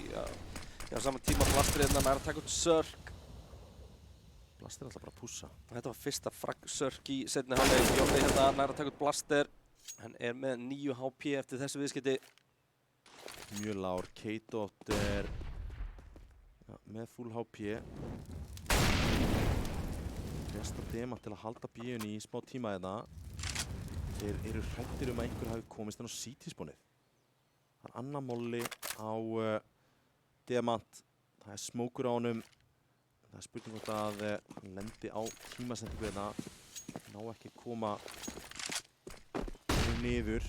saman tíma Blaster hérna nær að taka út Sörk. Blaster ætla bara að pússa. Þetta var fyrsta fragg Sörk í seinni hálfleik. Jolli hérna nær að taka út Blaster. Hann með 9 HP eftir þessu viðskipti. Mjög lágur. K-Dot með full HP. Resta Demant til að halda bíunni í smá tíma hérna. Þeir eru hræddir að einhver hafi komist inn á CT-spónið. Það Anna Molly á Demant. Það smókur á honum. Það spurning hvort að hann lendi á tímasendingu hérna. Ná ekki koma niður.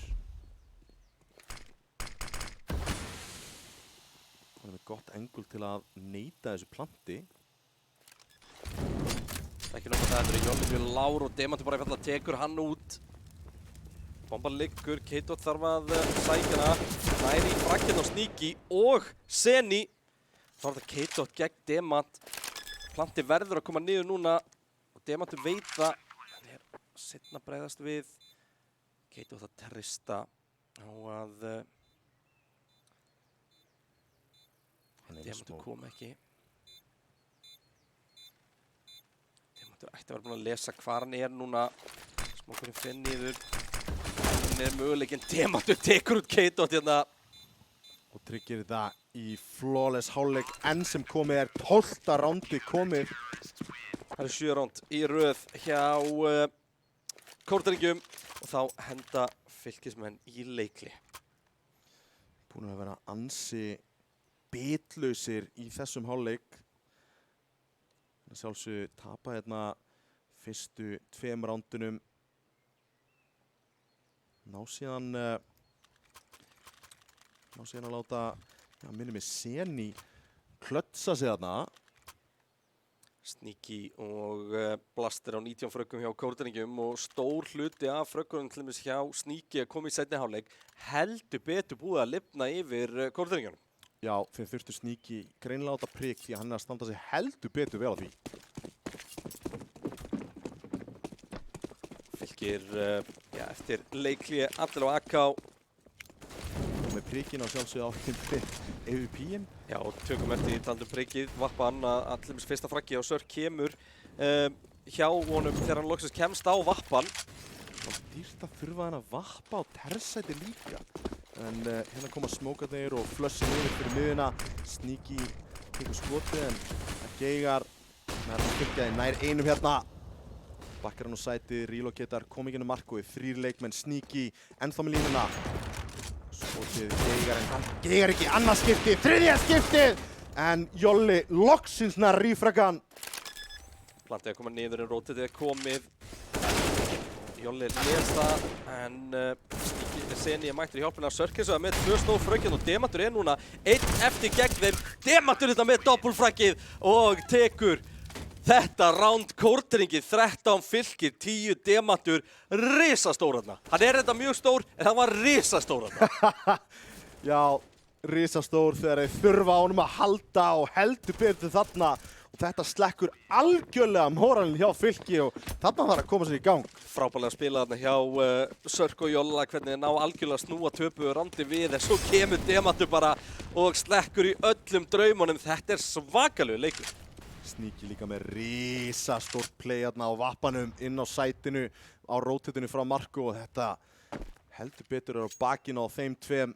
Hann með gott engul til að neita þessu planti. Ekki nóg með það, þetta Jolli mjög lágur og Demantur bara í falla tekur hann út. Bomban liggur, K-Dot þarf að sækja hana. Næri í frakkinn á Sneaky og Seni. Þá þetta K-Dot gegn Demant. Planti verður að koma niður núna og Demantur veit það. Hann seinna bregðast við. K-Dot að trista á að Demantur kom ekki. Demantur ætti að vera búinn að lesa hvar hann núna. Smókurinn fer niður. Hann möguleikinn. Demantur tekur út K-Dot hérna. Og tryggir þetta í flawless hálfleik enn sem komið 12. rándi komið. Það eru 7 ránd í röð hjá Kórdrengjum og þá henda Fylkismenn í leikli. Búin að vera ansi bitlausir í þessum hálfleik. Sjálfsög tapa hérna fyrstu 2 rándunum. Ná síðan að láta, minni mig Seni klötsa sig þarna. Sneaky og Blaster á 19 fröggum hjá Kórdrengjum og stór hluti af fröggunum til dæmis hjá Sneaky að koma í seinni hálfleik. Heldur betur búið að lifna yfir Kórdrengjunum. Já, þeir þurftu Sneaky greinilega á þetta prik því að hann að standa sig heldur betur vel á því. Fylkir, eftir leikli allir á AK. Og með prikinn á sjálfsögðu áttindi EVP-in. Já, og tökum eftir í talandum prikið. Vappa hann að allir fyrsta fraggi og Sörk kemur hjá honum þegar hann loksins kemst á Vappan. Það var dýrt að þurfa hann að vappa á tersæti líka. En hérna koma smókarnir og flössin yfir fyrir miðuna. Sneaky tekur skotið en Geigar nær einum hérna. Bakkar hann á sætið, relocatar, kom ekki inn á markið. 3 leikmenn, Sneaky ennþá með línuna. Skotið Geigar en hann Geigar ekki annað skiptið, 3. skiptið! En Jolli loksins nær rífragan. Plantið að koma niður en rótið er komið. Jolli les það en Sneaky Seni mættur í hjálpina Sörkins með 2 stór fröggin og Demantur núna 1 eftir gegn þeim. Demantur þetta með doppulfraggið og tekur þetta round kórtringið 13 fylkir, 10 Demantur, risastór þarna. Hann þetta mjög stór en hann var risastór þarna. Já, risastór þegar þeir þurfa á honum að halda og heldur betur þarna. Og þetta slekkur algjörlega moralin hjá fylki og þarna þarf að koma sér í gang. Frábærlega spila þarna hjá Sörk og Jolla, hvernig þeir ná algjörlega að snúa töpuðu randi við en svo kemur Demantur bara og slekkur í öllum draumunum. Þetta svakalegu leikur. Sneaky líka með risastórt play þarna á vappanum inn á sætinu á rótitinu frá Marko og þetta heldur betur á bakinu á þeim tveim.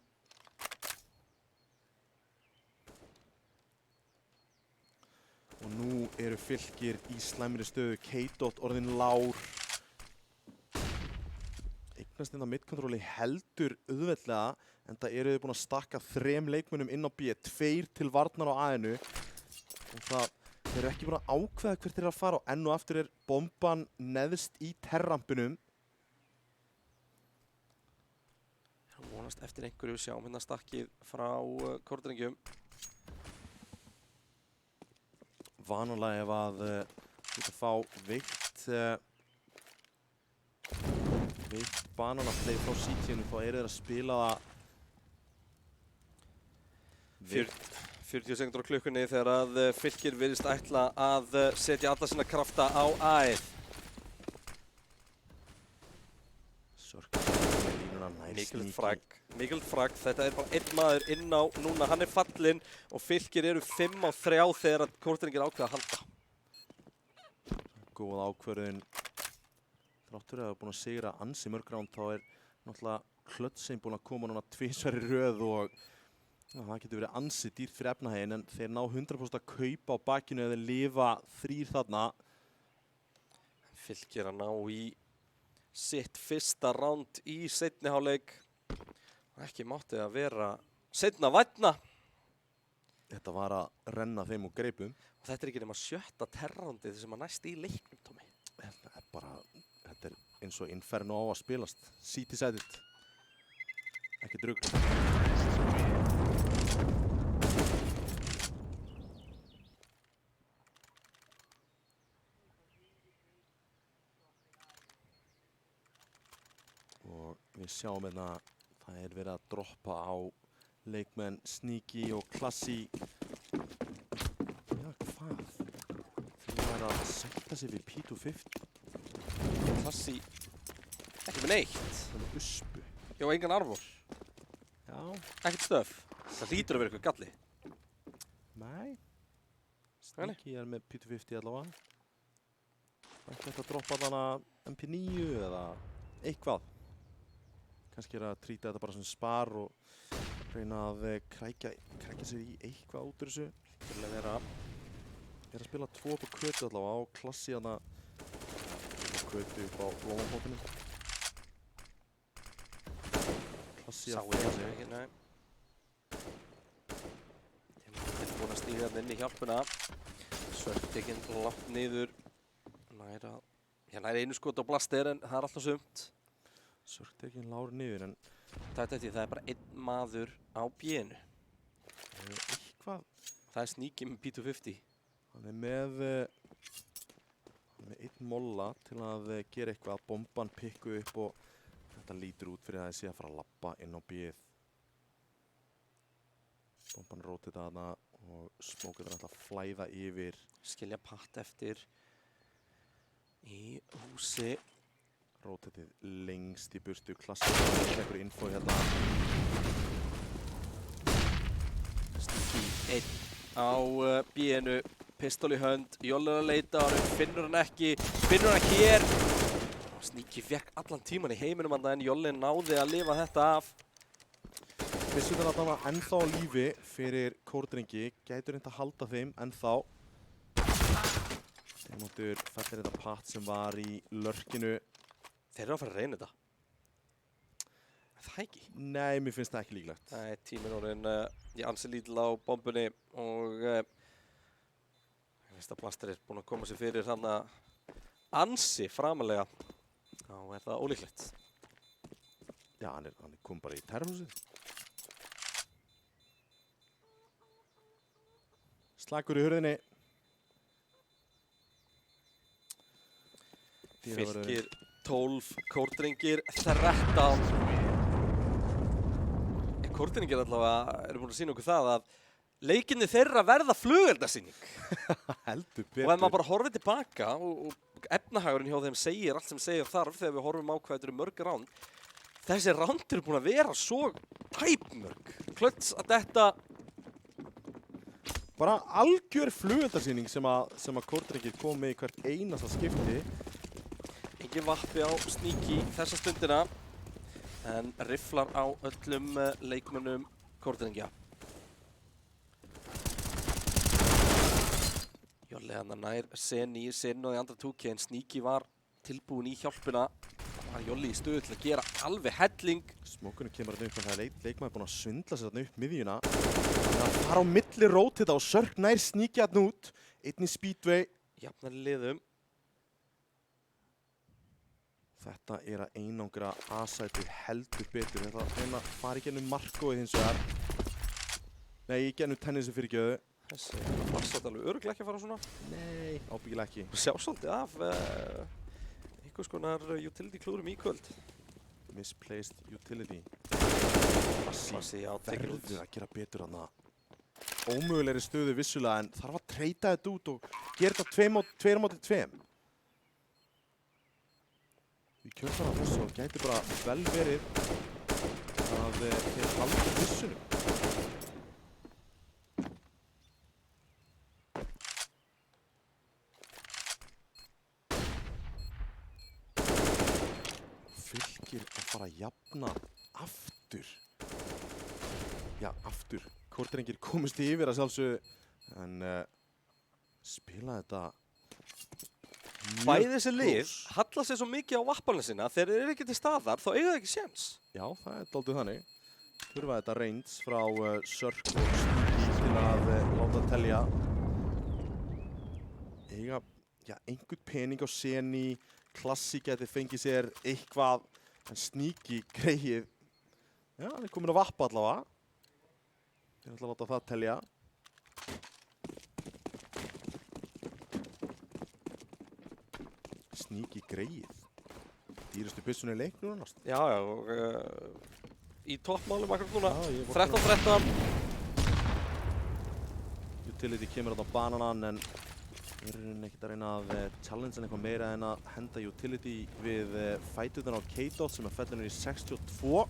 Og nú eru fylkir í slæmri stöðu, K-Dot orðinn lár. Eignast inn á midkontróli heldur auðveldlega, en það eru þau búin að stakka 3 leikmönnum inn á B, 2 til varnar á A-inu. Og þeir eru ekki búin að ákveða hvert þeir eru að fara og enn og aftur bomban neðst í terrampinum. Vonast eftir einhverju, sjáum hérna stakkið frá kórtringjum. Vanalega ef að þú ert að fá veikt bananaplay frá CT-inu þá eru þeir að spila það 40 sekundur á klukkunni þegar að fylkir virðist ætla að setja alla sína krafta á A-ið. Sörk með línuna nær Mikil fragg, þetta bara einn maður inn á núna, hann fallinn og fylkir eru 5 á 3 þegar að kórtringir ákveða að halda. Góð ákvörðun. Þráttur að hafa búin að sigra ansi mörg ránd þá náttúrulega Klötsein búin að koma núna 2 í röð og það getur verið ansi dýrt fyrir efnahaginn en þeir ná 100% að kaupa á bakinu eða lifa 3 þarna. Fylkir að ná í sitt fyrsta ránd í seinni hálfleik. Ekki mátti að vera seinna vænna. Þetta var að renna þeim úr greipum. Og þetta ekki nema 7. terrandið sem að næst í leiknum, Tómi. Þetta eins og Inferno á að spilast. City-sætið. Ekki drugg. Og við sjáum hérna það verið að droppa á leikmenn Sneaky og Klassi. Já, hvað? Þeir að sætta sig við P250. Klassi ekki með neitt. Það með uspu. Já, engan armor. Já. Ekkert stöf. Það hlýtur að vera eitthvað galli. Nei. Sneaky með P250 allavega. Ekki hægt að droppa þarna MP9 eða eitthvað. Kannski að trýta þetta bara sem spar og reyna að krækja sér í eitthvað út úr þessu. Til að vera að spila 2 upp á kötu allavega á Klassi hana kötu upp á blómapottinum. Klassi að finna sig ekki, nei. Þeir eru búin að stíga hann inn í hjálpuna. Sörktekinn langt niður. Næra einu skot á blaster en það er alltaf sumt. Sörktekinn lár niður en það er bara einn maður á B-inu. Eitthvað. Það Sneaky með P250. Hann með einn molla til að gera eitthvað, bomban pikku upp og þetta lítur út fyrir að það sé að fara að labba inn á B-ið. Bomban rótið þarna og smókið er alltaf að flæða yfir. Skilja patt eftir í húsi. Rótetið lengst í burtu, Klassi tekur info hérna. Sneaky einn á B-inu, pistól í hönd, Jolla að leita á hann, finnur hann ekki, finnur hann hér. Sneaky fekk allan tíman í heiminum en Jolli náði að lifa þetta af. Vissuður að það var ennþá á lífi fyrir kórdrengi, gætur reynt að halda þeim ennþá. Demantur fellir þetta patt sem var í lörkinu. Þeir eru að fara að reyna þetta. Það ekki? Nei, mér finnst það ekki líklegt. Nei, tíminn orðinn ansi lítil á bombunni og ég veist að Blaster er búinn að koma sér fyrir hann ansi framalega. Þá er það ólíklegt. Já, hann kom bara í terrorhúsið. Slakur í hurðinni. Fylkir 12, Kórdrengir 13. Kórdrengir allavega eru búin að sýna okkur það að leikinni þeirra verða flugeldasýning. Heldur betur. Og ef maður bara horfir tilbaka og efnahagurinn hjá þeim segir allt sem segir þarf þegar við horfum á hvað þetta eru mörg ránd. Þessi ránd eru búin að vera svo tæpmörg. Klöts að þetta... Bara algjör flugeldasýning sem að Kórdrengir kom með í hvert einasta skipti. Engin vappi á Sneaky þessa stundina. En rifflar á öllum leikmönnum Kórdrengja. Jolli hann nær Seni og í andra túki en Sneaky var tilbúin í hjálpina. Það var Jolli í stöðu til að gera alveg helling. Smókunum kemur þarna upp en það leikmaður búinn að svindla sér þarna upp miðjuna. Það fara á milli rótita og Sörk nær Sneaky þarna út. Einn í Speedway. Jafnari liðum. Þetta að einangra A-sætið heldur betur. Þetta reyna að fara í gennum Markóið hins vegar. Nei, í gennum Tennisi fyrir gjöðu. Þessi passat alveg örugglega ekki að fara svona. Nei, ábyggilega ekki. Sjá svolítið af einhvers konar utility klúðurum í kvöld. Misplaced utility. Massi átekinn út. Verður að gera betur þarna. Ómögulegri stöðu vissulega en þarf að treyta þetta út og gera þetta 2 móti 2. Í kjölfarið þessu og gæti bara vel verið að þeir halda vissunum. Fylkir að fara að jafna aftur. Já, aftur. Kórdrengir komist yfir að sjálfsögðu en spila þetta Bæði þessi lið halla sér svo mikið á vappanlega sinna þegar þeir eru ekki til staðar þá eiga það ekki séns. Já, það dálítið þannig. Þurfa þetta reynds frá Sörk og Sneaky til að láta telja. Eiga, já, einhvern pening á Seni, Klassi geti fengið sér eitthvað en Sneaky greið. Já, hann komin að vappa allavega. Þeir ætla að láta það telja. Sneaky greið. Dýrastu byssunni í leiknum annars. Já, og í toppmálum akkur núna. 13-13. Utility kemur á bananan en þeir eru ekkert að reyna að challenge eitthvað meira en að henda Utility við fætutan á K-Dot sem fellur í 62.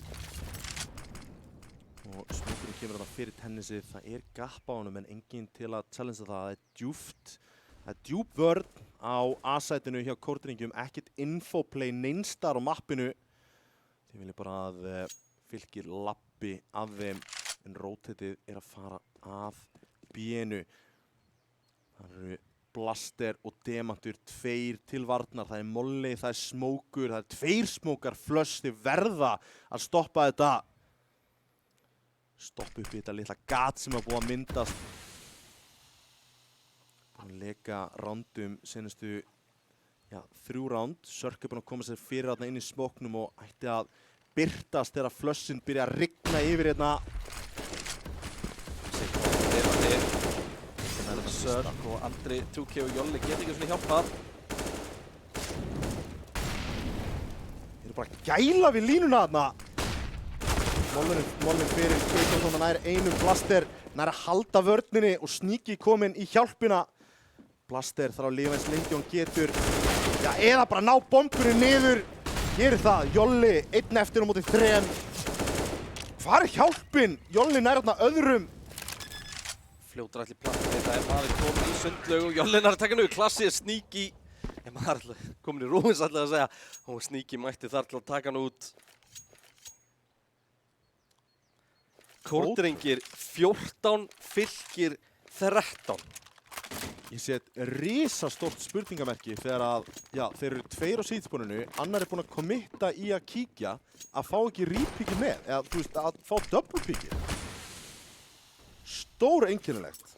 Og Smókurinn kemur þarna fyrir Tennisi. Það gap á honum en enginn til að challengea það. Það djúpt. Það djúp vörn á A-sætinu hjá Kórdrengjum. Ekkert infoplay neinstar á mappinu. Þeir vilja bara að Fylkir lappi að þeim. En rotatið að fara að B-inu. Það eru Blaster og Demantur, 2 til varnar. Það Molli, það Smókur, það 2 smókar Flush. Þeir verða að stoppa þetta. Stoppa upp í þetta litla gat sem búið að myndast. Búin að leka rándum senastu 3 ránd. Sörk búin að koma sér fyrir þarna inn í smóknum og ætti að birtast þegar Flushin byrja að rigna yfir hérna. Sörk og Andri, 2K og Jolli geta ekki svona hjálpað. Þeir eru bara að gæla við línuna þarna. Mollin fyrir K-Dot nær einum Blaster. Nær að halda vörninni og Sneaky kominn í hjálpina. Blaster þarf að lifa eins lengi og hann getur. Já, eða bara ná bombunni niður. Gerir það. Jolli, 1 eftir á móti 3. Hvar hjálpin? Jolli nær þarna öðrum. Fljótur allir plantið, það maður komin í sundlaug og Jolli nær að taka nú Klassi Sneaky. Maður komin í rúmins allir að segja og Sneaky mætti þar til að taka hann út. Kórdrengir 14, Fylkir 13. Ég set risastórt spurningamerki þegar að, þeir eru 2 á síðspóninu, annar búinn að committa í að kíkja, að fá ekki repeatið með, eða þú veist, að fá double pickið. Stór einkennilegt.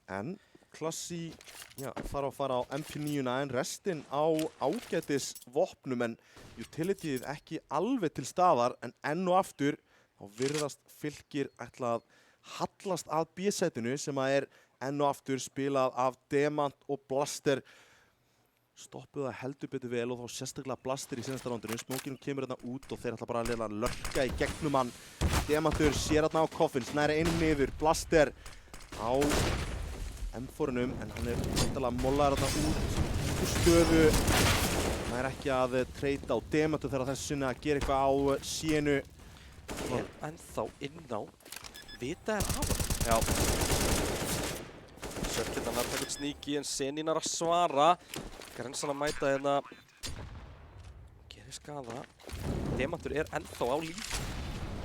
En Klassi Já, þarf að fara á MP9-na en restin á ágætis vopnum en utilityð ekki alveg til staðar en enn og aftur þá virðast Fylkir ætla að hallast að B-setinu sem að enn og aftur spilað af Demant og Blaster. Stoppuð það heldur betur vel og þá sérstaklega Blaster í senasta rándinu. Smókinum kemur hérna út og þeir ætla bara að lörka í gegnum hann. Demantur sér hérna á Coffins, næri einum niður. Blaster á M4-num en hann vantarlega mollaður hérna út úr stöðu. Hann ekki að treyta á Demantur þegar þessu sinni að gera eitthvað á Sienu. Ennþá inn á vita hafa. Já. Sörkirna verður eitthvað sníki en Senínar að svara. Grensan að mæta hérna. Gerir skada. Demantur ennþá á líf.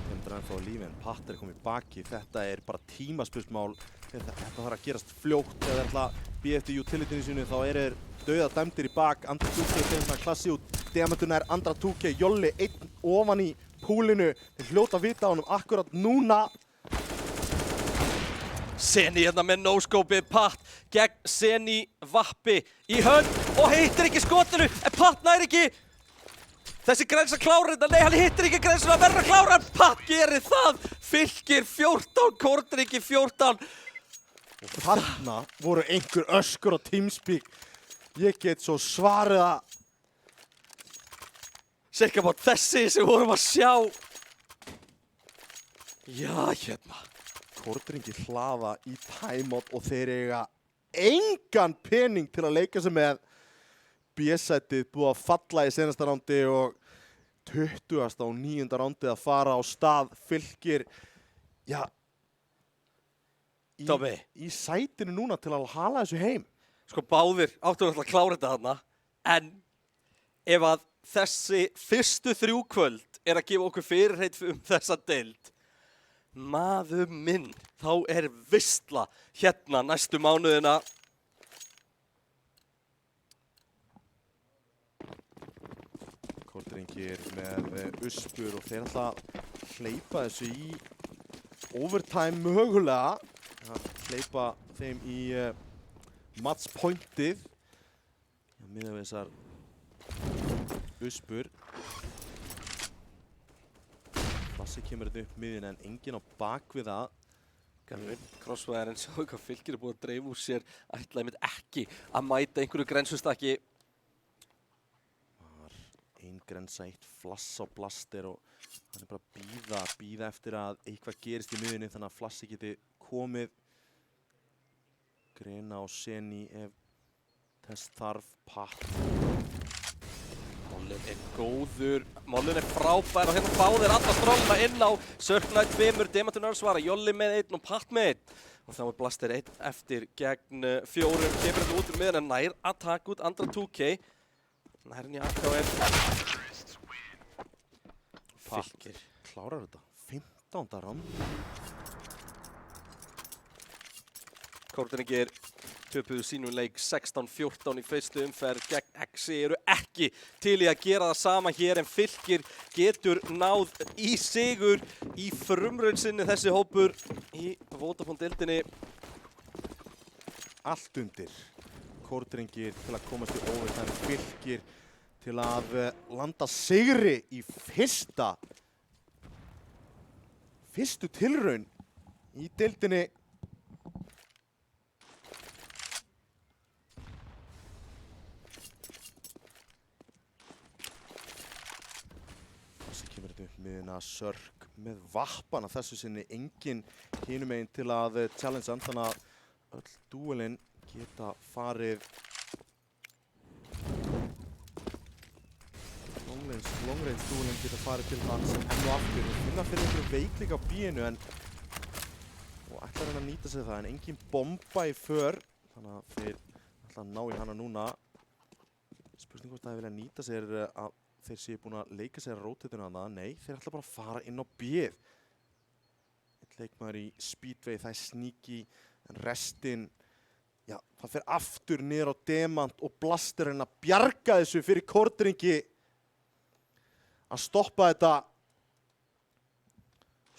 Demantur ennþá á lífi en Patt komið baki. Þetta bara tímaspursmál. Þetta þarf að gerast fljótt. Ef þeir ætla að bíða eftir utilityni sínu þá þeir dauða dæmdir í bak. Andra 2K þeir svona klassi út. Demantur andra 2K. Jolli einn ofan í púlinu. Þeir hljóta að vita á honum akkurat núna. Seni hérna með no-scopeið, Patt gegn Seni Vappi í hönd og hittir ekki skotinu en Patt nær ekki. Þessi Grensa klárar þetta, nei hann hittir ekki Grensuna, verður að klára en Patt gerir það. Fylkir 14, Kortríki 14. Og þarna voru einhver öskur á TeamSpeak. Ég get svo svarið að Cirka bát þessi sem vorum að sjá. Já, hérna. Kortringi hlaða í timeout og þeir eiga engan pening til að leika sig með. B-sætið búið að falla í senasta rándi og 20. á 9. rándið að fara á stað. Fylkir, já, í sætinu núna til að hala þessu heim. Sko báðir áttu að klára þetta þarna, en ef að þessi fyrstu 3 kvöld að gefa okkur fyrirheit þessa deild, maður minn, þá veisla hérna næstu mánuðina. Kortringir með uspur og þeir ætla að hleypa þessu í overtime mögulega. Hleypa þeim í matchpointið. Miðað við þessar uspur. Bassi kemur þetta upp miðin en enginn á bakvið það. Crossfire-in sjáu hvað Fylkir búið að dreifa úr sér. Ætlaði mitt ekki að mæta einhverju grensustaki. Ein grensa, eitt flass á Blaster og hann bara að bíða eftir að eitthvað gerist í miðinni þannig að Flassi geti komið. Grena og Seni ef þess þarf. Patt. Mollin góður, Mollin frábær og hérna báðir alla stróma inn á Circle 2, Demantur svara, Jolli með 1 og Patt með 1. Og þá Blaster 1 eftir gegn 4, kemur þetta út með en nær að taka út andra 2K. Nærinn í AKF. Fylkir klárar þetta. 15. ránd. Kortringir töpuðu sínum leik 16-14 í fyrstu umferð gegn Exi, eru ekki til í að gera það sama hér en Fylkir getur náð í sigur í frumraun sinni þessi hópur í Vodafone-deildinni. Allt undir. Kortringir til að komast í overtime, Fylkir til að landa sigri í fyrstu tilraun í deildinni. Þessi kemur þetta upp miðina Sörk með Vappana þessu sinni engin hinum megin til að challenge hann þannig að öll dúelin geta farið long range dúelin geta farið til hans enn og aftur og finna fyrir einhverju veikleika á bíinu og ætlar hann að nýta sig það en engin bomba í för þannig að þeir ætla að ná í hana núna. Spurning hvort það vilja nýta sér að þeir séu búin að leika sér að rótetuna að það. Nei, þeir ætla bara að fara inn á bíð. Eitt leikmaður í Speedway, það sneaky en restin, já, það fer aftur niður á Demant og Blaster að bjarga þessu fyrir Kortringi að stoppa þetta.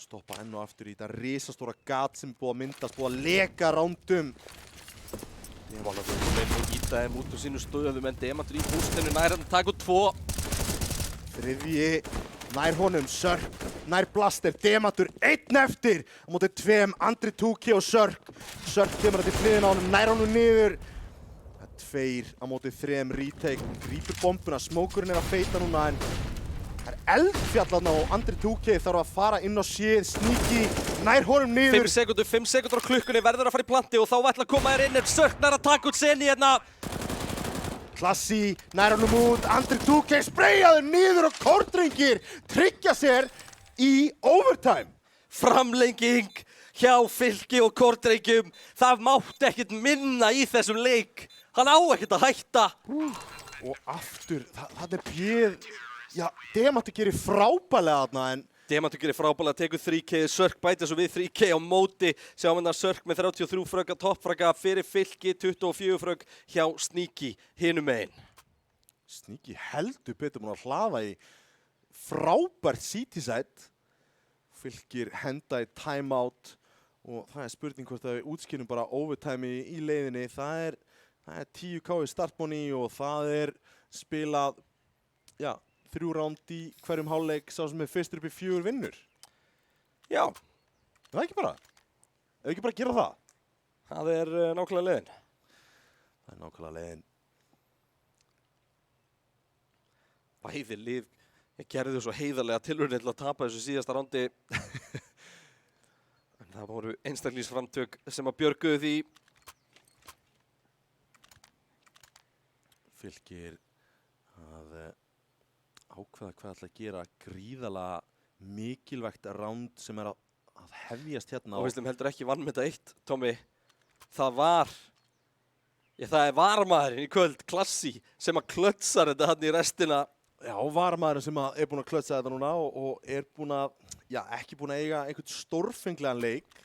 Stoppa enn og aftur í þetta risastóra gat sem búið að myndast, búið að leka rándum. Demantur íta þeim út úr sínu stöðum en Demantur í bústinu nær hann taka út 2. Þriðji nær honum, Sörk, nær Blaster, Demantur, 1 eftir á móti 2, Andri Túki og Sörk. Sörk kemur til hliðina á honum, nær honum niður. 2 á móti 3, retake, grípur bombuna, smókurinn að feita núna en það eldfjall þarna og Andri Túki þarf að fara inn á séð, Sneaky, nær honum niður. 5 sekundur á klukkunni, verður að fara í planti og þá ætla að koma þér inn en Sörk nær að taka út Seni hérna. Klassi, nær honum út, Andri Túki spreyjaður niður og Kórdrengir tryggja sér í overtime. Framlenging hjá Fylki og Kórdrengjum. Það mátti ekkert minna í þessum leik. Hann á ekkert að hætta. Og aftur, það bjöð, já, Demantur gerir frábælega þarna en Demantur gerir frábælega, tekur 3K, Sörk bætir svo við 3K á móti. Sjáum við Sörk með 33 frögg að toppfragga fyrir Fylki, 24 frögg hjá Sneaky hinum megin. Sneaky heldur betur búin að hlaða í frábært CT-side. Fylkir henda í timeout og það spurning hvort að við útskýrum bara overtime í leiðinni. Það er 10k í startbóni og það spilað, já, 3 ránd í hverjum hálfleik, sá sem fyrstur upp í 4 vinnur. Já. Það ekki bara. Ef ekki bara gera það. Það nákvæmlega leiðin. Það nákvæmlega leiðin. Bæði lið gerðu svo heiðarlega tilraunir til að tapa þessu síðasta rándi. En það voru einstaklísframtök sem að björguðu því. Fylkir að ákveða hvað ætla að gera gríðalega mikilvægt ránd sem að hefjast hérna. Og við heldur ekki vanmeta 1, Tommy. Það er varamaðurinn í kvöld, Klassi, sem að klötsar þetta hann í restina. Já, varamaðurinn sem að búinn að klötsa þetta núna og búinn að, já, ekki búinn að eiga einhvern stórfenglegan leik.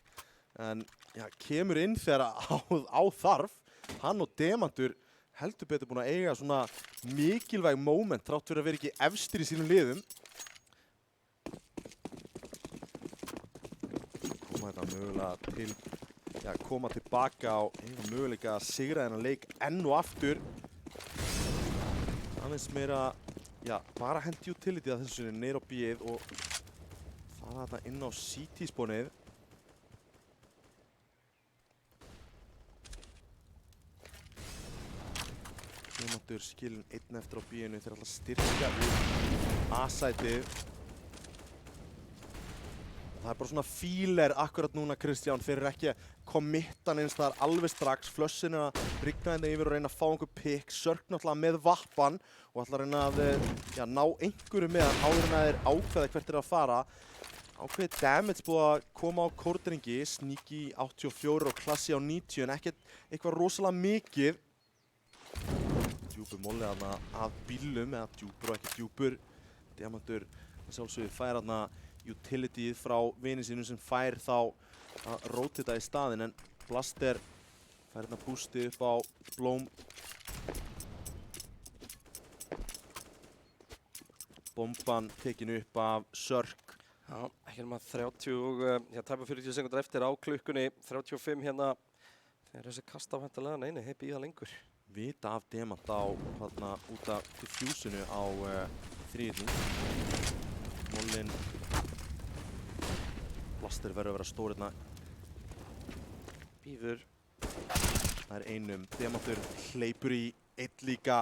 En, já, kemur inn þegar á þarf. Hann og Demantur heldur betur búinn að eiga svona mikilvæg moment þrátt fyrir að vera ekki efstir í sínum liðum. Koma tilbaka á möguleika að sigra þennan leik enn og aftur. Aðeins meira, já, bara hendi utility að þessu sinni niður á B-ið og fara þetta inn á CT-spónið. Demantur skilin 1 eftir á B-inu þeir ætla að styrkja upp A-sætið. Það bara svona fíler akkurat núna, Kristján, þeir ekki að committa neins þar alveg strax. Flössin að rigna þetta yfir og reyna að fá einhver pick. Sörk náttúrulega með vappan og ætla að reyna að ná einhverju með hann áður en að þeir ákveða hvert að fara. Ákveðið damage búið að koma á Kórdrengi, Sneaky 84 og Klassi á 90 en ekkert eitthvað rosalega mikið. Djúpur molli þarna að bílum, eða djúpur og ekki djúpur. Demantur sjálfsögðu fær þarna utilityð frá vini sínum sem fær þá að rotita í staðinn en Blaster fær hérna boostið upp á Blóm. Bomban tekin upp af Sörk. Já, ekki nema tæpa 40 sekundar eftir á klukkunni, 35 hérna. Þegar þessi kasta væntanlega, nei, þeir bíða lengur. Vita af Demant á þarna út af diffusinu á þriðjum. Mollin Blaster verður að vera stór hérna. Bíður. Það einum. Demantur hleypur í 1 líka.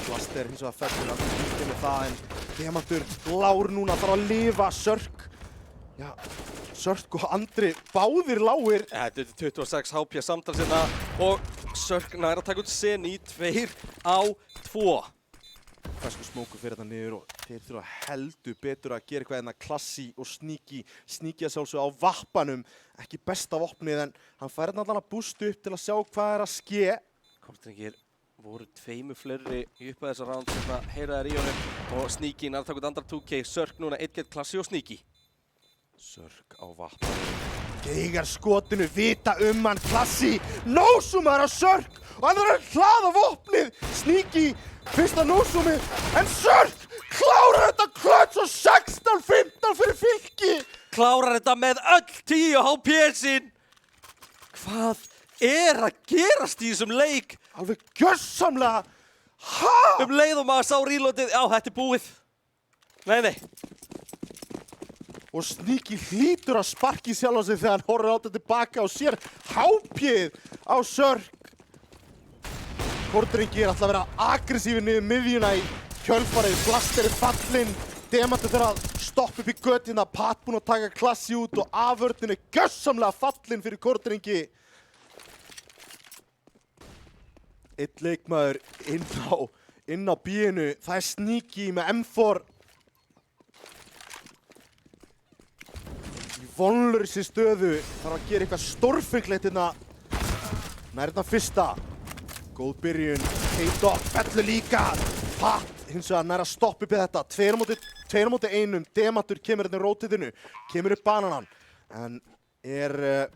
Blaster hins vegar fellur að hluti með það en Demantur lár núna þarf að lifa. Sörk. Já, Sörk og Andri báðir lágir. Þetta 26 HP samtals hérna og Sörk nær að taka út Seni 2 á 2. Fersku smókur fyrir þetta niður og þeir þurfa heldur betur að gera eitthvað en að Klassi og Sneaky. Sneaky að sjálfsögðu á vappanum, ekki besta vopnið en hann fær hérna allan að bústa upp til að sjá hvað að ske. Kórdrengir voru 2 fleiri í upp að þessa ránd sem að heyra þær í honum og Sneaky nær að taka út andra 2K. Sörk núna 1 Klassi og Sneaky. Sörk á vappanum. Geigar skotinu, vita hann Klassi. Nósumar á Sörk og hann þarf að hlaða vopnið. Sneaky fyrsta nósumið en Sörk klárar þetta klöts og 16-15 fyrir Fylki. Klárar þetta með öll 10 HP-sin. Hvað er að gerast í þessum leik? Alveg gjörsamlega. Leið og maður sá reloadið. Já, þetta er búið. Nei. Og Sneaky hlýtur að sparki sjálf á sig þegar hann horfir á þetta tilbaka og sér hápið á Sörk. Kortringi er alltaf að vera aggressífur niður miðjuna í kjölfarið. Blaster er fallinn. Demantur þarf að stoppa upp í göttina. Pat búinn að taka klassi út og afvörðin er gjörsamlega fallinn fyrir Kortringi. Einn leikmaður inn á B-inu. Það er Sneaky með M4. Í vonlausri stöðu. Þarf að gera eitthvað stórfenglegt hérna. Nær þetta fyrsta. Góð byrjun, K-Dot fellur líka, Pat hins vegar nær að stoppa upp í þetta, 2 á móti 1, Demantur kemur hérna í rótitinu, kemur upp bananan, en er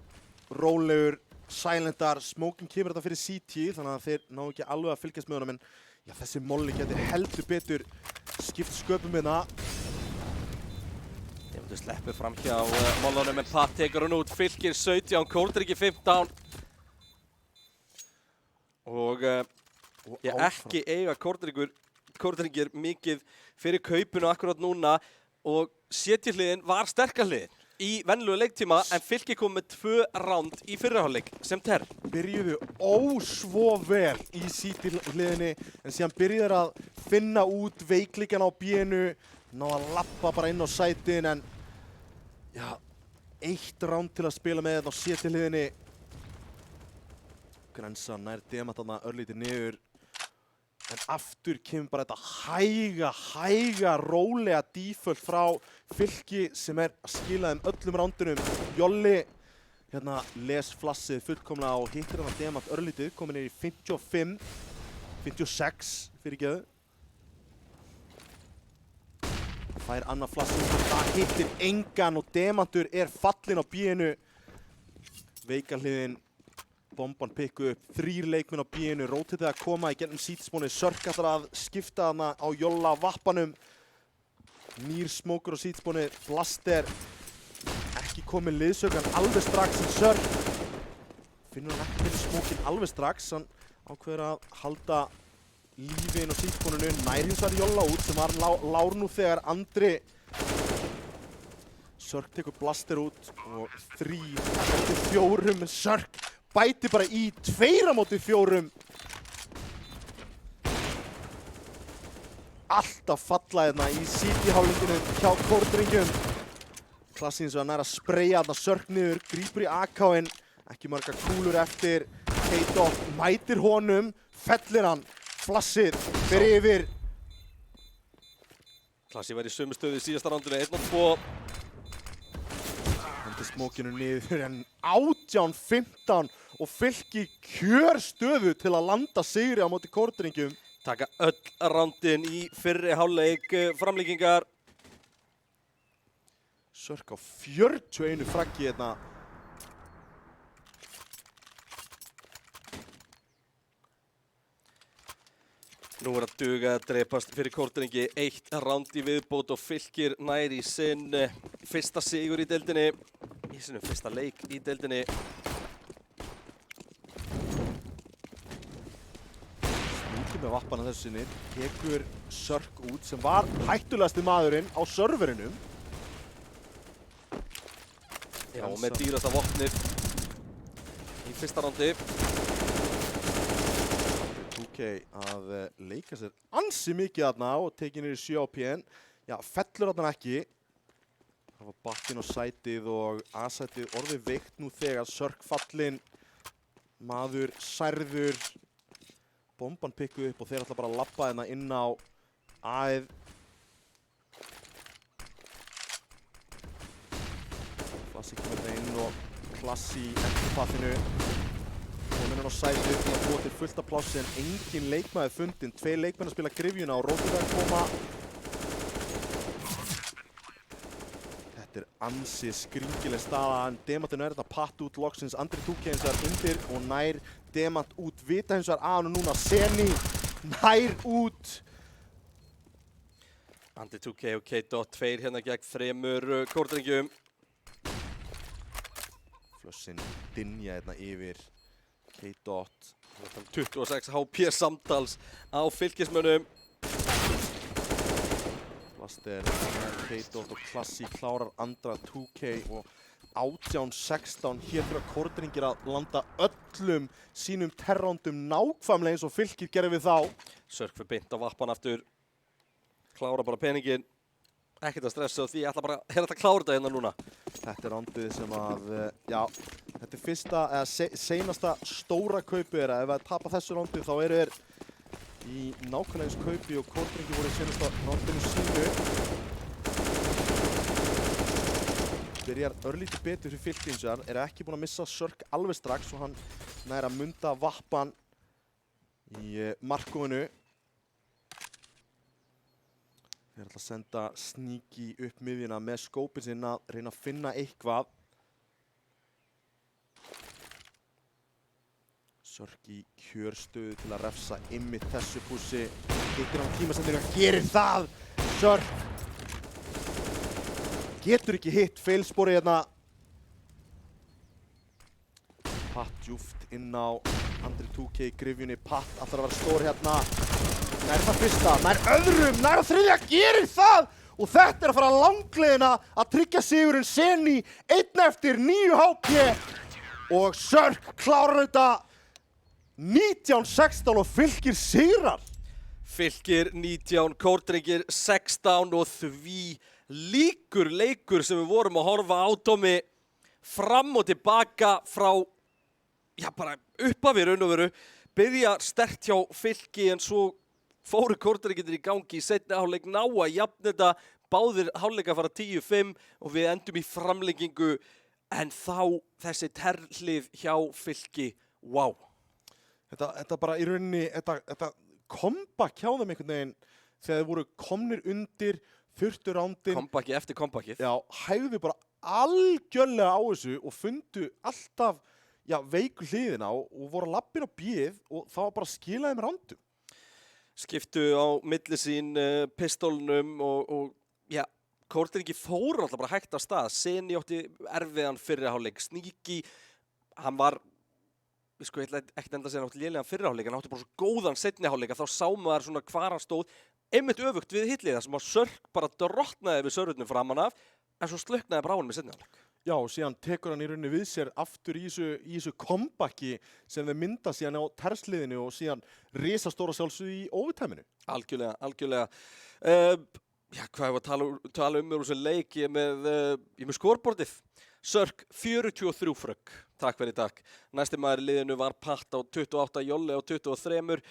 rólegur, silendar, Smoking kemur þetta fyrir CT, þannig að þeir ná ekki alveg að fylgjast með honum, en já, þessi molli getur heldur betur skipt sköpum með það. Demantur sleppur fram hjá mollunum, en Pat tekur hann út, Fylkir 17, Kortringi 15. Og ekki eiga Kortringir mikið fyrir kaupinu akkurat núna og setjahliðin var sterkahliðin í venjulegu leiktíma en Fylkir kom með 2 ránd í fyrri hálfleik sem ter. Byrjuðu ósvo vel í CT-hliðinni en síðan byrjuðu að finna út veikleikan á B-inu, ná að lappa bara inn á sætin en já, 1 ránd til að spila með þetta á CT-hliðinni. Grensa nær Demant þarna örlítið niður en aftur kemur bara þetta hæga, rólega default frá Fylki sem er að skila þeim öllum rándunum. Jolli hérna les flassið fullkomlega og hittir þarna Demant örlítið, komin í 56 fyrirgeðu. Fær annað flassið, það hittir engan og Demantur er fallinn á B-inu. Veikarhliðin bomban pikku upp, 3 leikmenn á B-inu, rótitið að koma í gennum sítspónið, Sörk ætlar að skipta hana á Jolla vappanum. Nýr smókur á sítspónið, Blaster ekki komið liðsaukan alveg strax en Sörk finnur hann ekki fyrir smókin alveg strax, hann ákveður að halda lífi inn á sítspóninu, nær hins var Jolla út sem var lár nú þegar Andri. Sörk tekur Blaster út og 3-4 með Sörk bæti bara í 2-4. Alltaf falla hérna í CT-hálfleikinu hjá Kortringjum. Klassi eins og hann er að spreyja þarna Sörk niður, grípur í AK-in, ekki margar kúlur eftir. K-Dot mætir honum, fellir hann, flassið, fer yfir. Klassi var í sömu stöðu í síðasta rándinu, 1 og 2. Smókinu niður en 18-15 og Fylki kjörstöðu til að landa sigri á móti Kortringjum. Taka öll rándin í fyrri hálfleik framlíkingar. Sörk á 41 fraggi hérna. Nú er að duga að drepast fyrir Kortringi, 1 ránd í viðbót og Fylkir nær í sinn fyrsta sigur í deildinni, í sinum fyrsta leik í deildinni. Smúkið með vappana þessu sinni, tekur Sörk út sem var hættulegasti maðurinn á serverinum. Já, og með dýrasta vopnið í fyrsta rándi. Að leika sér ansi mikið þarna og tekið niður í 7 á PN. Já, fellur þarna ekki. Það var bakkinn á sætið og A-sætið orðið veikt nú þegar. Sörk fallinn, maður særður. Bomban pikkuð upp og þeir ætla bara að labba hérna inn á A-ið. Klassi kemur þetta inn og Klassi eftir pathinu. Komin á sætið til að búa til fullt af plássi en engin leikmaður fundinn. 2 leikmenn að spila gryfjuna og rótið að koma. Þetta er ansi skringileg staða en Demantinu er þetta patt út loksins. Andri 2K hins vegar undir og nær Demant út. Vita hins vegar að hann núna Seni nær út. Andri 2K og K-Dot 2 hérna gegn 3 Kortringjum. Flössin dynja hérna yfir K-Dot 26 HP samtals á fylkismönnum. Blaster, K-Dot og Klassi klárar andra 2K og 18-16 hér fyrir að Kortringir að landa öllum sínum terrandum nákvæmlega eins og fylkir gerði við þá. Sörk fyrir beint á vappan aftur. Klára bara peningin. Ekkert að stressa því, ég ætla bara að klára þetta hérna núna. Þetta er randið sem að, já, þetta er fyrsta, eða seinasta stóra kaupið þeirra. Ef að tapa þessu randið þá eru þeir í nákvæmlega eins kaupi og Kortringir voru í seinasta randinu sínu. Byrjar örlítið betur fyrir fylkinsjar, er ekki búinn að missa Sörk alveg strax og hann nær að munda vappan í markúinu. Þeir ætla að senda Sneaky upp miðjuna með skópin sinn að reyna að finna eitthvað. Sörk í kjörstöðu til að refsa ymmið þessu pússi. Hittir hann tímasendinga, gerir það! Sörk getur ekki hitt feilspori hérna. Patt djúft inn á Andri 2K í grifjunni. Patt ætlar að vera stór hérna. Nær það fyrsta, nær öðrum, nær þriðja, gerir það! Og þetta er að fara langleiðina að tryggja sigurinn. Seni, 1 eftir, 9 HP. Og Sörk klárar þetta 19-16 og Fylkir sigrar. Fylkir 19, Kortringir 16 og því líkur leikur sem við vorum að horfa á, Tommi, fram og tilbaka frá, já bara upp af í raun og veru, byrja sterkt hjá Fylki en svo fóru Kortringir í gangi í seinni hálfleik, ná að jafna þetta, báðir hálfleika fara 10-5 og við endum í framlengingu en þá þessi terlið hjá Fylki, wow. Þetta bara í rauninni, þetta comeback hjá þeim einhvern veginn þegar þeir voru komnir undir þurftu rándin. Comebacki eftir comebackið. Já, hægðu bara algjörlega á þessu og fundu alltaf veiku hliðina og voru lappin á bíð og það var bara að skila þeim rándum. Skiptu á milli sín pistólnum og já, Kortringir fóru alltaf bara hægt af stað. Seni átti erfiðan fyrri hálfleik. Sneaky, hann var, sko, ég ætla ekkert enda að segja náttúrulega lélegan fyrri hálfleik, hann átti bara svo góðan seinni hálfleik að þá sá maður svona hvar hann stóð, einmitt öfugt við hitlið þar sem að Sörk bara drottnaði við sörfutnum framan af, en svo slöknaði bara á hann með seinni hálfleik. Já, og síðan tekur hann í rauninni við sér aftur í þessu comebacki sem þeir mynda síðan á tersliðinu og síðan risastóra sjálfsögðu í overtime-inu. Algjörlega, algjörlega. Já, hvað ég var að tala um úr þessu leik, ég er með skorbortið. Sörk 43 frögg, takk fyrir takk. Næsti maður í liðinu var Patt á 28, Jolli á 23,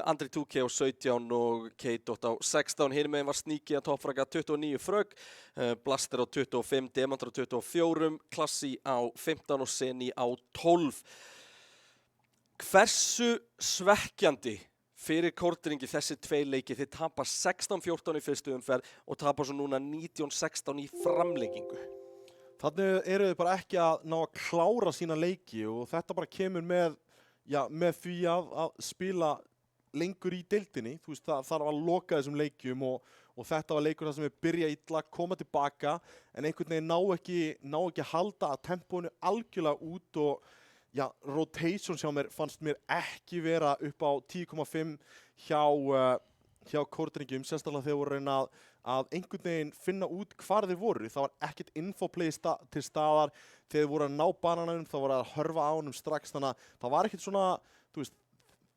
Andri 2K á 17 og K-Dot á 16. Hinum megin var Sneaky að toppfragga 29 frögg, Blaster á 25, Demantur á 24, Klassi á 15 og Seni á 12. Hversu svekkjandi fyrir Kortringi þessi tvei leiki? Þið tapar 16-14 í fyrstu umferð og tapar svo núna 19-16 í framlengingu. Þannig eru þið bara ekki að ná að klára sína leiki og þetta bara kemur með því að spila lengur í deildinni. Þú veist, það þarf að loka þessum leikjum og þetta var leikur þar sem við byrja illa, koma tilbaka en einhvern veginn ná ekki að halda að tempónu algjörlega út og rotation hjá mér fannst mér ekki vera upp á 10,5 hjá Kortringum, sérstaklega þegar voru reyna að einhvern veginn finna út hvar þeir voru. Það var ekkert infoplay til staðar. Þegar þeir voru að ná bananum, þá voru að hörfa á honum strax. Þannig að það var ekkert svona, þú veist,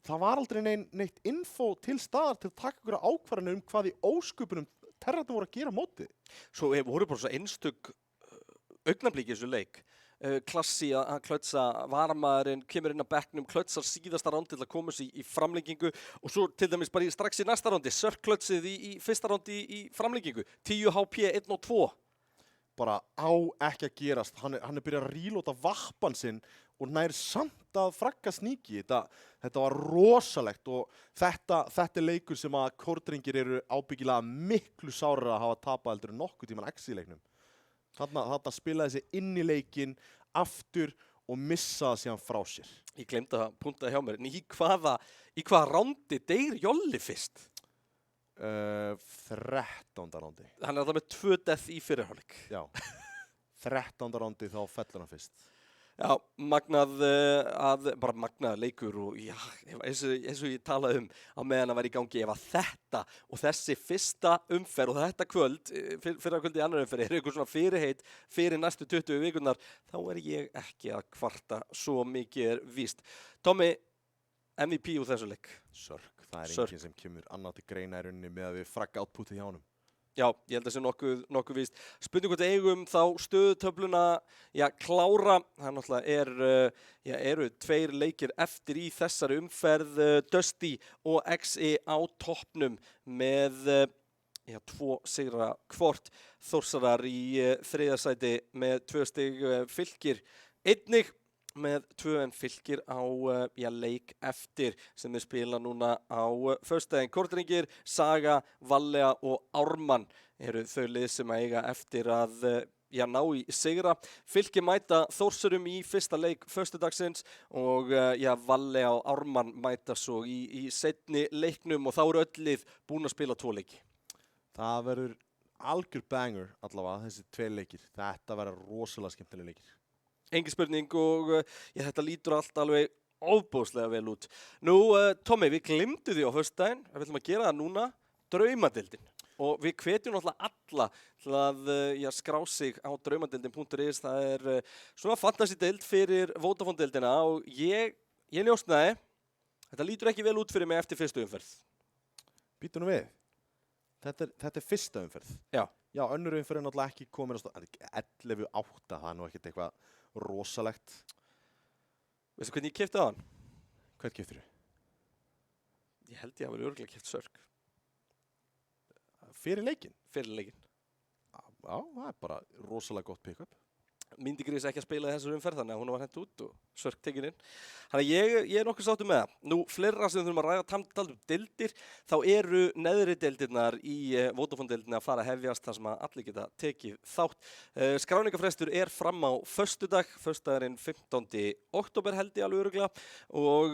það var aldrei neitt info til staðar til að taka ykkur ákvarðanir hvað í ósköpunum terrarnir voru að gera mótið. Svo voru bara svo einstök augnablik í þessu leik. Klassi að klötsa varamaðurinn, kemur inn á bekknum, klötsar síðasta rándi til að koma sér í framlengingu og svo til dæmis bara strax í næsta rándi, Sörk klötsið í fyrsta rándi í framlengingu, 10 HP, 1 og 2. Bara á ekki að gerast, hann er byrjað að rílóta vappan sinn og nær samt að fragga Sneaky. Þetta var rosalegt og þetta er leikur sem að Kortringir eru ábyggilega miklu sárir að hafa tapað heldur en nokkuð tíman X í leiknum. Þarna spilaði sig inn í leikinn aftur og missaði síðan frá sér. Ég glemdi að punta hjá mér, en í hvaða rándi deyr Jolli fyrst? 13. rándi. Hann er alltaf með 2 death í fyrirhálfleik. Já, 13. rándi þá fellur hann fyrst. Já, bara magnað leikur og já, eins og ég talaði á meðan að vera í gangi ef að þetta og þessi fyrsta umferð og þetta kvöld, fyrra kvöld í annar umferð, eitthvað svona fyrirheit fyrir næstu 20 vikurnar, þá ég ekki að kvarta svo mikið víst. Tommy, MVP úr þessu leik? Sörk, það enginn sem kemur annað til greina í rauninni með að við fragga outputið hjá honum. Já, ég held að það sé nokkuð víst. Spurning hvort eigum þá stöðutöfluna klára. Það náttúrulega eru 2 leikir eftir í þessari umferð. Dusty og XI á toppnum með 2 sigra hvort. Þórsarar í 3. sæti með 2 stig, Fylkir einnig með 2 en Fylkir á leik eftir sem við spila núna á föstudaginn. Kortringir, Saga, Vallea og Ármann eru þau lið sem eiga eftir að ná í sigra. Fylkir mæta Þórsurum í fyrsta leik föstudagsins og Vallea og Ármann mæta svo í seinni leiknum og þá eru öll lið búin að spila 2 leiki. Það verður algjör banger allavega þessi 2 leikir. Þetta verður rosalega skemmtilega leikir. Engin spurning og þetta lítur allt alveg ofboðslega vel út. Nú, Tommy, við glimtu því á föstudaginn, við ætlum að gera það núna, draumadeildin. Og við hvetjum náttúrulega alla til að skrá sig á draumadeildin.is. Það svona fantasy-deild fyrir Vodafone-deildina og ég njóstnaði, þetta lítur ekki vel út fyrir mig eftir fyrstu umferð. Býtu nú við. Þetta fyrsta umferð. Já. Já, önnur umferð náttúrulega ekki komin á 11-8, það nú ekkert eitthvað rosalegt. Veistu hvernig ég keypti á hann? Hvern keyptir þú? Ég held ég hafi örugglega keypt Sörk. Fyrir leikinn? Fyrir leikinn. Já, það bara rosalega gott pick-up. Myndi Grís ekki að spila í þessari umferð, þannig að hún var hent út og Sörk tekin inn. Þannig að ég nokkuð sáttur með það. Nú, fleira sem við þurfum að ræða talað deildir, þá eru neðri deildirnar í Vodafone-deildinni að fara að hefjast þar sem að allir geta tekið þátt. Skráningafrestur fram á föstudag, föstudagurinn 15. október held ég alveg örugglega og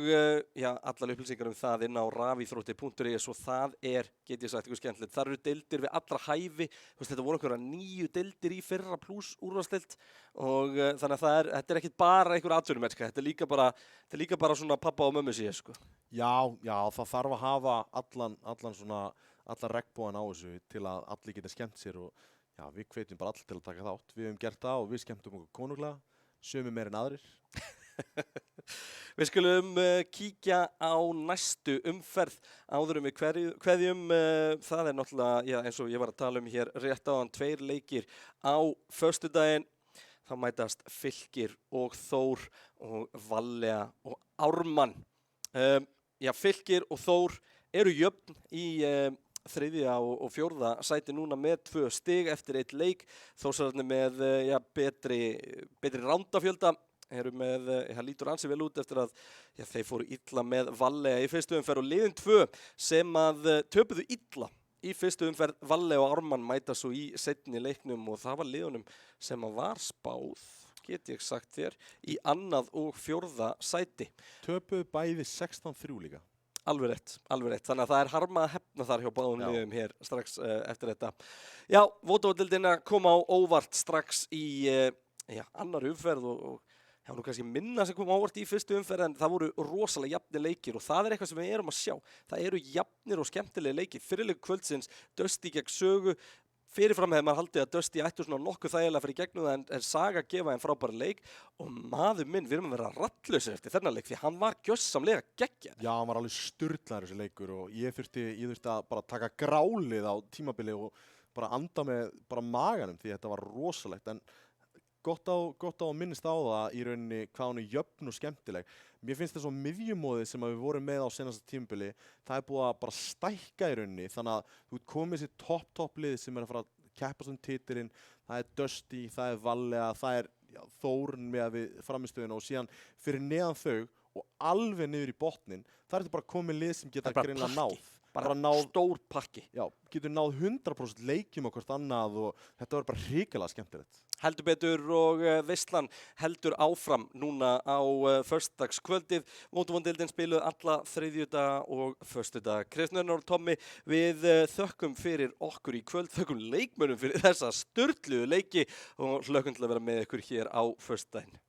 allar upplýsingar það inn á rafíþrótti.is og það get ég sagt ykkur skemmtilegt. Það eru deildir við allra hæfi, þetta voru einhverja 9 deildir í fyrra pluss úrvalsdeild og þannig að þetta ekkert bara einhver atvinnumennska, þetta er líka bara svona pappa og mömmu síðan, sko. Já, það þarf að hafa allan regnbogan á þessu til að allir geta skemmt sér og við hvetjum bara allir til að taka þátt. Við höfum gert það og við skemmtum okkur konunglega, sumir meir en aðrir. Við skulum kíkja á næstu umferð áður við kveðjum. Það náttúrulega, eins og ég var að tala hér rétt áðan, 2 leikir á föstudaginn. Það mætast Fylkir og Þór og Vallea og Ármann. Fylkir og Þór eru jöfn í 3. og 4. sæti núna með 2 stig eftir 1 leik. Þórsararnir með betri rándafjölda eru með, það lítur ansi vel út eftir að þeir fóru illa með Vallea í fyrstu umferð og liðin 2 sem að töpuðu illa í fyrstu umferð. Vallea og Ármann mæta svo í seinni leiknum og það var liðunum sem að var spáð, get ég sagt þér, í 2. og 4. sæti. Töpuðu bæði 16-3 líka. Alveg rétt. Þannig að það harma að hefna þar hjá báðum liðum hér strax eftir þetta. Vodafone-deildina kom á óvart strax í annar umferð og nú kannski minna sem kom ávart í fyrstu umferð en það voru rosalega jafnir leikir og það eitthvað sem við erum að sjá. Það eru jafnir og skemmtilegi leikir. Fyrirleik kvöldsins, Dusty gegn Sögu. Fyrirfram hefði maður haldið að Dusty ættu svona nokkuð þægilega fyrir gegnum það en Saga gefa en frábæra leik og maður minn, við erum að vera rattlausir eftir þennan leik því hann var gjörsamlega geggjað. Já, hann var alveg sturlaður þessi leikur og ég þurfti að bara taka grálið á tímabili og bara anda með bara maganum því þetta var rosalegt en gott á að minnast á það í rauninni hvað hún jöfn og skemmtileg. Mér finnst það svo miðjumóðið sem við vorum með á senasta tímabili, það búið að bara stækka í rauninni þannig að þú komið þessi topp lið sem að fara að keppast titilinn, það Dusty, það Vallea, það Þórn með við framistöðuna og síðan fyrir neðan þau og alveg niður í botnin, það bara komið lið sem geta greinilega náð. Bara stór pakki. Já, getur náð 100% leikjum á hvort annað og þetta var bara hrikalega skemmtilegt. Heldur betur og veislan heldur áfram núna á föstudagskvöldið. Vodafone-deildin spiluð alla þriðjudaga og föstudaga. Kristinn Örn og Tommy, við þökkum fyrir okkur í kvöld, þökkum leikmönnum fyrir þessa sturluðu leiki og hlökkum til að vera með ykkur hér á föstudaginn.